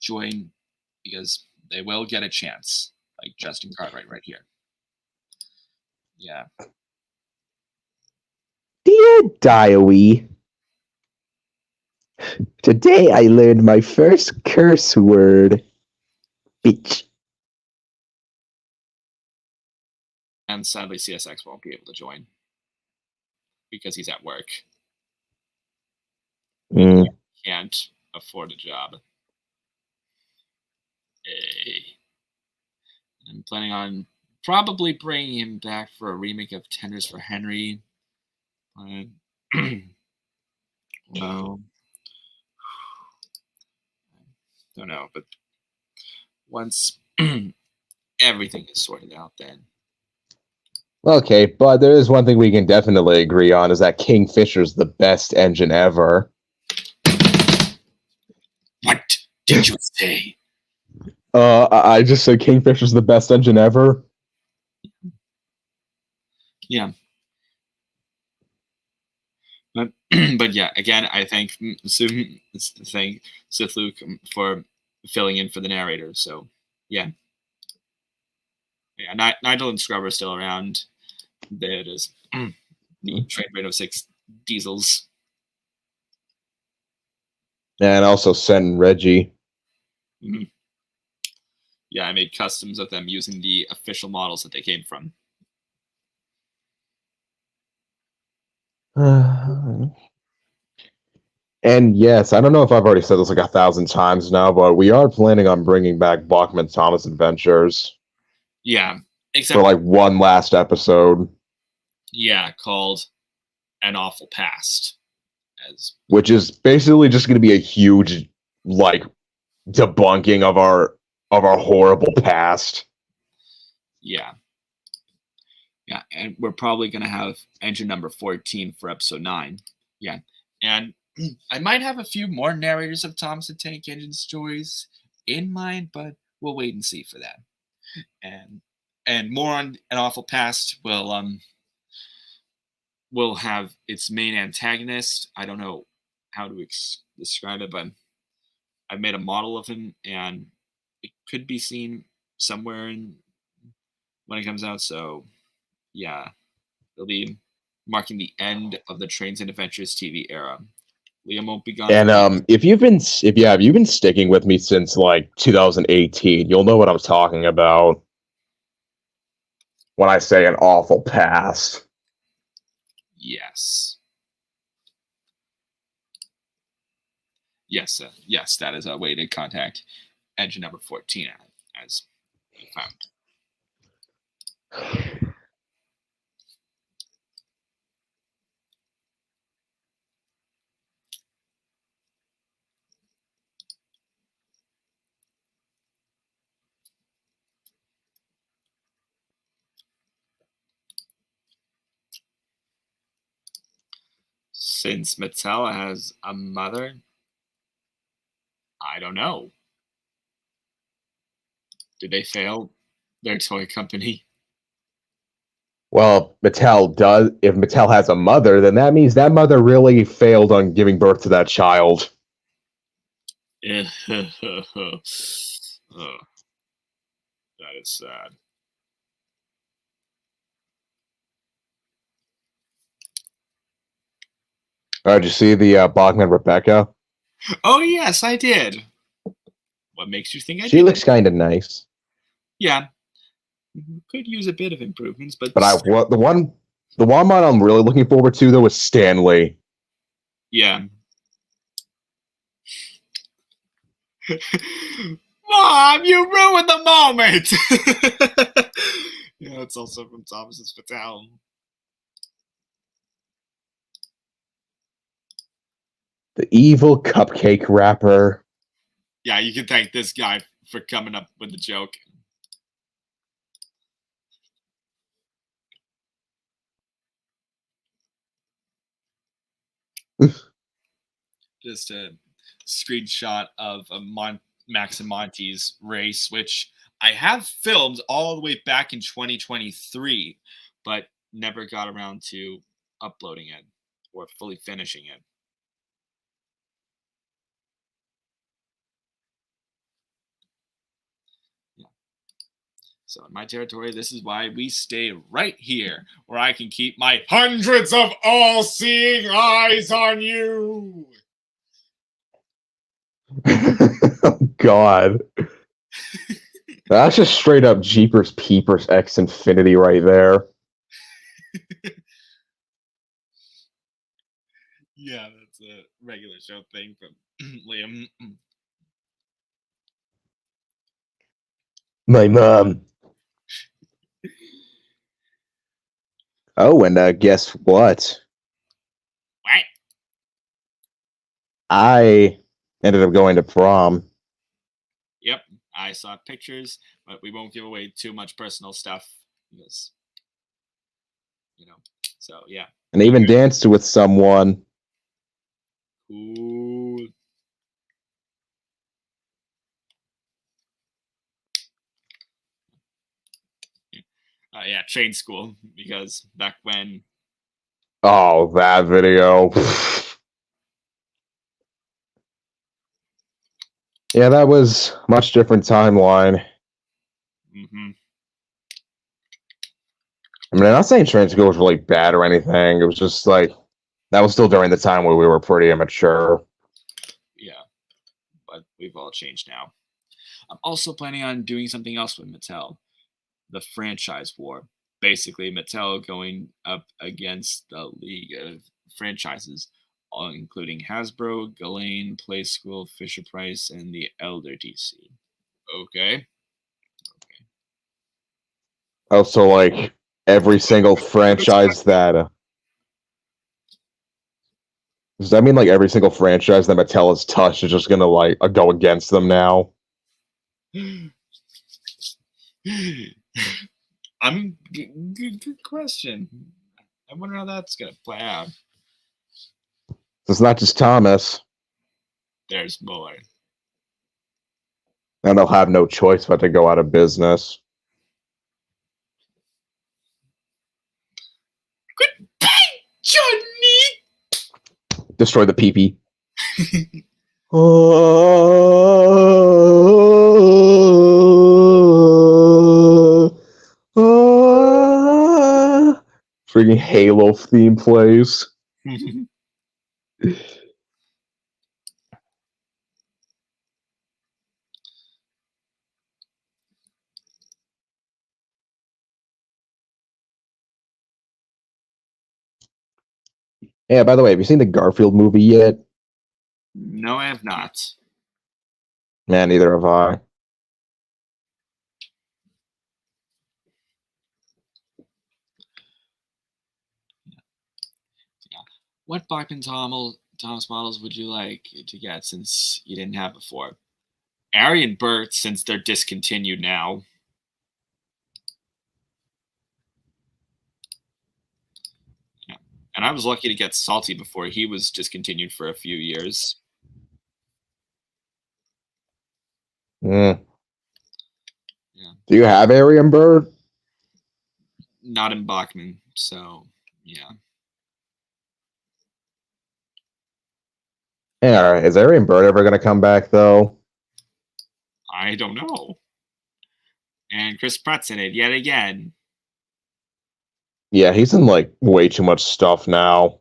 join, because they will get a chance, like Justin Cartwright right here. Yeah. Dear Diary, today I learned my first curse word. Bitch. And sadly, CSX won't be able to join because he's at work. Mm. He can't afford a job. I'm planning on probably bringing him back for a remake of Tenders for Henry. But, well, don't know. But once everything is sorted out, then. Okay, but there is one thing we can definitely agree on, is that Kingfisher's the best engine ever. What did you say? I just said Kingfisher's the best engine ever. Yeah. But yeah, again, I thank Sith Luke for filling in for the narrator. So yeah. Yeah, Nigel and Scrub are still around. There it is. The Train Rate 06 diesels. And also Sen Reggie. Mhm. Yeah, I made customs of them using the official models that they came from. And yes, I don't know if I've already said this like 1,000 times now, but we are planning on bringing back Bachman Thomas Adventures Yeah, for except like one last episode, yeah, called An Awful Past. As which is basically just going to be a huge like debunking of our horrible past. yeah. Yeah, and we're probably going to have engine number 14 for episode 9. Yeah, and I might have a few more narrators of Thomas the Tank Engine stories in mind, but we'll wait and see for that. And more on An Awful Past will have its main antagonist. I don't know how to describe it, but I've made a model of him, and it could be seen somewhere when it comes out. So, yeah, it'll be marking the end of the Trains and Adventures TV era. Liam won't be gone. And if you've been sticking with me since like 2018, you'll know what I'm talking about when I say an awful past. Yes. Yes, yes, that is a way to contact engine number 14 as found. Since Mattel has a mother, I don't know. Did they fail their toy company? Well, Mattel does. If Mattel has a mother, then that means that mother really failed on giving birth to that child. Oh, that is sad. Did you see the Bachman Rebecca? Oh yes, I did. What makes you think I She did? looks kind of nice. Yeah, could use a bit of improvements, but the one model I'm really looking forward to though is Stanley. Yeah. Mom, you ruined the moment. Yeah, it's also from Thomas's Fatal. The evil cupcake wrapper. Yeah, you can thank this guy for coming up with the joke. Just a screenshot of Max and Monty's race, which I have filmed all the way back in 2023, but never got around to uploading it or fully finishing it. So in my territory, this is why we stay right here, where I can keep my hundreds of all-seeing eyes on you. Oh, God. That's just straight up Jeepers Peepers X Infinity right there. Yeah, that's a regular show thing from Liam. My mom. Oh, and guess what? What? I ended up going to prom. Yep, I saw pictures, but we won't give away too much personal stuff because, so yeah. And even danced with someone. Cool. Yeah, train school, because back when... Oh, that video. Yeah, that was much different timeline. Mm-hmm. I mean, I'm not saying train school was really bad or anything. It was just like, that was still during the time where we were pretty immature. Yeah, but we've all changed now. I'm also planning on doing something else with Mattel, the franchise war. Basically, Mattel going up against the league of franchises, all including Hasbro, Galen, Playschool, Fisher Price, and the Elder DC. Okay. Oh, so like every single franchise that. Does that mean like every single franchise that Mattel has touched is just gonna like go against them now? Good question. I wonder how that's gonna play out. It's not just Thomas, There's more. and they'll have no choice but to go out of business. Johnny! Destroy the peepee. Freaking Halo theme plays. Yeah, by the way, have you seen the Garfield movie yet? No, I have not. Man, neither have I. What Bachman Thomas models would you like to get since you didn't have before? Ari and Bert, since they're discontinued now. Yeah. And I was lucky to get Salty before he was discontinued for a few years. Mm. Yeah. Do you have Arian Bird? Not in Bachman, so yeah. Yeah, all right. Is Arian Bird ever gonna come back though? I don't know. And Chris Pratt's in it yet again. Yeah, he's in like way too much stuff now.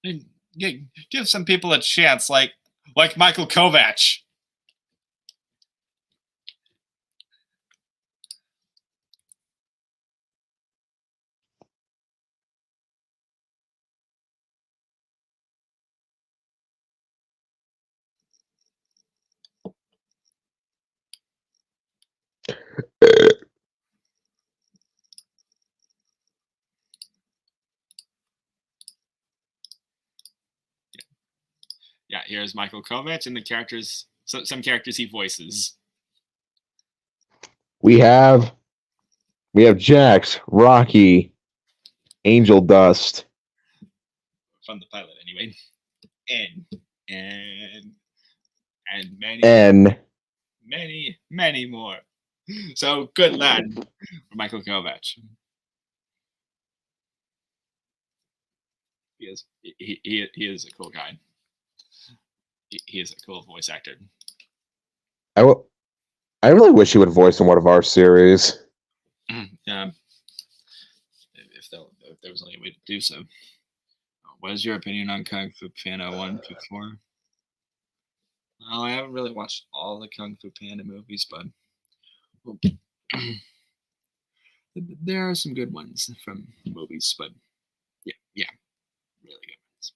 And give some people a chance, like Michael Kovac. Yeah, here's Michael Kovac and the characters. Some characters he voices. We have Jax, Rocky, Angel Dust. From the pilot, anyway. And many more. So good lad for Michael Kovac. He is a cool guy. He is a cool voice actor. I really wish he would voice in one of our series. Yeah. If there was any way to do so. What is your opinion on Kung Fu Panda 1 through 4? Well, I haven't really watched all the Kung Fu Panda movies, but there are some good ones from movies, but yeah, really good ones.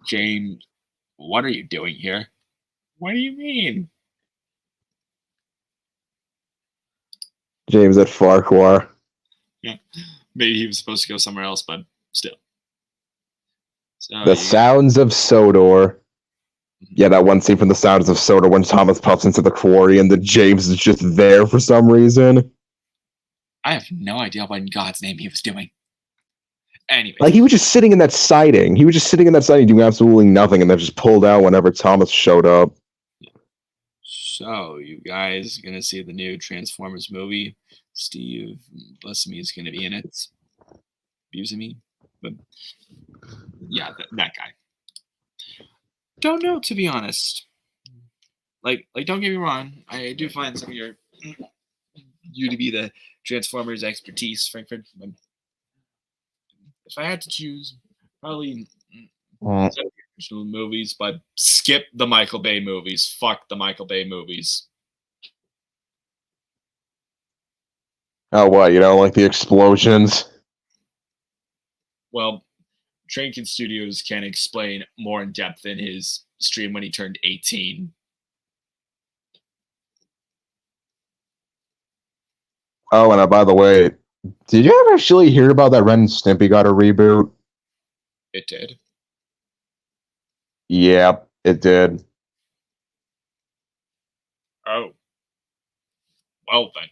James, what are you doing here? What do you mean? James at Farquhar. Yeah, maybe he was supposed to go somewhere else, but still. So The Sounds of Sodor. Yeah, that one scene from The Sounds of Sodor when Thomas puffs into the quarry and the James is just there for some reason. I have no idea what in God's name he was doing. Anyway. Like, he was just sitting in that siding. He was just sitting in that siding doing absolutely nothing and then just pulled out whenever Thomas showed up. So, you guys gonna see the new Transformers movie? Steve Buscemi is gonna be in it. Buscemi? But yeah, that guy. Don't know, to be honest. Like, don't get me wrong. I do find some of you to be the Transformers expertise, Frankfurt. If I had to choose, probably original movies, but skip the Michael Bay movies. Fuck the Michael Bay movies. Oh, what? You don't like the explosions? Well, Trainkin Studios can explain more in depth in his stream when he turned 18. Oh, and by the way, did you ever actually hear about that Ren and Stimpy got a reboot? It did. Yep, it did. Oh. Well then.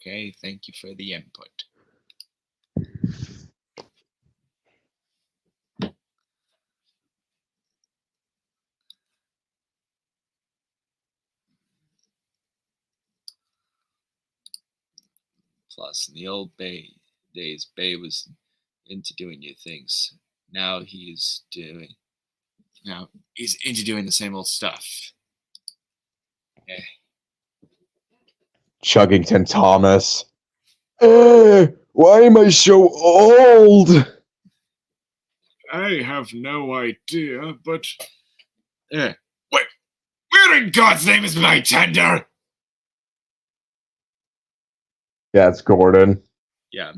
Okay, thank you for the input. Plus, in the old Bay days, Bay was into doing new things. Now he's into doing the same old stuff. Yeah. Chuggington Thomas. Why am I so old? I have no idea, but wait, where in God's name is my tender? Yeah, it's Gordon. Yeah.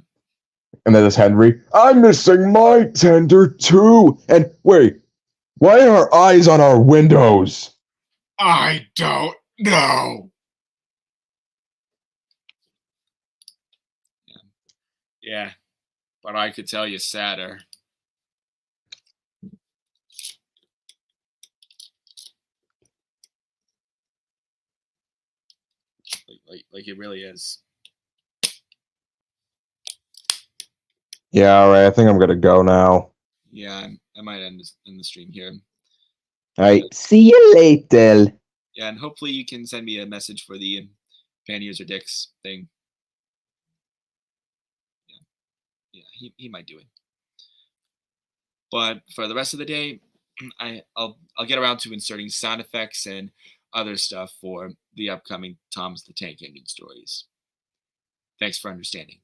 And then there's Henry. I'm missing my tender too. And wait, why are eyes on our windows? I don't know. Yeah, but I could tell you sadder. Like it really is. Yeah, all right. I think I'm gonna go now. Yeah, I might end the stream here. All right. See you later. Yeah, and hopefully you can send me a message for the panties or dicks thing. Yeah, he might do it. But for the rest of the day, I'll get around to inserting sound effects and other stuff for the upcoming Thomas the Tank Engine stories. Thanks for understanding.